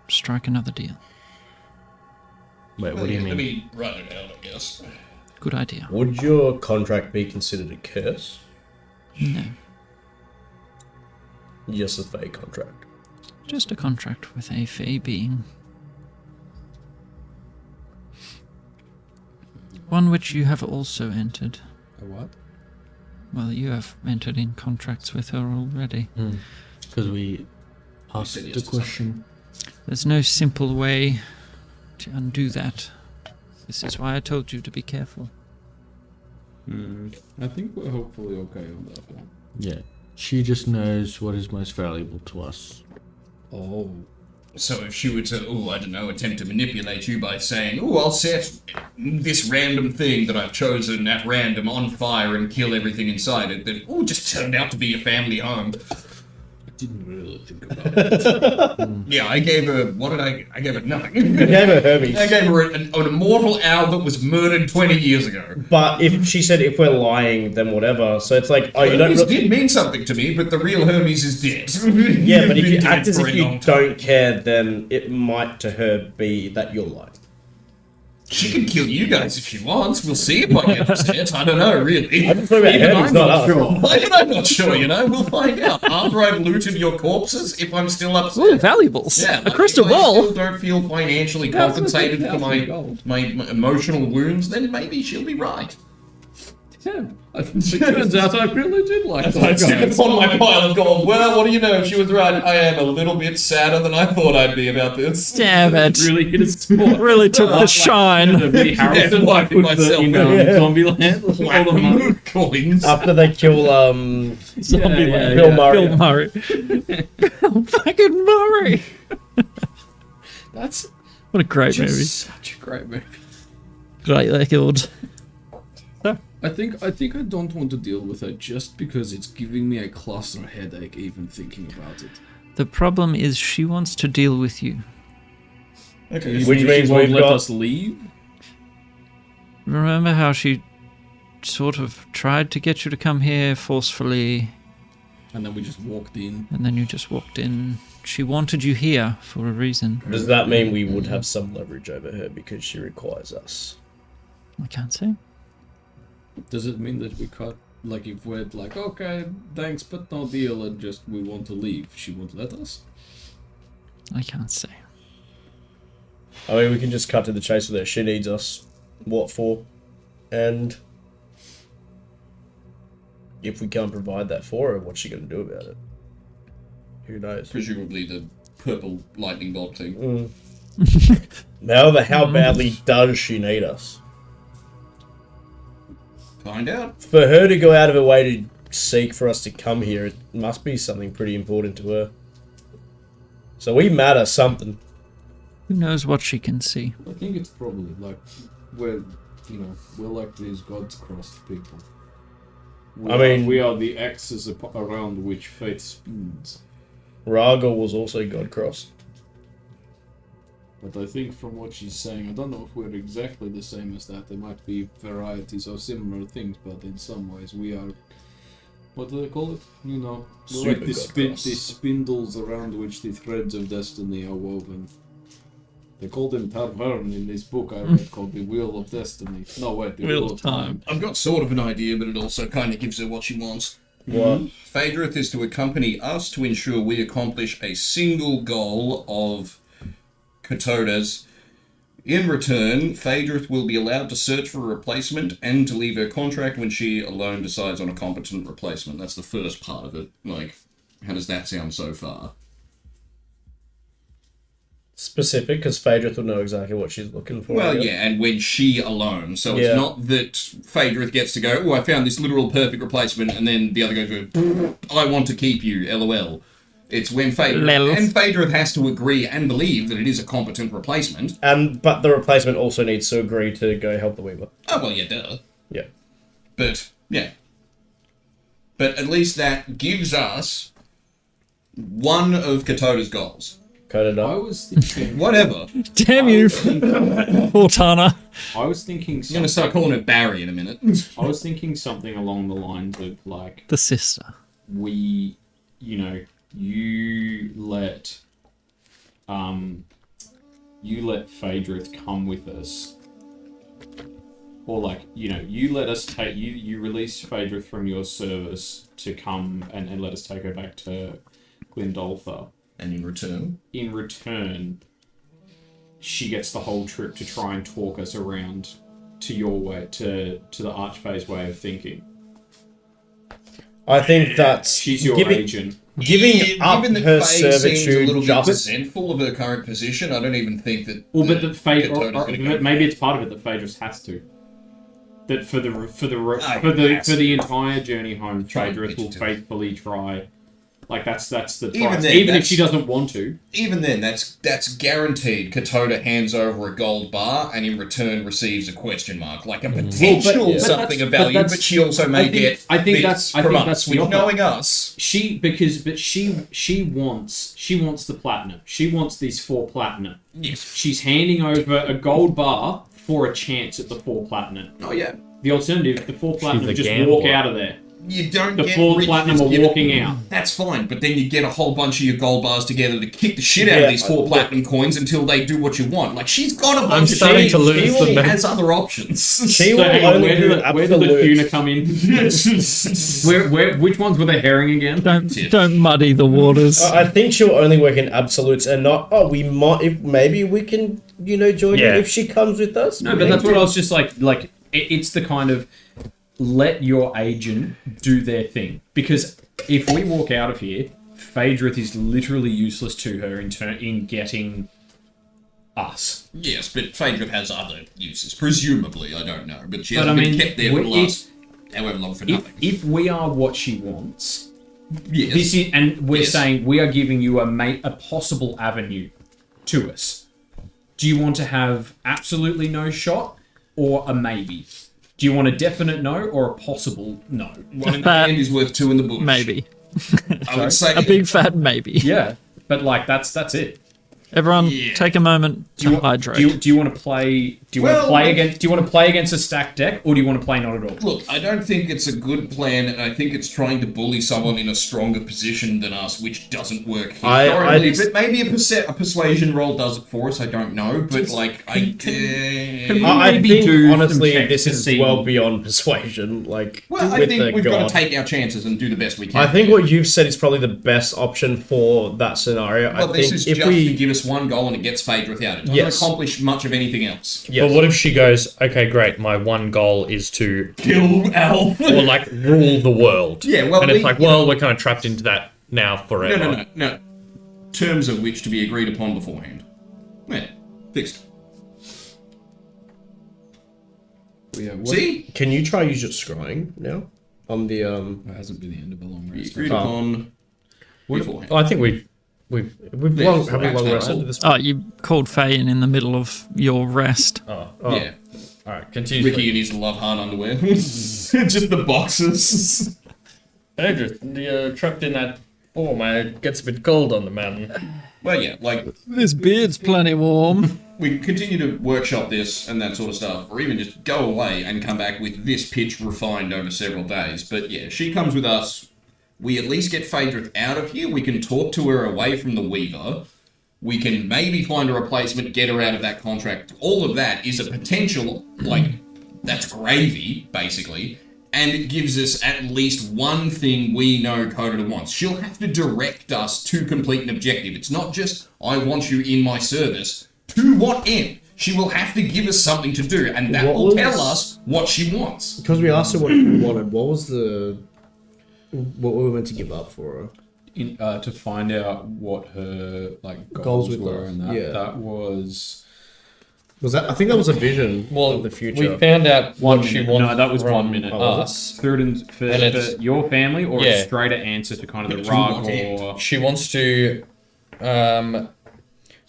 strike another deal. Wait, what do you Let mean? me write it out, I guess. Good idea. would your contract be considered a curse? No, Just a fake contract. just a contract with a fey being. One which you have also entered. A what? Well, you have entered in contracts with her already. Because we asked said yes the to question. There's no simple way to undo that. This is why I told you to be careful. I think we're hopefully okay on that one. Yeah. She just knows what is most valuable to us. Oh. So if she were to, I don't know, attempt to manipulate you by saying, I'll set this random thing that I've chosen at random on fire and kill everything inside it, that, just turned out to be a family home. I didn't really think about it. Yeah, I gave her, I gave her nothing. You gave her Hermes. I gave her an immortal owl that was murdered 20 years ago. But if she said if we're lying, then whatever. So it's like, oh, you don't. Hermes did mean something to me, but the real Hermes is dead. Yeah, but if you Been act dead as for if a you long time. don't care, then it might to her be that you're lying. She can kill you guys if she wants. We'll see if I get upset. I don't know, really. I'm just talking about Even Hermes, I'm not not us. sure. Even I'm not sure, We'll find out. After I've looted your corpses, if I'm still upset. Ooh, valuables! Yeah, A crystal if I ball! still don't feel financially compensated for my emotional wounds, then maybe she'll be right. Yeah, it turns out I really did like those I stick guys. upon my pile of gold. Well, what do you know? She was right. I am a little bit sadder than I thought I'd be about this. Damn it. Really hit a spot. Really took the shine. Woody Harrelson, Yeah, like with myself. the, Zombieland. All the money. Coins. After they kill Zombieland. Bill Murray. Bill Murray. Bill fucking Murray. That's What a great movie. such a great movie. Great record. I think I don't want to deal with it just because it's giving me a cluster headache even thinking about it. The problem is she wants to deal with you. Okay. Which She means won't we've let got- us leave. Remember how she sort of tried to get you to come here forcefully, And then we just walked in. and then you just walked in? She wanted you here for a reason. Does that mean we would have some leverage over her because she requires us? I can't say. Does it mean that we cut, like, if we're like, okay, thanks, but no deal, and just we want to leave, she won't let us? I can't say. I mean, we can just cut to the chase with her. She needs us. What for? And if we can't provide that for her, what's she going to do about it? Who knows? Presumably the purple lightning bolt thing. However, how badly does she need us? Find out. For her to go out of her way to seek for us to come here, it must be something pretty important to her. So we matter something. Who knows what she can see? I think it's probably like we're like these gods crossed people. We are the axis around which fate spins. Raga was also God-crossed. But I think from what she's saying, I don't know if we're exactly the same as that. There might be varieties of similar things, but in some ways we are. What do they call it? We're Super like the God-crossed. spindles around which the threads of destiny are woven. They called him Tarvern in this book I read called The Wheel of Destiny. No, wait, The Wheel of Time. I've got sort of an idea, but it also kind of gives her what she wants. What? Phaedrith is to accompany us to ensure we accomplish a single goal of Katoda's. In return, Phaedrith will be allowed to search for a replacement and to leave her contract when she alone decides on a competent replacement. That's the first part of it. Like, how does that sound so far? Specific, because Phaedrith will know exactly what she's looking for. Well, yeah, and when she alone. So Yeah. it's not that Phaedrith gets to go, oh, I found this literal perfect replacement, and then the other goes, I want to keep you, LOL. It's when Phaedrith, and Phaedrith has to agree and believe that it is a competent replacement. But the replacement also needs to agree to go help the Weaver. Oh, well, yeah, duh. Yeah. But, yeah. But at least that gives us one of Katoda's goals. Cut it I up. was thinking. Whatever. Damn you, Cortana. I was thinking. I'm going to start calling her Barry in a minute. I was thinking something along the lines of like The sister. you let Phaedrith come with us, or like you let us take you release Phaedrith from your service to come and let us take her back to Glyndolfa. And in return? In return, she gets the whole trip to try and talk us around to your way, to the Archfey's way of thinking. I think that's She's your giving agent. up Given that her Faye seems a servitude little bit just. resentful of her current position, I don't even think that. Well, but the Katoda's gonna go maybe for it's part of it that Phaedrus has to. That for yes. the entire journey home, Try and Phaedrus pitch will it to faithfully try. Like that's the Even price. then, Even if that's- she doesn't want to. Even then, that's guaranteed. Katoda hands over a gold bar and in return receives a question mark, like a potential but something that's- of value, but but she also may get I think bits that's from us. that's the With offer. knowing us, She wants the platinum. She wants these 4 platinum. yes. She's handing over a gold bar for a chance at the 4 platinum. Oh yeah, The alternative, the 4 platinum a just gambler. walk out of there. you don't The get 4 rich platinum just are given- walking out. That's fine, but then you get a whole bunch of your gold bars together to kick the shit out of these 4 platinum coins until they do what you want. Like she's got a bunch of starting shit. to lose She the has other options. She So will hang on, only where do did the tuna absolute. come in? Which ones were the herring again? Don't muddy the waters. I think she'll only work in absolutes and not. Oh, we might. If maybe we can, join Yeah. in if she comes with us. No, but that's what I was just like. It's the kind of let your agent do their thing. Because if we walk out of here, Phaedrith is literally useless to her in getting us. Yes, but Phaedrith has other uses. Presumably, I don't know. But she But hasn't I mean, been kept there for the last however long for nothing. If we are what she wants, Yes. this is, and we're Yes. saying we are giving you a possible avenue to us. Do you want to have absolutely no shot or a maybe? Do you want a definite no or a possible no? One in the hand is worth two in the bush. Maybe. I would say A big fat maybe. Yeah, but like that's it. Everyone, Yeah. take a moment Do you, to hydrate. do you want to play? Do you want to play against? Do you want to play against a stacked deck, or do you want to play not at all? Look, I don't think it's a good plan, and I think it's trying to bully someone in a stronger position than us, which doesn't work here currently. But maybe a persuasion roll does it for us. I don't know, but like I maybe think do some honestly checks this to is see- well beyond persuasion. Like, well, I with think the we've god. got to take our chances and do the best we can. I think what you've said is probably the best option for that scenario. Well, I this think is if just we to give us one goal and it gets Phaedrith out. It doesn't Yes. accomplish much of anything else. yes. But what if she goes, okay, great, my one goal is to Kill Al. or like rule the world. Yeah, well, and it's we- like, well, we're kind of trapped into that now forever. No. Terms of which to be agreed upon beforehand. Yeah, fixed. Yeah, what, See? Can you try use your scrying now on the It hasn't been the end of a long We rest. agreed upon beforehand. Well, I think we've Yeah, long, just have we long relax rested now. at this Oh, point. you called Fey in the middle of your rest. Oh, Yeah. all right, continue. Ricky in his love heart underwear. Just the boxes. Adrian, you're trapped in that form. It gets a bit cold on the mountain. Well, yeah, like, This beard's plenty warm. we can continue to workshop this and that sort of stuff, or even just go away and come back with this pitch refined over several days. But yeah, she comes with us. We at least get Phaedrith out of here. We can talk to her away from the Weaver. We can maybe find a replacement, get her out of that contract. All of that is a potential, like, that's gravy, basically. And it gives us at least one thing we know Coda wants. She'll have to direct us to complete an objective. It's not just, I want you in my service. To what end? She will have to give us something to do, and that What will was- tell us what she wants. because we asked her what she wanted. What were we meant to give up for her? To find out what her like Goals goals with were, us, and that yeah. that was Was that? I think that was a vision Well, of the future. we found out One what she minute. wants. No, that was from 1 minute. Us. Third and for, And it's- for your family, or yeah. a straighter answer to kind of the To rug, what end? or She wants to. Her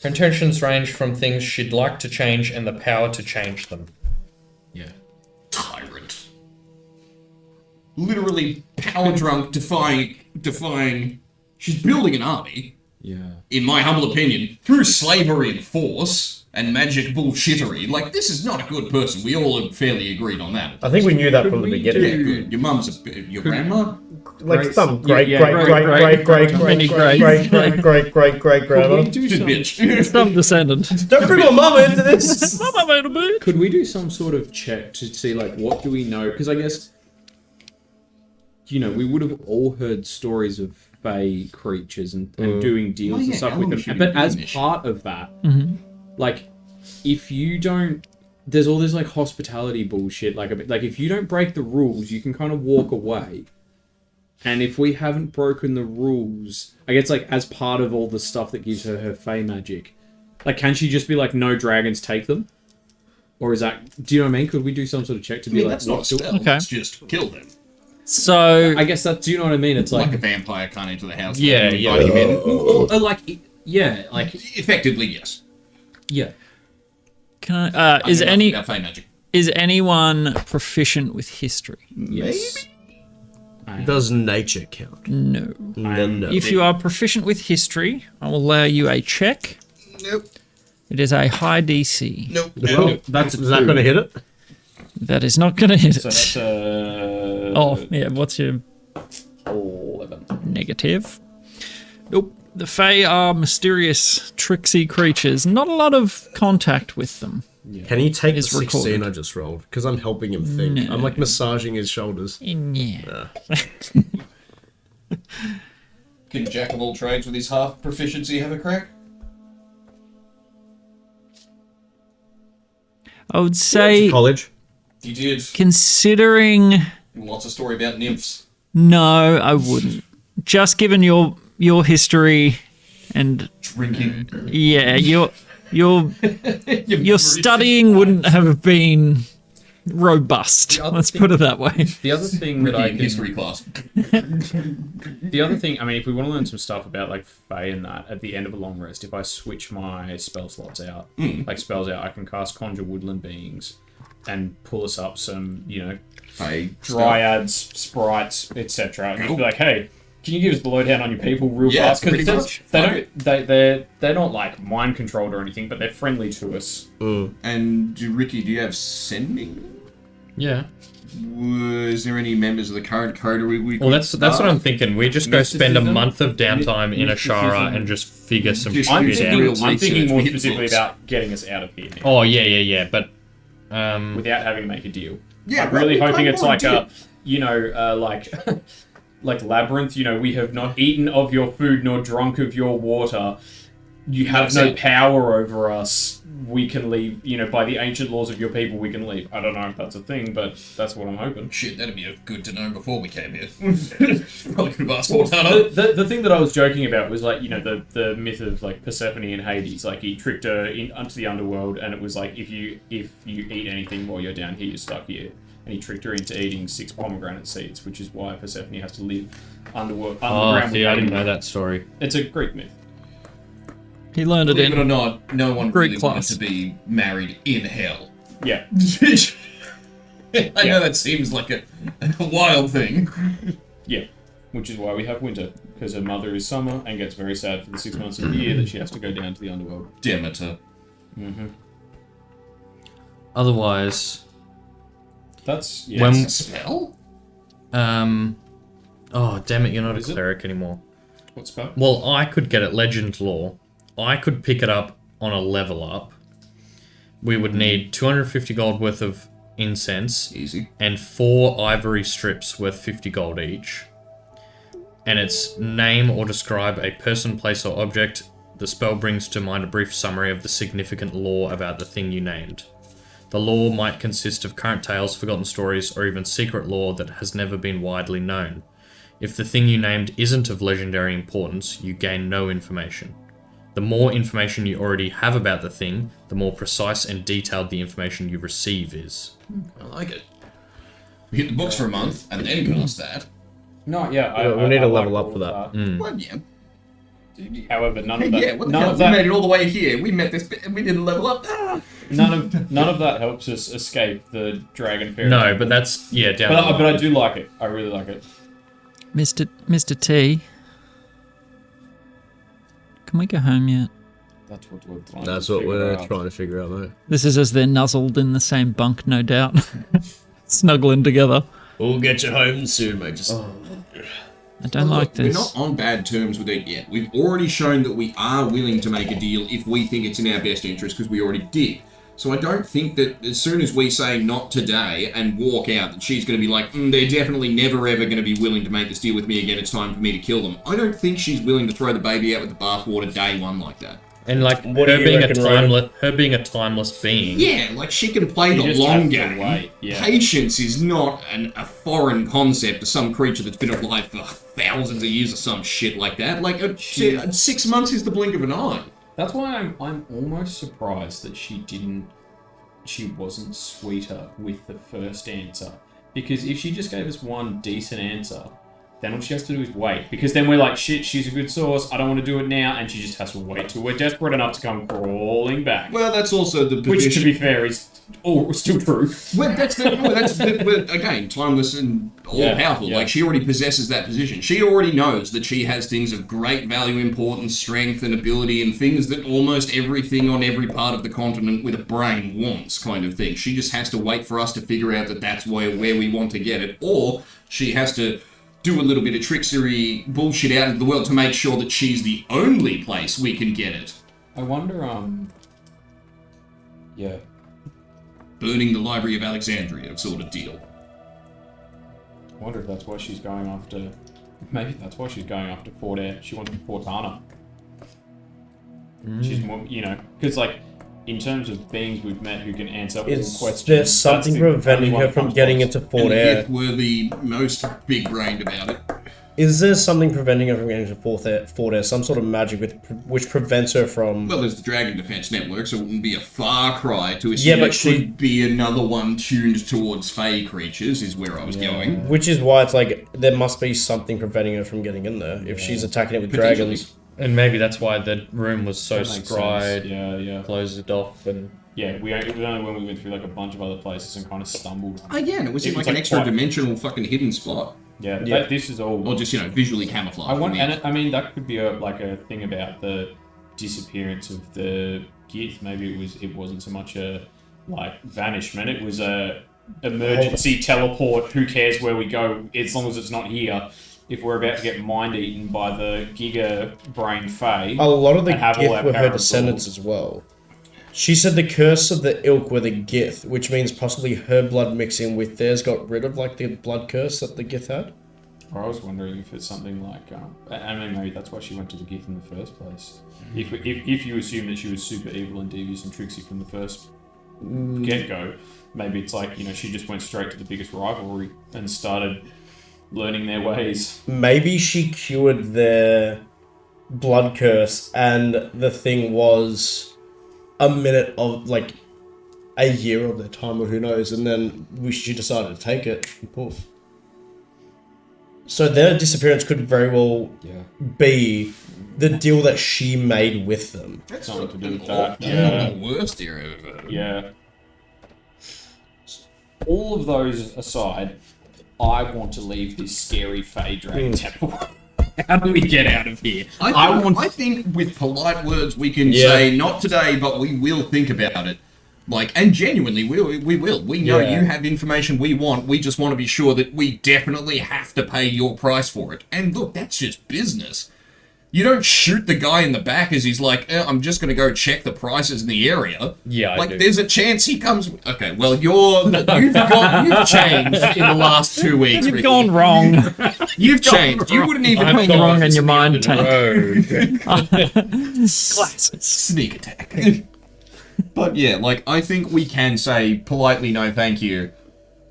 intentions range from things she'd like to change and the power to change them. yeah. Tyrant. Literally power drunk, defying. She's building an army, Yeah. in my humble opinion, through slavery and force and magic bullshittery. Like, this is not a good person. We all have fairly agreed on that. I think we knew that from the Yeah, beginning. good. Your mum's your grandma? Like some great grandma. She's a bitch. Some descendant. Don't bring my mama into this. Mama made a bit. could we do some sort of check to see like what do we know? Because I guess we would have all heard stories of fey creatures and doing deals Oh, yeah, and stuff Alan with should them. be But as doing this. part of that, like if you don't, there's all this like hospitality bullshit. Like a bit, like if you don't break the rules, you can kind of walk away. And if we haven't broken the rules, I guess like as part of all the stuff that gives her fey magic, like can she just be like, no dragons, take them? Or is that? Do you know what I mean? Could we do some sort of check to be like, that's not a what do- spell. Okay. It's just kill them. So, I guess that. Do you know what I mean? It's Like like, a vampire can't enter the house. Yeah, and yeah. invite him in. yeah, like Effectively, yes. yeah. can I is know any nothing about fey magic? is anyone proficient with history? Yes. Does nature count? No. No. If you are proficient with history, I will allow you a check. Nope. It is a high DC. Nope. Well, That's is that going to hit it? That is not going to hit So it. that's Oh, yeah. What's your 11. negative? Nope. The Fae are mysterious, tricksy creatures. Not a lot of contact with them. Can he take the It's 16 recorded. I just rolled? Because I'm helping him think. No. I'm like massaging his shoulders. Yeah. Can Jack of all trades with his half proficiency have a crack? I would say College. You did. Considering, Lots of story about nymphs. no, I wouldn't. Just given your history and Drinking. yeah, your studying wouldn't have been robust. Let's put it that way. The other thing that I In can, history class. the other thing, I mean, if we want to learn some stuff about like Fey and that at the end of a long rest, if I switch my spell slots out, like spells out, I can cast Conjure Woodland Beings and pull us up some, Hey, Dryads, sprites, etc. And just be like, hey, can you give us the lowdown on your people real Yeah, fast? pretty Because much. they're not like mind controlled or anything, but they're friendly to us. And Ricky, do you have sending? Yeah. Was there any members of the current coda we Well, that's what I'm thinking. We just go spend a Mysticism? month of downtime in Mysticism? Ashara and just figure some Just I'm shit real thinking, out. I'm thinking research, more read specifically books. about getting us out of here now, Oh yeah, but without having to make a deal. Yeah, I'm really right, hoping we it's kind like of like Labyrinth. We have not eaten of your food nor drunk of your water. You have That's no it. power over us. We can leave. By the ancient laws of your people, we can leave. I don't know if that's a thing, but that's what I'm hoping. Shit, that'd be good to know before we came here. Probably could have asked for that. The thing that I was joking about was like the myth of like Persephone and Hades. Like he tricked her onto the underworld, and it was like if you eat anything while you're down here, you're stuck here. And he tricked her into eating 6 pomegranate seeds, which is why Persephone has to live underground. I without didn't him. know that story. It's a Greek myth. He learned it Believe it or in. not, no one Greek really class. wanted to be married in hell. Yeah. I know that seems like a wild thing. Yeah, which is why we have winter, because her mother is summer and gets very sad for the 6 months of the year that she has to go down to the underworld. Demeter. Otherwise, That's When- Spell? Oh damn it! You're not a Is it? cleric anymore. what spell? Well, I could get it Legend Lore. I could pick it up on a level up. We would need 250 gold worth of incense Easy. and 4 ivory strips worth 50 gold each. And it's name or describe a person, place, or object. The spell brings to mind a brief summary of the significant lore about the thing you named. The lore might consist of current tales, forgotten stories, or even secret lore that has never been widely known. If the thing you named isn't of legendary importance, you gain no information. The more information you already have about the thing, the more precise and detailed the information you receive is. I like it. We hit the books for a month and then cast that. No, yeah. we need I to level like up all for of that. Well, yeah. However, none of that. Yeah, what the none hell? of We made that. it all the way here. We met this bit and we didn't level up. Ah. None of that helps us escape the dragon fairy. No, but that's, yeah, down the line. But I do like it. I really like it. Mr. T. Can we go home yet? That's what we're trying. That's to what figure we're out. trying to figure out, mate. This is as they're nuzzled in the same bunk, no doubt. Snuggling together. We'll get you home soon, mate. Just I don't like Look, this. We're not on bad terms with it yet. We've already shown that we are willing to make a deal if we think it's in our best interest, because we already did. So I don't think that as soon as we say not today and walk out, that she's going to be like, they're definitely never ever going to be willing to make this deal with me again. It's time for me to kill them. I don't think she's willing to throw the baby out with the bathwater day one like that. And like What do her you being reckon, Ryder? her being a timeless being. Yeah, like she can play You the just long have to game. wait, yeah. Patience is not a foreign concept to some creature that's been alive for thousands of years or some shit like that. Like 6 months is the blink of an eye. That's why I'm almost surprised that she wasn't sweeter with the first answer. Because if she just gave us one decent answer, then all she has to do is wait. Because then we're like, shit, she's a good source, I don't want to do it now, and she just has to wait till we're desperate enough to come crawling back. Well, that's also the Which, to position. be fair, is still true. Well, but again, timeless and all-powerful. Yeah. Like, she already possesses that position. She already knows that she has things of great value, importance, strength, and ability, and things that almost everything on every part of the continent with a brain wants, kind of thing. She just has to wait for us to figure out that that's where we want to get it. Or she has to do a little bit of tricksery bullshit out into the world to make sure that she's the only place we can get it. I wonder, yeah. Burning the Library of Alexandria sort of deal. I wonder if that's why she's going after... Maybe that's why she's going after Fort Air. She wants Fortana. She's more, because, like, in terms of beings we've met who can answer all Is questions, there that's something the preventing only one her that from comes getting close. into Fort And the Air? Gith were the most big-brained about it. Is there something preventing her from getting into Fort Air? Some sort of magic which prevents her from... Well, there's the Dragon Defense Network, so it wouldn't be a far cry to assume but it could be another one tuned towards Fey creatures, is where I was going. Which is why it's like, there must be something preventing her from getting in there, if she's attacking it with dragons. And maybe that's why the room was so That makes scryed, sense. Yeah. closed off, and... Yeah, it was only when we went through like a bunch of other places and kind of stumbled. Again, it was in It like was an like extra quite- dimensional fucking hidden spot. Yeah, Yeah. this is all. Or just, visually camouflaged. I want, Yeah. and I mean that could be a thing about the disappearance of the Gith. Maybe it wasn't so much a like vanishment. It was a emergency teleport. Who cares where we go as long as it's not here. If we're about to get mind eaten by the Giga Brain Fae, A lot of the and have all Gith our were her power descendants absorbed. as well. She said the curse of the ilk were the Gith, which means possibly her blood mixing with theirs got rid of like the blood curse that the Gith had. Or I was wondering if it's something like, I mean, maybe that's why she went to the Gith in the first place. If you assume that she was super evil and devious and tricksy from the first get-go, maybe it's like, she just went straight to the biggest rivalry and started learning their ways. Maybe she cured their blood curse, and the thing was a minute of like a year of their time, or who knows, and then she decided to take it. And poof. So their disappearance could very well be the deal that she made with them. That's Something to do with the that. worst era ever. Yeah. All of those aside, I want to leave this scary Fey Dragon Temple. How do we get out of here? I think with polite words we can say, not today, but we will think about it. And genuinely, we will. We know you have information we want. We just want to be sure that we definitely have to pay your price for it. And look, that's just business. You don't shoot the guy in the back as he's like, I'm just going to go check the prices in the area. Yeah, I do. There's a chance he comes... Okay, well, you've changed in the last 2 weeks, You've Ricky. gone wrong. You've changed. You wouldn't even... I've gone wrong in your mind tank. Glasses. Sneak attack. But yeah, I think we can say politely, no thank you,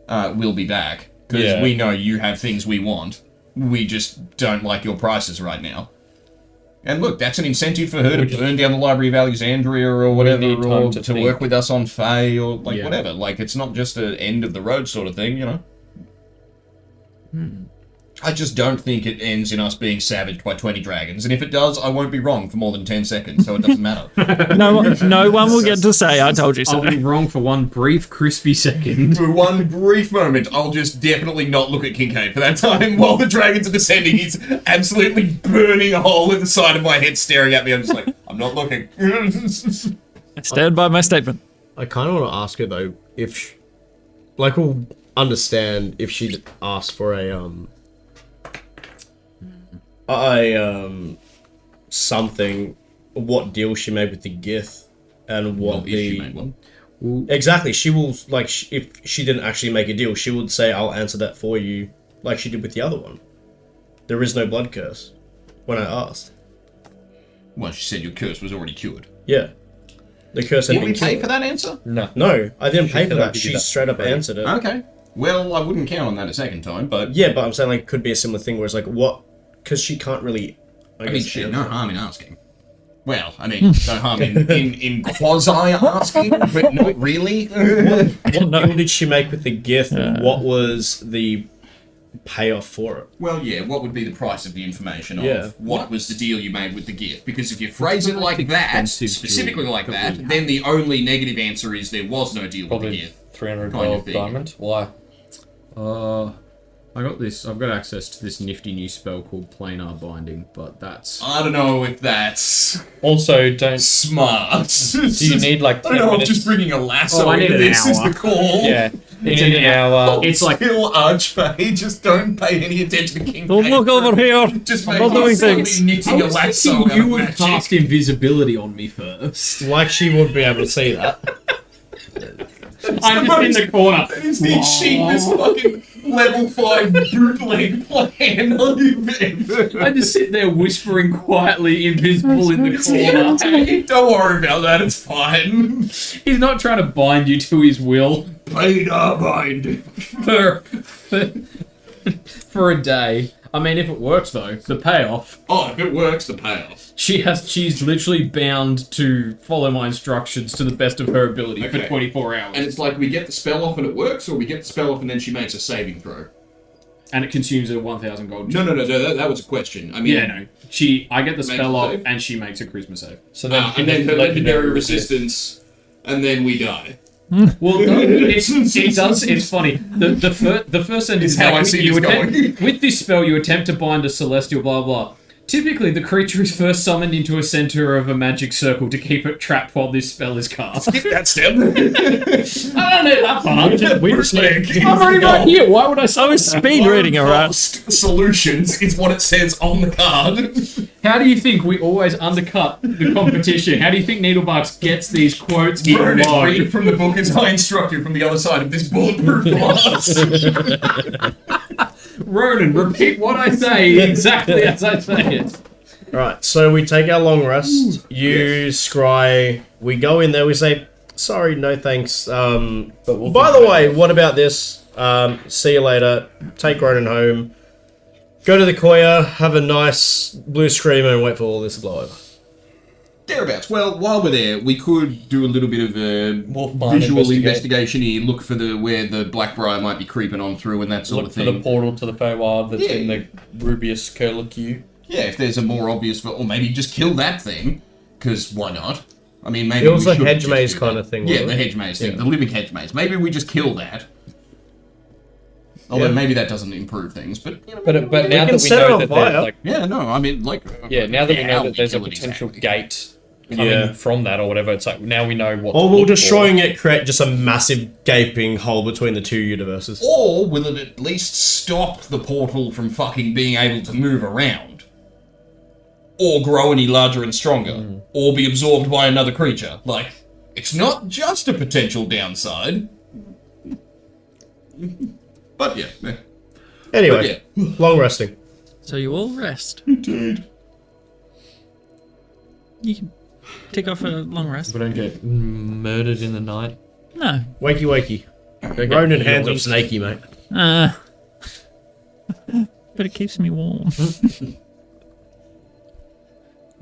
we'll be back. Because we know you have things we want. We just don't like your prices right now. And look, that's an incentive for her to burn down the Library of Alexandria or whatever, or to work with us on Fey, or whatever. It's not just an end of the road sort of thing, I just don't think it ends in us being savaged by 20 dragons. And if it does, I won't be wrong for more than 10 seconds, so it doesn't matter. No one will get to say, I told you so. I'll be wrong for one brief, crispy second. For one brief moment, I'll just definitely not look at Kincaid for that time while the dragons are descending. He's absolutely burning a hole in the side of my head, staring at me. I'm just like, I'm not looking. I stand by my statement. I kind of want to ask her though, if we'll understand if she'd asked for something, what deal she made with the Gith, and what If she made one. Exactly. She will if she didn't actually make a deal, she would say, "I'll answer that for you," like she did with the other one. There is no blood curse. When I asked. Well, she said your curse was already cured. Yeah. The curse had Did been we pay cured. for that answer? No, I didn't pay for said I'd that. give you She that straight up for free. answered it. Okay. Well, I wouldn't count on that a second time, but... Yeah, but I'm saying it could be a similar thing where it's what? Because she can't really. I mean, shit, no harm in asking. Well, I mean, no harm in quasi-asking, but not really. What deal did she make with the Gith, and what was the payoff for it? Well, yeah, what would be the price of the information of Yeah. what was the deal you made with the gift? Because if you phrase it like that, expensive specifically deal like that that, we then the only negative answer is there was no deal with the Probably gift. 300 Kind of gold thing. diamond. Why? I've got access to this nifty new spell called Planar Binding, but that's... I don't know if that's Also, don't. smart. Do you need like 10 I don't know, I'm minutes? just bringing a lasso Oh, I need into an this is hour. the call. Yeah. You It's need an an hour. It's like... Kill Archfey, just don't pay any attention to King. Don't look over here. Just I'm make not doing us slowly things. knitting a lasso out you of would magic. cast invisibility on me first. Like she would be able to see that. I'm just in the corner. It's the cheapest fucking level 5 bootleg plan I've ever. I just sit there whispering quietly, invisible in the corner. Don't worry about that, it's fine. He's not trying to bind you to his will Paid our bind. for a day. I mean, if it works though, the payoff. Oh, if it works, the payoff. She's literally bound to follow my instructions to the best of her ability for Okay. 24 hours. And it's like we get the spell off and it works, or we get the spell off and then she makes a saving throw. And it consumes her 1,000 gold. No, that was a question. I mean, Yeah, no. I get the Makes spell a off, save? and she makes a charisma save. So then, and then her legendary resistance, and then we die. Well, it does. It's funny. The first sentence Is how I see this going. With this spell, you attempt to bind a celestial blah blah. Typically, the creature is first summoned into a center of a magic circle to keep it trapped while this spell is cast. That step. I don't know that part. We just need I'm already right here. Why would I summon? Speed reading around. Solutions is what it says on the card. How do you think we always undercut the competition? How do you think Needlebarks gets these quotes in Read mind? from the book as I instructed from the other side of this bulletproof glass. Ronan, repeat what I say exactly as I say it. Right, so we take our long rest. You scry. We go in there. We say, "Sorry, no thanks." By the way, what about this? See you later. Take Ronan home. Go to the Koya. Have a nice blue screamer and wait for all this to blow over. Thereabouts. Well, while we're there, we could do a little bit of a Wolfbine visual investigation here. Look for where the Blackbriar might be creeping on through and that sort look of for thing. the portal to the Feywild that's Yeah. in the Rubius Curlicue. Yeah, if there's a more obvious, or maybe just kill that thing, because why not? I mean, maybe It was we a should hedge just maze do kind that. of thing. Yeah, wasn't the it? hedge maze thing, the living hedge maze. Maybe we just kill that. Although maybe that doesn't improve things, but you know, But now can that we set it know on that fire. there's like yeah, no, I mean, like, now that we know how that there's a kill it potential exactly. gate coming from that or whatever, it's like now we know what. Or to will look destroying it create just a massive gaping hole between the two universes? Or will it at least stop the portal from fucking being able to move around? Or grow any larger and stronger? Or be absorbed by another creature? Like, it's not just a potential downside. But yeah. Anyway, long resting. So you all rest. Indeed. You can take off a long rest. We don't get murdered in the night. No. Wakey wakey. Ronan hands up snaky, mate. But it keeps me warm.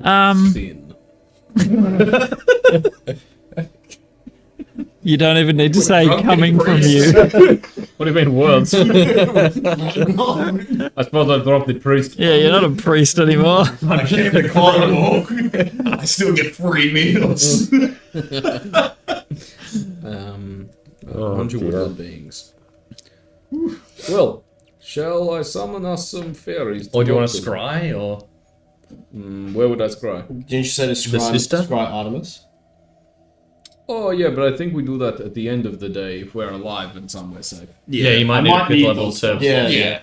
Thin. You don't even need to say drunk coming from priest. you. What do you mean words? I suppose I dropped the priest. Yeah, you're not a priest anymore. I keep the corridor. I still get free meals. Bunch of woodland beings. Well, shall I summon us some fairies? Or do you want talk to to them? scry or? Where would I scry? Didn't you say to sister? Scry Artemis? Oh yeah, but I think we do that at the end of the day if we're alive and somewhere safe. Yeah, you might I need might a good need level those to Yeah.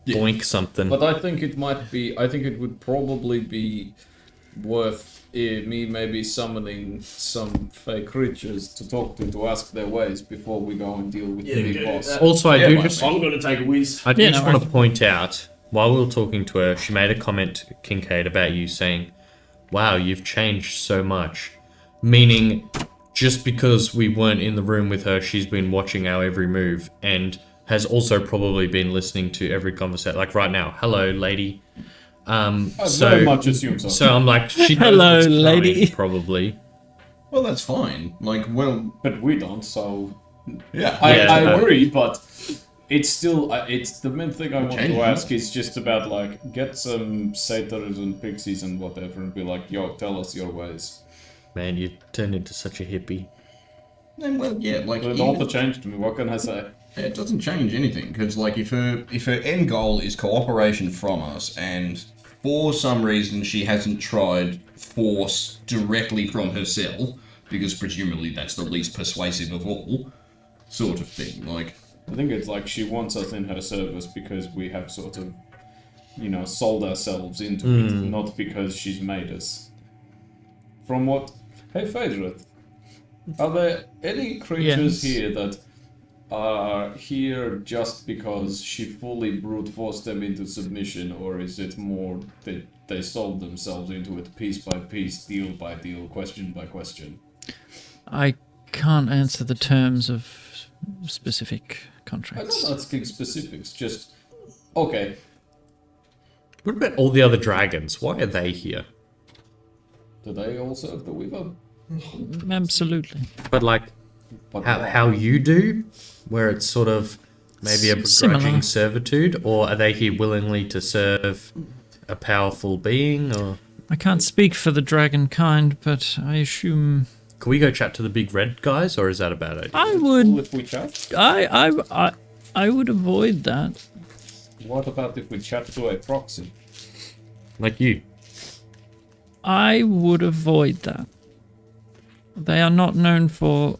boink something. But I think it might be. I think it would probably be worth me maybe summoning some fake creatures to talk to ask their ways before we go and deal with the big boss. Also, I do why just I'm gonna take a whiz. I Yeah, just no want to point out, while we were talking to her, she made a comment, Kincaid, about you saying, "Wow, you've changed so much." Meaning, just because we weren't in the room with her, she's been watching our every move and has also probably been listening to every conversation. Like right now, hello, lady. I very much assume so. So I'm like, she knows Hello, what's coming, lady. probably. Well, that's fine. Like, well, But we don't, so yeah. I Yeah. agree. But it's still it's the main thing I want Change to it. ask is just about like get some satyrs and pixies and whatever and be like, yo, tell us your ways. Man, you turned into such a hippie. Then, well, yeah, like It also changed me. What can I say? it doesn't change anything because, like, if her end goal is cooperation from us, and for some reason she hasn't tried force directly from herself, because presumably that's the least persuasive of all, sort of thing. Like, I think it's like she wants us in her service because we have sort of, sold ourselves into it, not because she's made us. From what? Hey, Phaedrith, are there any creatures Yes. here that are here just because she fully brute forced them into submission, or is it more that they sold themselves into it piece by piece, deal by deal, question by question? I can't answer the terms of specific I'm contracts. not asking specifics, just okay. What about all the other dragons? Why are they here? Do they all serve the Weaver? Absolutely. But like, But how you do, where it's sort of maybe a Similar. begrudging servitude, or are they here willingly to serve a powerful being? Or I can't speak for the dragon kind, but I assume can we go chat to the big red guys, or is that a bad idea? I cool would. if we chat? I would avoid that. What about if we chat to a proxy? Like you. I would avoid that. They are not known for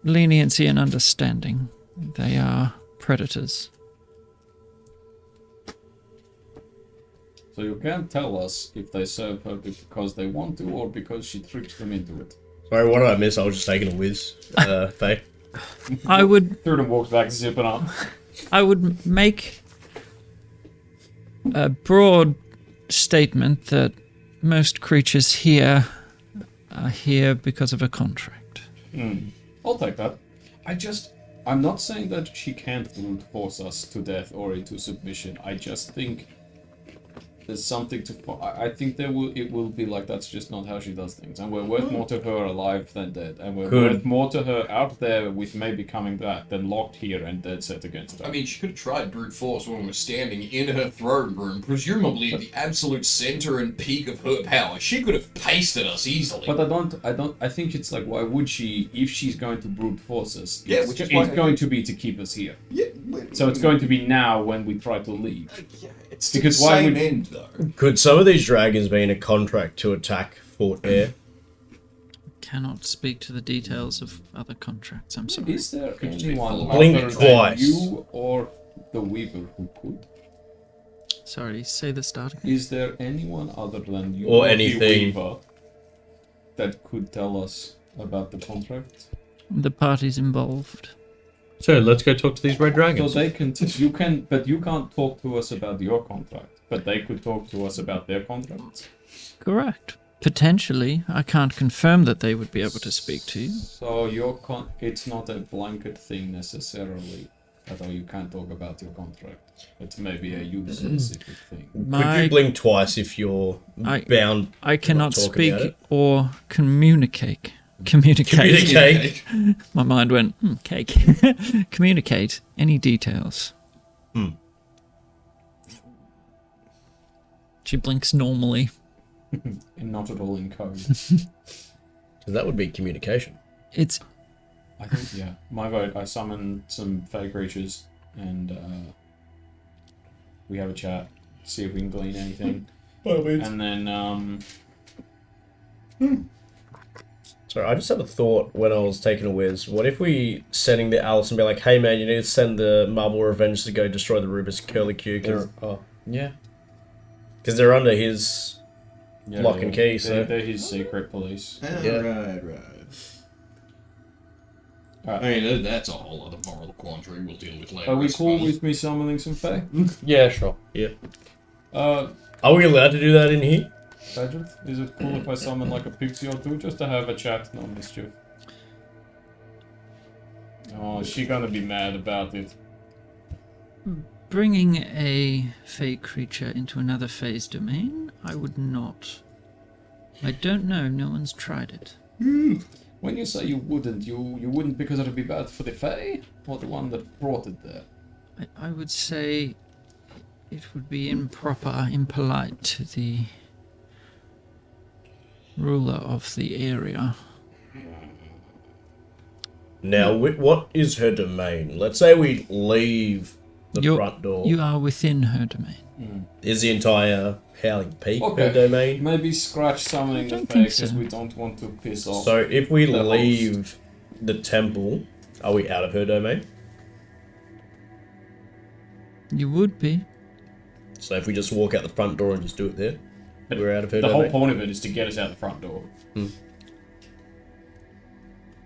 leniency and understanding. They are predators. So you can't tell us if they serve her because they want to or because she tricked them into it. Sorry, what did I miss? I was just taking a whiz. Faye. I would Third walks back, zipping up. I would make a broad statement that most creatures here are here because of a contract. I'll take that. I'm not saying that she can't brute force us to death or into submission. I just think there's something to. I think it will be like that's just not how she does things, and we're worth more to her alive than dead, and we're worth more to her out there with maybe coming back than locked here and dead set against her. I mean, she could have tried brute force when we were standing in her throne room, presumably at the absolute center and peak of her power. She could have pasted us easily. But I think it's like, why would she, if she's going to brute force us? Yeah, which is why it's going to be to keep us here. Yeah, So it's going to be now when we try to leave. it's because the why same would- end, though. Could some of these dragons be in a contract to attack Fort Air? Cannot speak to the details of other contracts. I'm sorry. Is there just be anyone following. Blink other than twice. you or the Weaver who could? Sorry, say the start again. Is there anyone other than you Or the anything. Weaver that could tell us about the contract? The parties involved. So let's go talk to these red So dragons. they can, but you can't talk to us about your contract. But they could talk to us about their contracts. Correct. Potentially. I can't confirm that they would be able to speak to you. So it's not a blanket thing necessarily. That you can't talk about your contract. It's maybe a you-specific thing. Could you blink twice if you're bound? I cannot talk speak about it? or communicate. Communicate. My mind went, cake. Communicate any details. She blinks normally. And not at all in code. That would be communication. It's I think, yeah. My vote, I summon some Fey creatures and we have a chat, see if we can glean anything. And then, Sorry, I just had a thought when I was taking a whiz. What if we sending the Alice and be like, hey man, you need to send the Marble Revenge to go destroy the Rubus Curlicue Yeah. because they're under his yeah, lock and key, so... They're his secret police. Yeah. Right. Alright. I mean, that's a whole other moral quandary we'll deal with later. Are we I cool suppose. with me summoning some Fey? Yeah, sure. Are we allowed to do that in here? Badger, is it cool if I summon like a pixie or two just to have a chat? No mischief. Oh, is she gonna be mad about it? bringing a Fey creature into another Fey's domain. I would not. I don't know. No one's tried it. When you say you wouldn't because it would be bad for the Fey, or the one that brought it there? I would say it would be improper, impolite to the ruler of the area. Now, what is her domain? Let's say we leave the front door. You are within her domain. Is the entire Howling Peak Okay. her domain? Maybe scratch summoning the don't Fey think because so. we don't want to piss off. So if we the leave the temple, are we out of her domain? You would be. So if we just walk out the front door and just do it there, we're out of her The whole domain? point of it is to get us out the front door.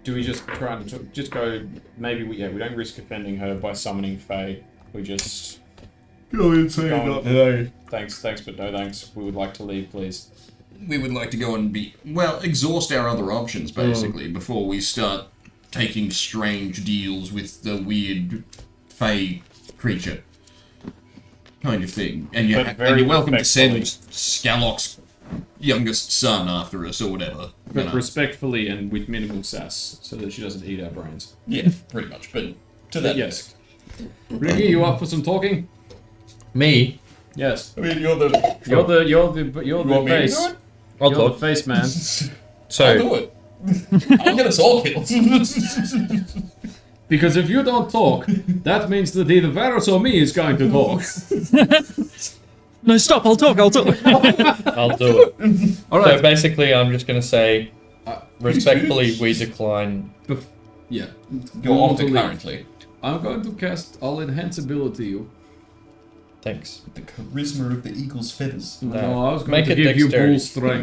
do we just try and just go? Maybe we don't risk offending her by summoning Fey. We just Go insane. no. Thanks, but no thanks. We would like to leave, please. We would like to go and exhaust our other options, basically, before we start taking strange deals with the weird Fey creature. Kind of thing. And you're welcome to send Scallock's youngest son after us or whatever. But respectfully and with minimal sass, so that she doesn't eat our brains. Yeah, pretty much. But to that yes. Ricky, you up for some talking? Me? Yes. I mean, you're the face. I'll You're the talk. face man. So, I'll do it. I'll get us all killed. Because if you don't talk, that means that either Varus or me is going to talk. No, stop! I'll talk. I'll do it. All So right. basically, I'm just going to say, respectfully, we decline. Yeah. Go on to Totally. currently. I'm going to cast All Enhance ability you. Thanks. The charisma of the eagle's feathers. No. No, I was going Make to it give you dexterity. bull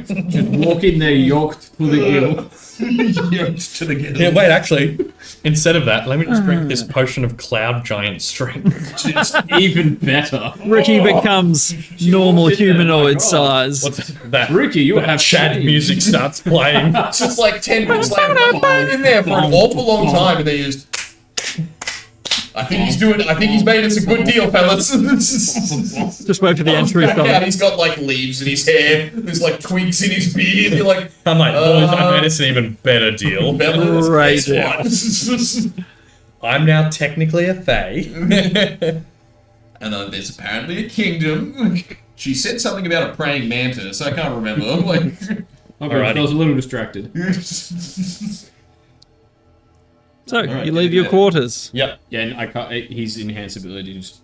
strength. Just walk in there yoked to the gill. To the gill. Yeah, wait, actually, instead of that, let me just drink this potion of cloud giant strength. Even better. Ricky becomes normal walked in there, humanoid my God. size. What's that? Ricky, you That have Chad changed. music starts playing. It's just like 10 minutes later, we've been in there for an awful long time, and they used. I think he's made us a good deal, fellas. Just wait for the entry Back out, song. he's got like leaves in his hair, there's like twigs in his beard, you're like, I'm like, boys, I made us an even better deal. fellas, Right. guess what? I'm now technically a fae. And there's apparently a kingdom. She said something about a praying mantis, I can't remember. Like, Okay, Alrighty. I was a little distracted. So, Alright, you leave yeah, your yeah. quarters. Yep. Yeah, and I can't. His enhance ability just.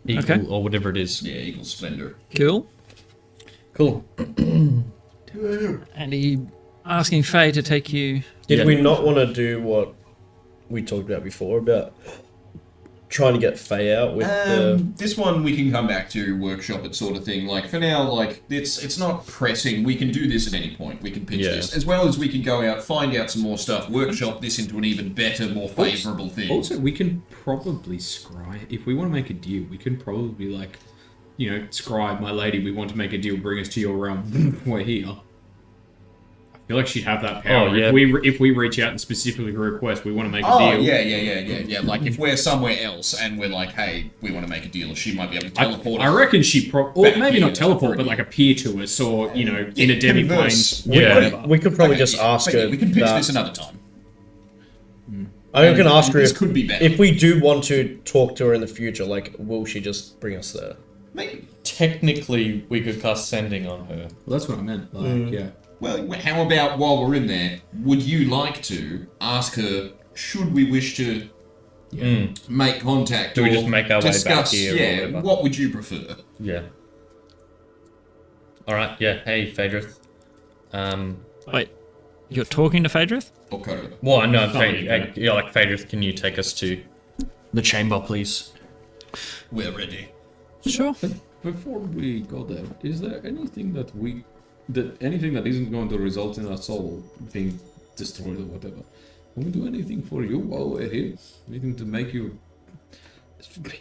Eagle, Okay. or whatever it is. yeah, Eagle Splendor. Cool. Cool. And he asking Faye to take you. Did Yeah. we not want to do what we talked about before about trying to get Faye out with the... This one we can come back to, workshop it sort of thing. Like, for now, like, it's not pressing. We can do this at any point. We can pitch Yeah. this. As well as we can go out, find out some more stuff, workshop this into an even better, more favourable thing. Also, we can probably scry. If we want to make a deal, we can probably, like, you know, scry, my lady, we want to make a deal, bring us to your realm. We're here. I feel like she'd have that power. Oh, yeah. If we reach out and specifically request, we want to make a Oh, deal. yeah. Like, if we're somewhere else and we're like, hey, we want to make a deal, she might be able to teleport I us. reckon she or Back maybe here not teleport, for but you. like appear to us, or you know, Yeah, in a demi plane. converse. Yeah. We could probably Okay, just yeah, ask but her yeah, we can pitch that- this another time. I can ask her This if, could be better. if we do want to talk to her in the future, like, will she just bring us there? Maybe. Technically, we could cast sending on her. Well, that's what I meant. Like, yeah. Well, how about while we're in there, would you like to ask her, should we wish to make contact? Do we or just make our way back discuss, here or Yeah, whatever? what would you prefer? Yeah. Alright, yeah. Hey, Phaedrith. Wait, you're talking to Phaedrith? Or Coda? Well, I know, Something, yeah, like, Phaedrith, can you take us to the chamber, please? We're ready. Sure. Before we go there, is there anything anything that isn't going to result in us all being destroyed or whatever? Can we do anything for you while we're here? Anything to make your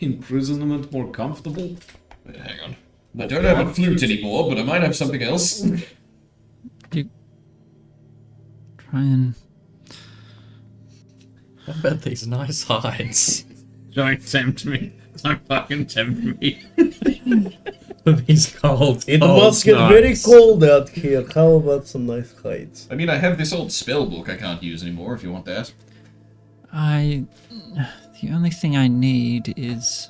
imprisonment more comfortable? Wait, hang on. I don't have a flute anymore, but I might have something else. You try and What about these nice hides? Don't tempt me. Don't fucking tempt me. These cold, It cold must get nights. very cold out here. How about some nice hides? I mean, I have this old spell book I can't use anymore if you want that. the only thing I need is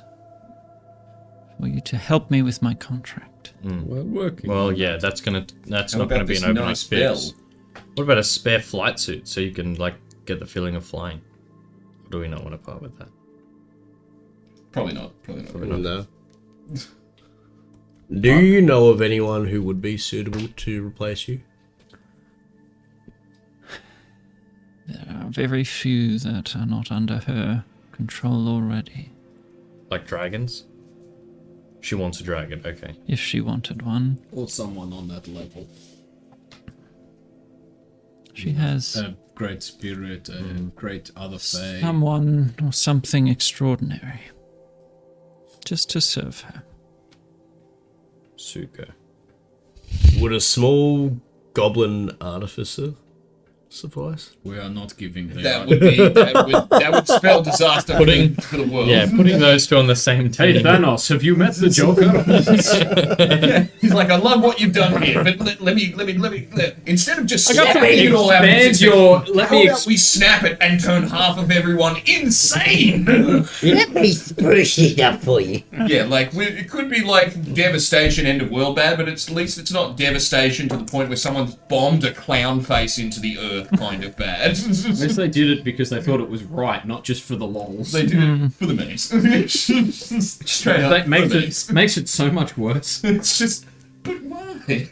for you to help me with my contract. Well, working. Well, yeah, that's How not about gonna be this an overnight nice fix. bell? What about a spare flight suit so you can like get the feeling of flying? Or do we not want to part with that? Probably not. Probably not. No. Do you know of anyone who would be suitable to replace you? There are very few that are not under her control already. Like dragons? She wants a dragon, okay. If she wanted one. Or someone on that level. She has A great spirit, a great other Fey. someone or something extraordinary. Just to serve her. Suko. Would a small goblin artificer suffice? We are not giving the That would spell disaster for the world. Yeah, putting those two on the same Hey team. Thanos, have you met the Joker? He's like, I love what you've done here, but let me instead of just got to snapping it all out, expand your- let how me about we snap it and turn half of everyone insane? Let me spruce it up for you. Yeah, like it could be like devastation, end of world bad, but at least it's not devastation to the point where someone's bombed a clown face into the earth kind of bad. At least they did it because they thought it was right, not just for the lols. They did it for the memes. Straight up. That for the memes. makes it so much worse. It's just, but why?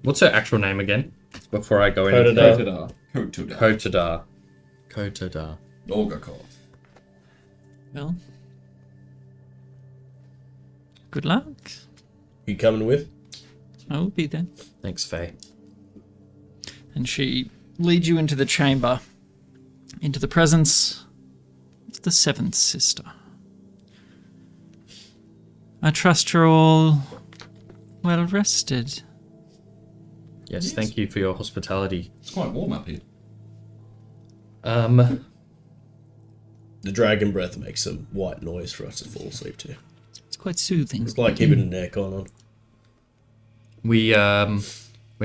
What's her actual name again? Before I go in. Kotodar. Kotodar. Kotodar. Olgakov. Well, good luck. You coming with? I will be there. Thanks, Faye. And she leads you into the chamber, into the presence of the seventh sister. I trust you're all well rested. Yes, thank you for your hospitality. It's quite warm up here. The dragon breath makes some white noise for us to fall asleep to. It's quite soothing. It's like keeping an aircon on. We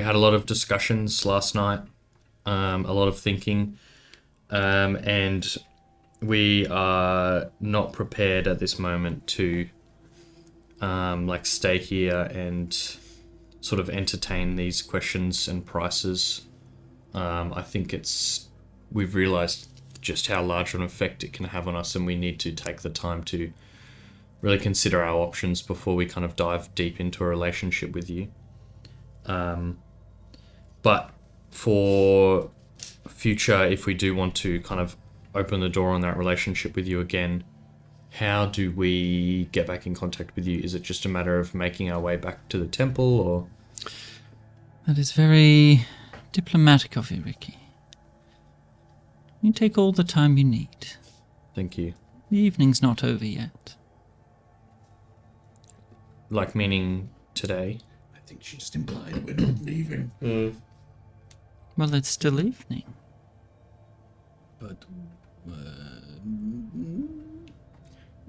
had a lot of discussions last night, a lot of thinking, and we are not prepared at this moment to stay here and sort of entertain these questions and prices. I think we've realized just how large an effect it can have on us, and we need to take the time to really consider our options before we kind of dive deep into a relationship with you. But for future, if we do want to kind of open the door on that relationship with you again, how do we get back in contact with you? Is it just a matter of making our way back to the temple, or? That is very diplomatic of you, Ricky. You take all the time you need. Thank you. The evening's not over yet. Like, meaning today? I think she just implied we're not leaving. Well, it's still evening. But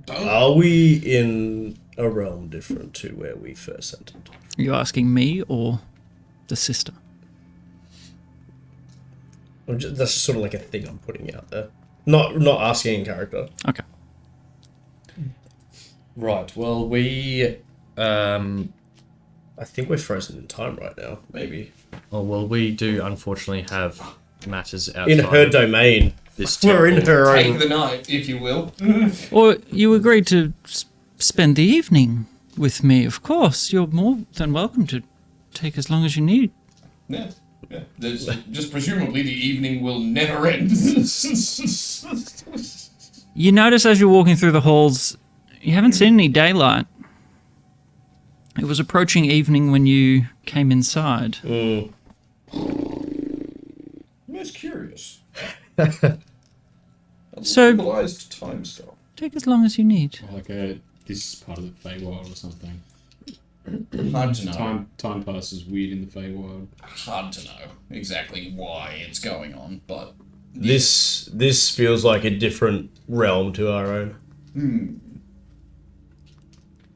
Are we in a realm different to where we first entered? Are you asking me or the sister? That's just sort of like a thing I'm putting out there. Not asking in character. Okay. Right, well, we... I think we're frozen in time right now, maybe. Oh, well, we do unfortunately have matters outside In her of domain. this We're in temple. her Take own. the night, if you will. Or you agreed to spend the evening with me, of course. You're more than welcome to take as long as you need. Yeah. There's just presumably the evening will never end. You notice as you're walking through the halls, you haven't seen any daylight. It was approaching evening when you came inside. Most curious. So- Localized time stop. Take as long as you need. like this is part of the Feywild or something. Hard to know. Time passes weird in the Feywild. Hard to know exactly why it's going on, but This feels like a different realm to our own.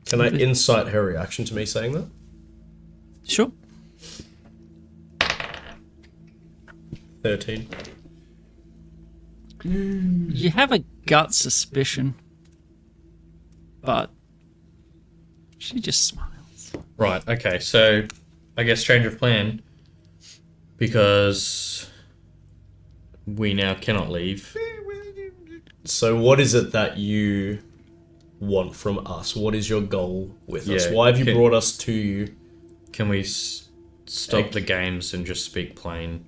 Can I insight her reaction to me saying that? Sure. 13. You have a gut suspicion, but she just smiles. Right, okay, so I guess change of plan, because we now cannot leave. So what is it that you want from us? What is your goal with us? Yeah, Why have you can- brought us to you? Can we stop the games and just speak plain?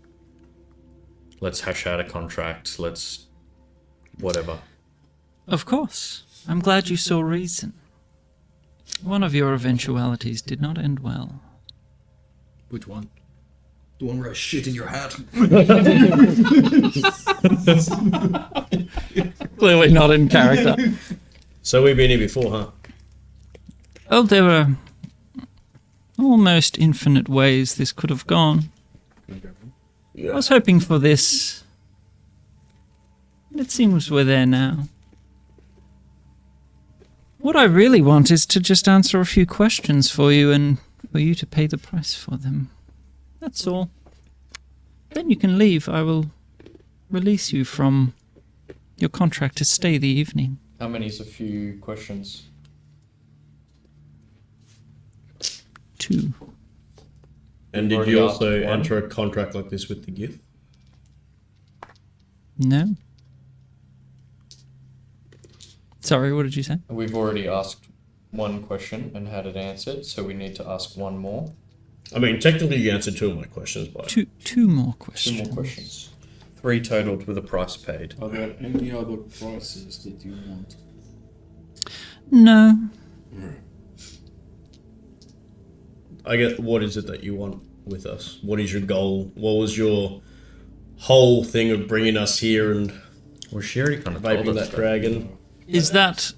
Let's hash out a contract, let's... whatever. Of course. I'm glad you saw reason. One of your eventualities did not end well. Which one? The one where I shit in your hat. Clearly not in character. So we've been here before, huh? Well, there were almost infinite ways this could have gone. I was hoping for this. It seems we're there now. What I really want is to just answer a few questions for you and for you to pay the price for them. That's all. Then you can leave. I will release you from your contract to stay the evening. How many's a few questions? 2. And did Already you asked also one. enter a contract like this with the gift? No? Sorry, what did you say? We've already asked one question and had it answered, so we need to ask one more. I mean, technically you answered 2 of my questions, but... Two more 2 questions. more questions. 3 totaled with a price paid. Are there any other prices that you want? No. I guess, what is it that you want with us? What is your goal? What was your whole thing of bringing us here and Well, she already kind of told vaping us that dragon? Is that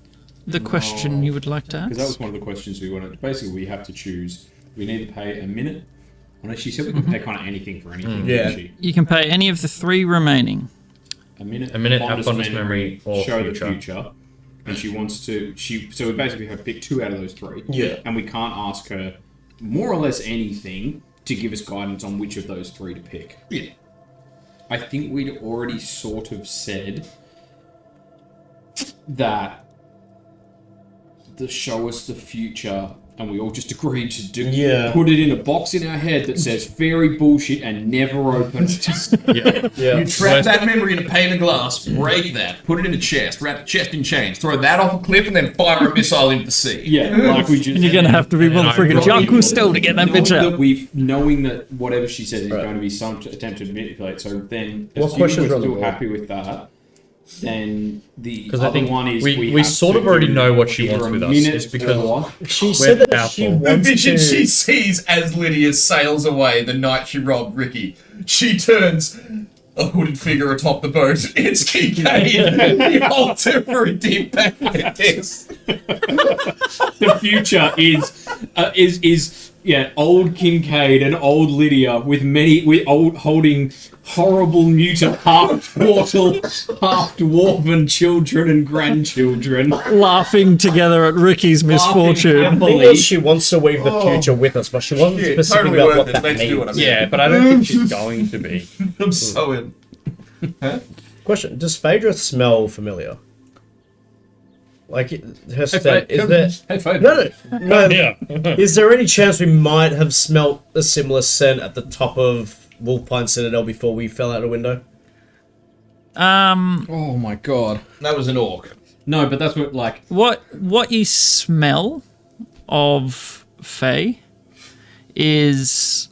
the question you would like to ask? Because that was one of the questions we wanted. Basically, we have to choose. We need to pay a minute. Well, she said we could pay kind of anything for anything. Yeah. Didn't she? You can pay any of the 3 remaining. A minute, fondest memory, or show future. the future. And she wants to. So we basically have to pick 2 out of those 3. Yeah. And we can't ask her more or less anything to give us guidance on which of those 3 to pick. Yeah. I think we'd already sort of said that the show us the future, and we all just agreed to do. Yeah. Put it in a box in our head that says fairy bullshit and never open it. Yeah. You trap that memory in a pane of glass, break that, put it in a chest, wrap the chest in chains, throw that off a cliff, and then fire a missile into the sea. Yeah, like we just. And you're going to have to be motherfucking John Cousteau to get that bitch out. Knowing that whatever she says is going to be some attempt to manipulate. So then, What assuming questions we're are on the still board? happy with that, then the Because other I think one is we have sort to of already do know what she either wants a with us. minute It's because or- She We're said that she powerful. The wants vision to... she sees as Lydia sails away the night she robbed Ricky. She turns a hooded figure atop the boat. It's Kincaid. He holds her for a deep back like this. the future is old Kincaid and old Lydia with holding horrible mutant half mortal, half dwarven children and grandchildren. Laughing together at Ricky's misfortune. The thing is, she wants to weave the future with us, but she wasn't Shit, specific totally about worth what it. that Let's do what I means. mean. Yeah, but I don't think she's going to be. I'm so in. Question: does Phaedra smell familiar? Like her scent? Is there? Hey, Fade. No. Yeah. Is there any chance we might have smelt a similar scent at the top of Wolfpine Citadel before we fell out a window? Oh my god. That was an orc. No, but that's what What you smell of Faye is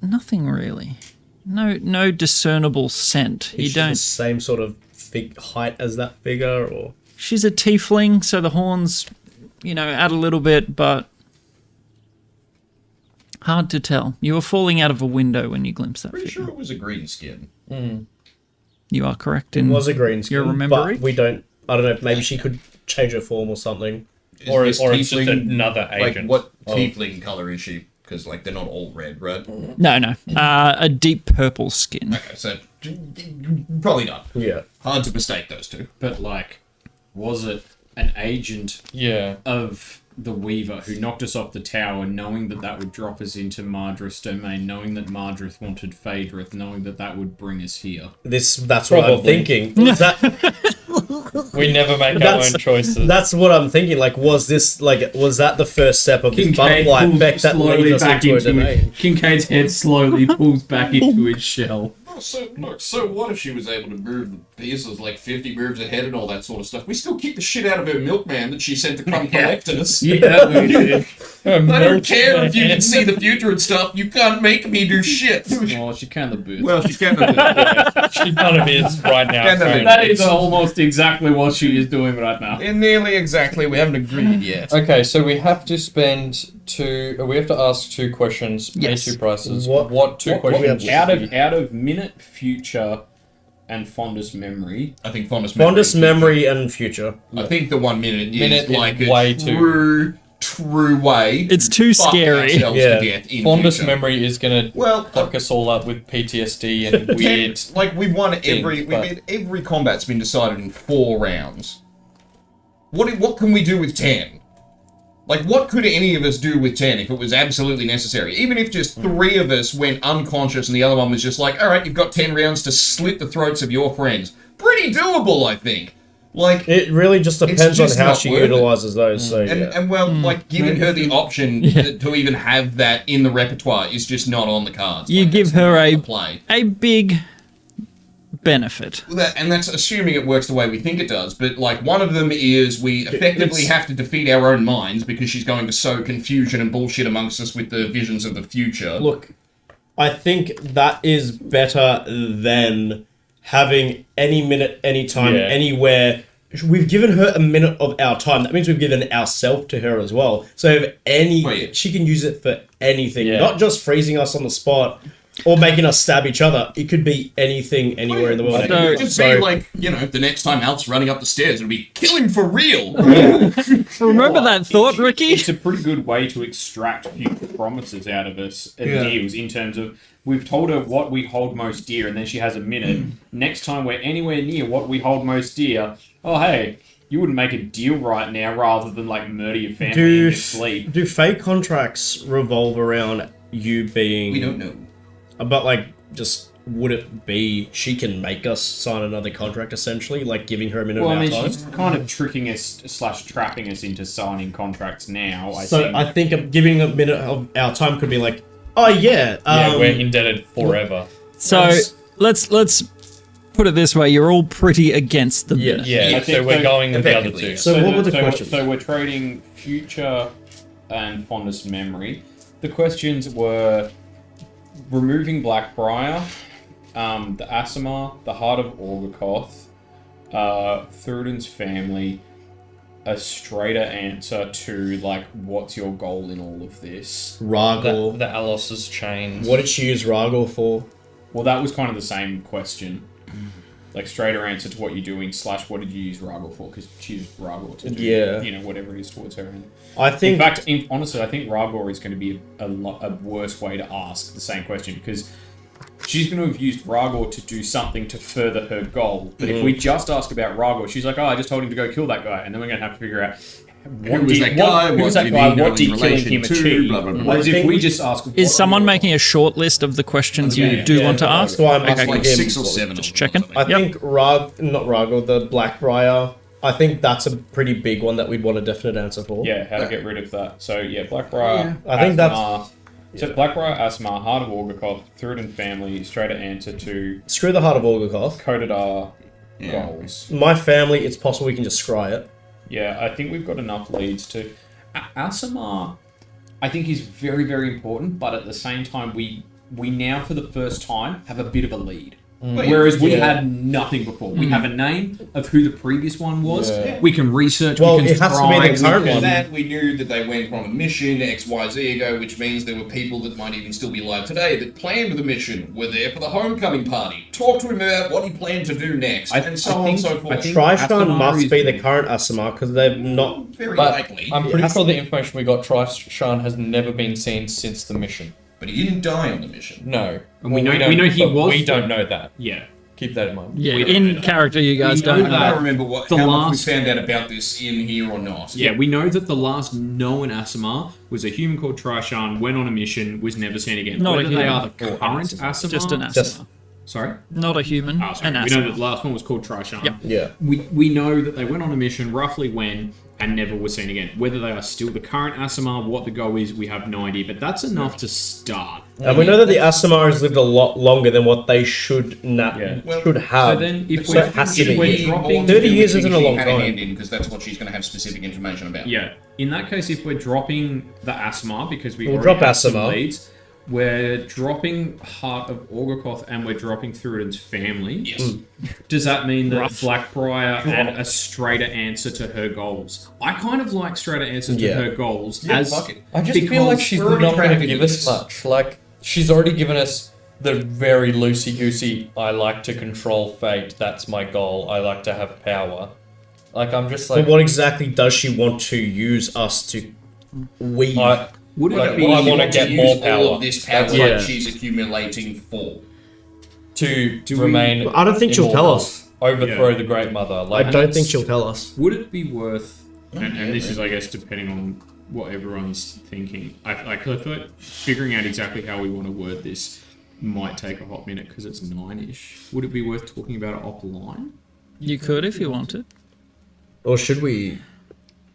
nothing really. No discernible scent. Is she the same sort of height as that figure, or She's a tiefling, so the horns, add a little bit, but hard to tell. You were falling out of a window when you glimpsed that Pretty figure. sure it was a green skin. You are correct it in was a green skin? your remembering. But we don't. I don't know. Maybe she could change her form or something. Or Is it's just tiefling- another Like, agent. what tiefling color is she? Because, they're not all red, right? No. A deep purple skin. Okay, so probably not. Yeah. Hard to mistake those two. But was it an agent Yeah. of the Weaver who knocked us off the tower, knowing that would drop us into Mardrith's domain, knowing that Mardrith wanted Phaedrith, knowing that would bring us here? That's what I'm Probably. thinking. We never make our That's- own choices. That's what I'm thinking. Was that the first step of this Kincaid butterfly pulls effect that slowly leads us back into a into domain? it. Kincaid's head slowly pulls back into its shell. So what if she was able to move the pieces 50 moves ahead and all that sort of stuff? We still kick the shit out of her milkman that she sent to come collect us. Yeah, we did. I don't care if you can see the future and stuff. You can't make me do shit. Well, she can the booth. Well, she can't do that. She kind of is right now. Kind of currently. That is almost exactly what she is doing right now. Nearly exactly. We haven't agreed yet. Okay, so we have to spend we have to ask 2 questions, pay Yes. 2 prices. What- 2 what questions? we have- Out of minute, future, and fondest memory. I think fondest memory. Fondest memory and future. I think the 1 minute is Minute is like way a too- true way. It's too fuck scary. ourselves Yeah. to death in Fondest future. memory is gonna Well, fuck us all up with PTSD and weird. like we've won but- every combat's been decided in 4 rounds. What can we do with 10? Like, what could any of us do with 10 if it was absolutely necessary? Even if just 3 of us went unconscious and the other one was just like, alright, you've got 10 rounds to slit the throats of your friends. Pretty doable, I think. Like, It really just depends on just how not she worth it. utilizes those. So and, yeah. and well, like, giving her the option to even have that in the repertoire is just not on the cards. You Like, give that's her not a the play. big benefit. And that's assuming it works the way we think it does. But, like, one of them is we effectively have to defeat our own minds because she's going to sow confusion and bullshit amongst us with the visions of the future. Look, I think that is better than having any minute, any time, Yeah. anywhere. We've given her a minute of our time. That means we've given ourselves to her as well. So if Oh, yeah. she can use it for anything, Yeah. not just freezing us on the spot or making us stab each other. It could be anything, anywhere in the world. It could just be like, the next time Al's running up the stairs, it'll be kill him for real. Remember that thought, Ricky? It's a pretty good way to extract future promises out of us and deals in terms of we've told her what we hold most dear, and then she has a minute. Next time we're anywhere near what we hold most dear, oh hey, you wouldn't make a deal right now rather than like murder your family in your sleep. Do fake contracts revolve around you being... We don't know. But, like, just would it be she can make us sign another contract, essentially? Like, giving her a minute Well, I of mean, our time? she's kind of tricking us / trapping us into signing contracts now. I think giving a minute of our time could be like, oh, yeah. Yeah, we're indebted forever. So let's put it this way: you're all pretty against the Yeah. minute. Yeah, I think so we're so- going with the other effectively, 2. yeah. So what were the questions? So we're trading future and fondest memory. The questions were removing Blackbriar, the Aasimar, the Heart of Orgokoth, Thurin's family, a straighter answer to, like, what's your goal in all of this? Ragor. The Alos's chains. What did she use Ragor for? Well, that was kind of the same question. Like, straighter answer to what you're doing / what did you use Ragor for? Because she used Ragor to do, Yeah. whatever it is towards her end. I think... In fact, honestly, I think Ragor is going to be a worse way to ask the same question because she's going to have used Ragor to do something to further her goal. But if we just ask about Ragor, she's like, oh, I just told him to go kill that guy. And then we're going to have to figure out Who was that guy? Who was What that did guy? he know What did in killing relation him to? achieve? Blah, blah, blah. Whereas if we just ask... Is someone making a short list of the questions you do want to ask? So I'm It's asking like him. 6 or 7 Just of them or checking. something. I think not Ragor, the Blackbriar. I think that's a pretty big one that we'd want a definite answer for. Yeah, how to get rid of that. So, yeah, Blackbriar, I think Aasimar. So, Blackbriar, Aasimar, Heart of Orgokoth, Thurin family, straighter answer to Screw the Heart of Orgokoth. Kodadar goals. My family, it's possible we can just scry it. Yeah, I think we've got enough leads to... Aasimar, I think, is very, very important, but at the same time, we now, for the first time, have a bit of a lead. Whereas we had nothing before. We have a name of who the previous one was. Yeah. We can research. Well, we can it has to be the scribe, current we can- one. That we knew that they went on a mission XYZ ago, which means there were people that might even still be alive today that planned the mission, were there for the homecoming party, talk to him about what he planned to do next, and so on and so forth. Trishan Aasimar must is be the big. current Aasimar because they've not. Very But likely. I'm pretty has sure to the be. information we got, Trishan has never been seen since the mission. But he didn't die on the mission. No. And we know don't- he but was We the- don't know that. Yeah. Keep that in mind. Yeah, in character, you guys We know don't I know. don't remember what The how much last- we found out about this in here or not. Yeah, we know that the last known Aasimar was a human called Trishan, went on a mission, was never seen again. Not a Whether they human. are the current Aasimar... Just an Just- Aasimar. Sorry? Not a human. Oh, sorry. An We know Aasimar. that the last one was called Trishan. Yep. Yeah. We know that they went on a mission, roughly when, and never was seen again. Whether they are still the current Aasimar, what the goal is, we have no idea. But that's enough to start. And we know that the Aasimar has lived a lot longer than what they should Yeah. should have. So then, if So it has to be. we're dropping... 30 years isn't a long time. Because that's what she's going to have specific information about. Yeah. In that case, if we're dropping the Aasimar, because we We'll already drop have some Aasimar. leads, we're dropping Heart of Orgokoth and we're dropping Thuridon's family. Yes. Does that mean that Blackbriar and a straighter answer to her goals? I kind of like straighter answers to her goals. Yeah, fuck it. I just feel like she's not going to give us much. Like, she's already given us the very loosey-goosey, I like to control fate, that's my goal, I like to have power. Like, I'm just like... But what exactly does she want to use us to weave? Would it Like, be I want to get more power. All of this power Yeah. that she's accumulating for. To remain... I don't think she'll tell us. Overthrow the Great Mother. Like, I don't think she'll tell us. Would it be worth, and this is, I guess, depending on what everyone's thinking, I thought figuring out exactly how we want to word this might take a hot minute because it's 9-ish. Would it be worth talking about it offline? You could if you wanted. Or should we...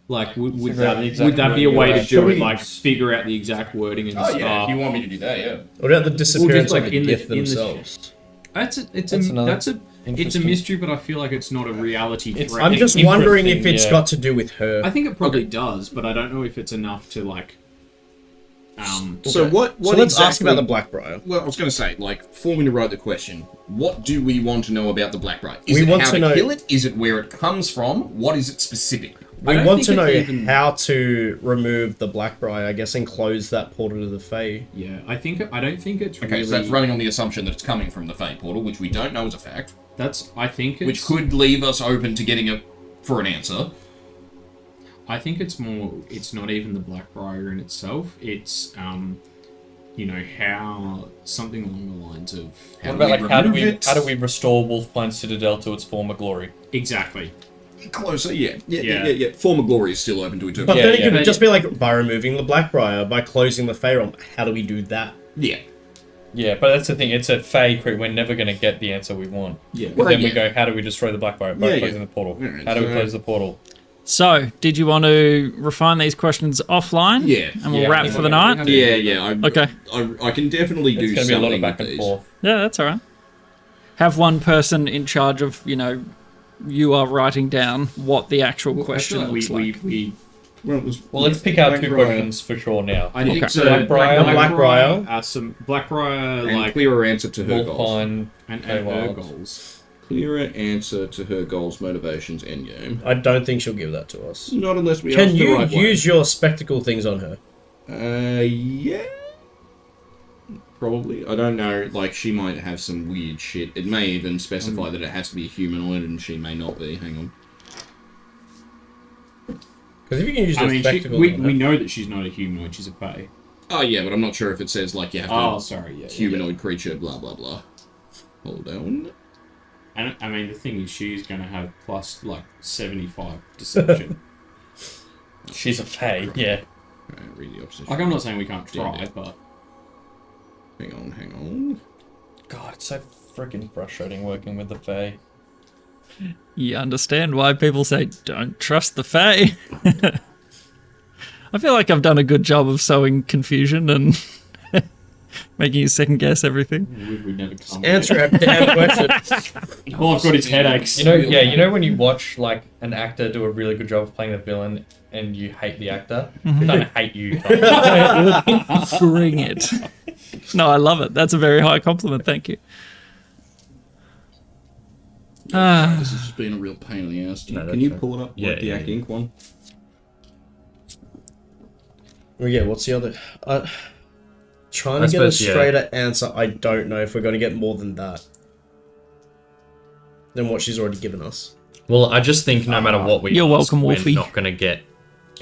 Like, would Figure out the that exact be a wording way of to it. do Should it? we- Like, figure out the exact wording and Oh stuff. yeah, if you want me to do that, yeah. What about the disappearance like, of the in the- gift in the- themselves? That's It's another a interesting- mystery, but I feel like it's not a reality It's- threat. I'm just Interesting, wondering if it's yeah. got to do with her. I think it probably does, but I don't know if it's enough to like. So what So let's ask exactly- about the Blackbriar. Well, I was going to say, like, for me to write the question, what do we want to know about the Blackbriar? Is We it want how to to know- kill it? Is it where it comes from? What is it specifically? I We don't want think to know it's even- how to remove the Blackbriar, I guess, and close that portal to the Fae. Yeah, I don't think it's Okay, really. so that's running on the assumption that it's coming from the Fey portal, which we don't know is a fact, I think it's. which could leave us open to getting it for an answer. I think it's more. It's not even the Blackbriar in itself. It's how something along the lines of What about, like, how do remove it? we restore Wolfpine Citadel to its former glory? exactly. Closer, yeah. Yeah. Yeah. Former glory is still open to But interpret. then it yeah. could just be like, by removing the Blackbriar, by closing the Fae realm. How do we do that? Yeah. Yeah, but that's the thing. It's a Fey crit. We're never going to get the answer we want. Yeah. But then we yeah. go, how do we destroy the Blackbriar? By Yeah, closing yeah. the portal. Alright, How do we so- close the portal? So, did you want to refine these questions offline? Yeah. And we'll Yeah, wrap I for the think night? Yeah. Okay. I can definitely do It's going to be a lot of something back with and these. forth. Yeah, that's all right. Have one person in charge of, you are writing down what the actual question looks like. Well, Well, let's pick out two Blackbriar. questions for sure now. I think Okay. so. Blackbriar. Blackbriar. Some Blackbriar, And like clearer answer to her goals. Wolfpine. and Fey her Wild. goals. Clearer answer to her goals, motivations, endgame. I don't think she'll give that to us. Not unless we Can ask the you right use your spectacle things on her? way. Yeah. Probably. I don't know. Like, she might have some weird shit. It may even specify that it has to be a humanoid, and she may not be. Hang on. Because if you can use I your mean, spectacle we on her... know that she's not a humanoid; she's a Fey. Oh, yeah, but I'm not sure if it says, like, you have to... Oh, sorry, yeah. humanoid creature, blah, blah, blah. Hold on. And I mean, the thing is, she's going to have plus like 75 deception. She's a Fey, yeah. Alright, read the opposition. Like, I'm not saying we can't try, Yeah. but Hang on. God, it's so freaking frustrating working with the Fey. You understand why people say, don't trust the Fae. I feel like I've done a good job of sowing confusion and making you second guess everything. we'd never come. Answer a damn question. All I've got is headaches. You know when you watch like an actor do a really good job of playing the villain and you hate the actor? I don't hate you. Bring it. No, I love it. That's a very high compliment. Thank you. This has just been a real pain in the ass. No, Can you that's pull it up? Yeah, Like the yeah, Ack yeah. Ink one? Well, yeah, what's the other... trying I to get a suppose, yeah. straighter answer, I don't know if we're going to get more than that. Than what she's already given us. Well, I just think no matter what we You're ask, welcome, Wolfie. we're not going to get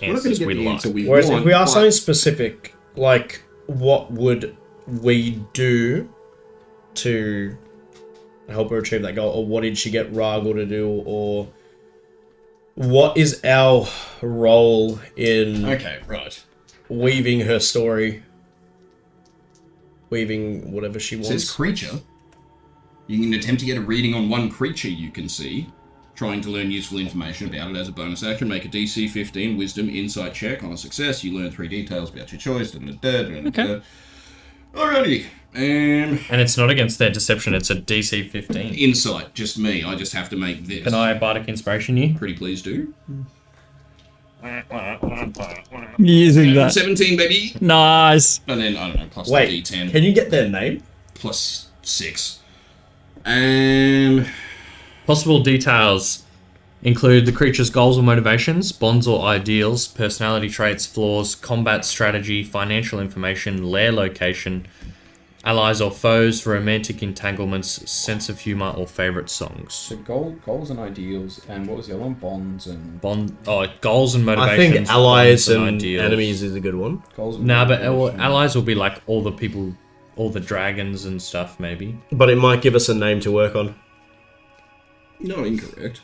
We're not going answers to get we the like. answer we Whereas want. if we ask but- something specific, like, what would we do to help her achieve that goal? Or what did she get Ragul to do? Or what is our role in Okay, right. weaving her story? Weaving whatever she It wants. says creature. You can attempt to get a reading on one creature you can see. Trying to learn useful information about it as a bonus action. Make a DC 15 Wisdom Insight check. On a success, you learn 3 details about your choice. Okay. Alrighty. And it's not against their deception, it's a DC 15. Insight, just me. I just have to make this. Can I Bardic Inspiration you? Pretty please do. Using that. 17, baby. Nice. And then, I don't know, plus Wait, the D10. can you get their name? Plus 6. Possible details include the creature's goals or motivations, bonds or ideals, personality traits, flaws, combat strategy, financial information, lair location, allies or foes, romantic entanglements, sense of humor, or favorite songs. So goals and ideals, and what was the other one? Bonds and Goals and I motivations. think allies bonds and ideals. enemies is a good one. goals. And Nah, but motivation. allies will be like all the people, all the dragons and stuff, maybe. But it might give us a name to work on. Not incorrect.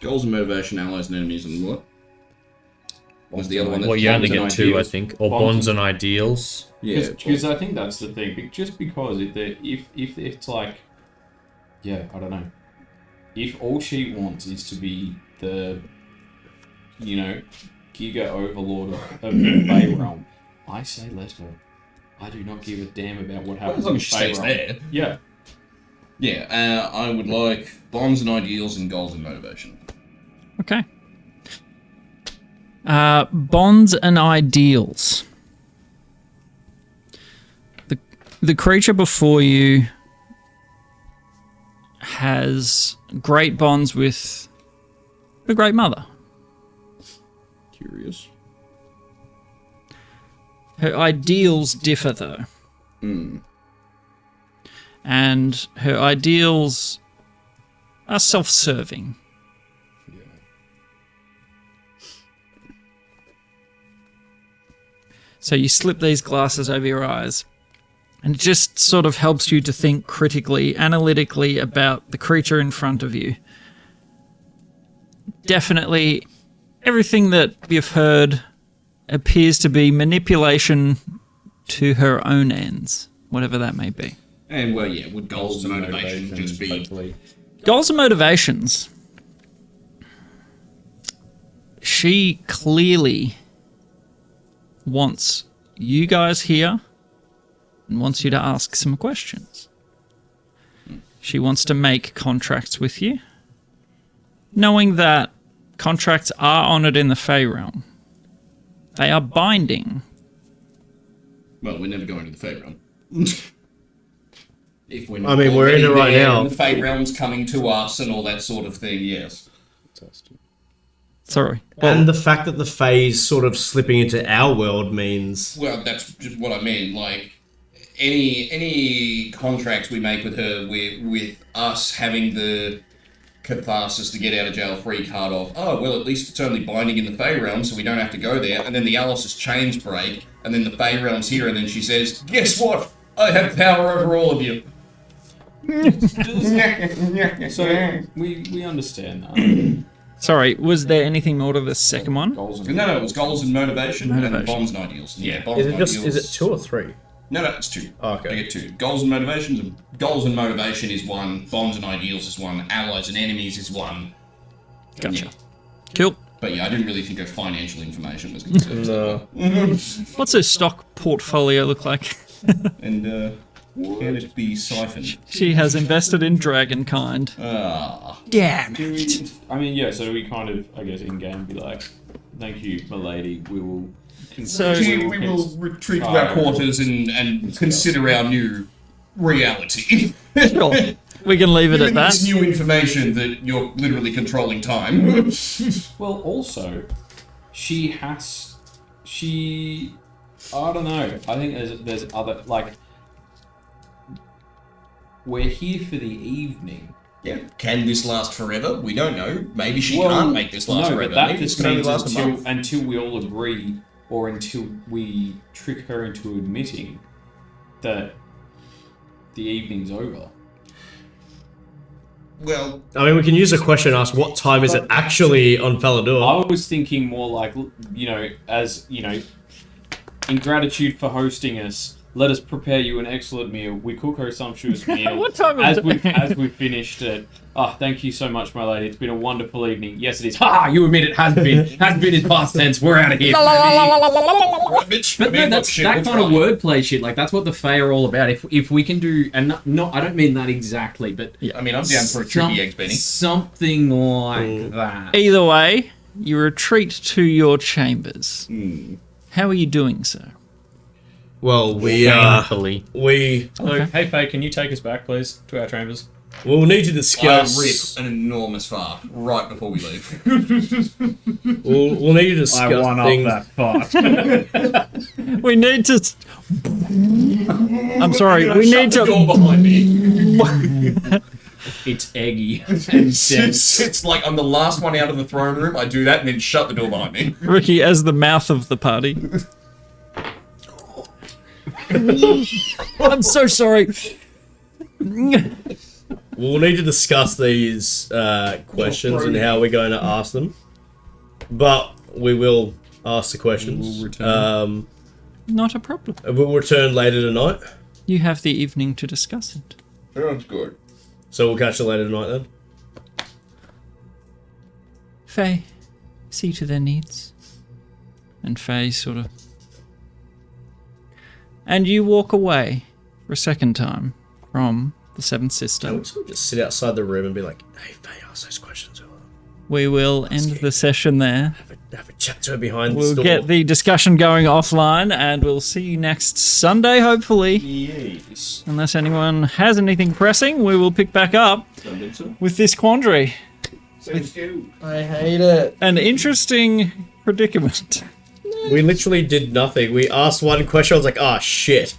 Goals and motivation, allies and enemies, and what? Was the other one? Well, you only Bonds and get 2, I ideals. think. Or Bonds bonds and ideals. Yeah. Because I think that's the thing. Just because if it's like, yeah, I don't know. If all she wants is to be the, Giga Overlord of the Fey realm, I say let her. I do not give a damn about what happens. As long in as she Fey stays realm. there. Yeah. Yeah, I would like bonds and ideals and goals and motivation. Okay. Bonds and ideals. The creature before you has great bonds with the Great Mother. Curious. Her ideals differ, though. And her ideals are self-serving. So you slip these glasses over your eyes, and it just sort of helps you to think critically, analytically about the creature in front of you. Definitely, everything that you've heard appears to be manipulation to her own ends, whatever that may be. And, well, yeah, would goals and motivation just be... Hopefully. Goals and motivations. She clearly wants you guys here and wants you to ask some questions. She wants to make contracts with you, knowing that contracts are honoured in the Fey realm. They are binding. Well, we're never going to the Fey realm. If we're I mean, we're in it already right there now. and the Fey realm's coming to us and all that sort of thing, yes. Sorry. And the fact that the Fae's sort of slipping into our world means... Well, that's just what I mean. Like, any contracts we make with her, with us having the catharsis to get out of jail free card of, oh, well, at least it's only binding in the Fey realm, so we don't have to go there. And then the Alice's chains break, and then the Fey realm's here, and then she says, guess what? I have power over all of you. So we understand that. Sorry, was there anything more to the second one? Goals and No, it was goals and motivation, and Motivation. bonds and ideals. Yeah, bonds Is and it just... ideals. Is it 2 or 3? No, it's 2. Oh, okay. I get 2. Goals and motivations. Goals and motivation is 1. Bonds and ideals is 1. Allies and enemies is 1. Gotcha. Yeah. Cool. But yeah, I didn't really think her financial information was concerned. No. What's her stock portfolio look like? And can it be siphoned? She has invested in Dragonkind. Ah. Damn. Do we, I mean, yeah, so we kind of, I guess, in-game be like, thank you, milady, we will... So- We will retreat to our quarters and consider our new reality. Sure. We can leave it at Given that. this new information that you're literally controlling time. Well, also, I don't know, I think there's other, like, we're here for the evening. Yeah. Can this last forever? We don't know. Maybe she Well, can't make this last no, forever. but that Maybe this just can only means last a month. until we all agree, or until we trick her into admitting that the evening's over. Well, I mean, we can use a question asked, what time is it actually on Falador? I was thinking more like, as, in gratitude for hosting us, let us prepare you an excellent meal. We cook her a sumptuous meal. What time as is we it? as we finished it. Oh, thank you so much, my lady. It's been a wonderful evening. Yes, it is. Ha! You admit it has been. Has been is past tense. We're out of here. bitch. But no, that's that kind of wordplay shit. Like that's what the Fae are all about. If we can do, and not, I don't mean that exactly, but I mean, I'm down for a tricky eggs, Benny. something like that. Either way, you retreat to your chambers. How are you doing so? Well, Painfully. we Luke, hey Faye, can you take us back, please, to our chambers? will need to I discuss. rip an enormous fart right before we leave. We'll need to discuss things. Fart. We need to. I'm sorry. We need Door to. behind me. It's eggy. It's like I'm the last one out of the throne room. I do that and then shut the door behind me. Ricky, as the mouth of the party. I'm so sorry. We'll need to discuss these questions and how we're going to ask them. But we will ask the questions. We'll return. Not a problem. We'll return later tonight. You have the evening to discuss it. Sounds good. So we'll catch you later tonight then. Faye, see to their needs. And Faye sort of. And you walk away for a second time from the Seventh Sister. No, we'll just sit outside the room and be like, hey, Faye, ask those questions. We will end the session there. Have a chat to her behind We'll the door. get the discussion going offline, and we'll see you next Sunday, hopefully. Yes. Unless anyone has anything pressing, we will pick back up with this quandary. Sounds good. I hate it. An interesting predicament. We literally did nothing. We asked one question. I was like, oh, shit.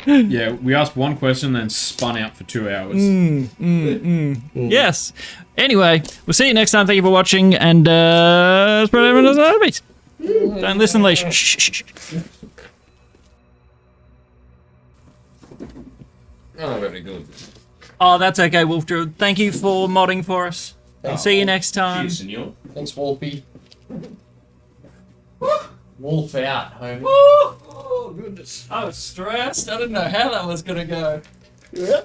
Yeah, we asked one question, then spun out for 2 hours. Yes. Anyway, we'll see you next time. Thank you for watching, and spread everyone as enemies. Don't listen, Leash. Shh, shh, shh. Oh, very good. Oh, that's okay, Wolf Druid. Thank you for modding for us. I'll see you next time. Cheers, senor. Thanks, Wolfie. Wolf out, homie. Oh, goodness. I was stressed. I didn't know how that was going to go. Yeah.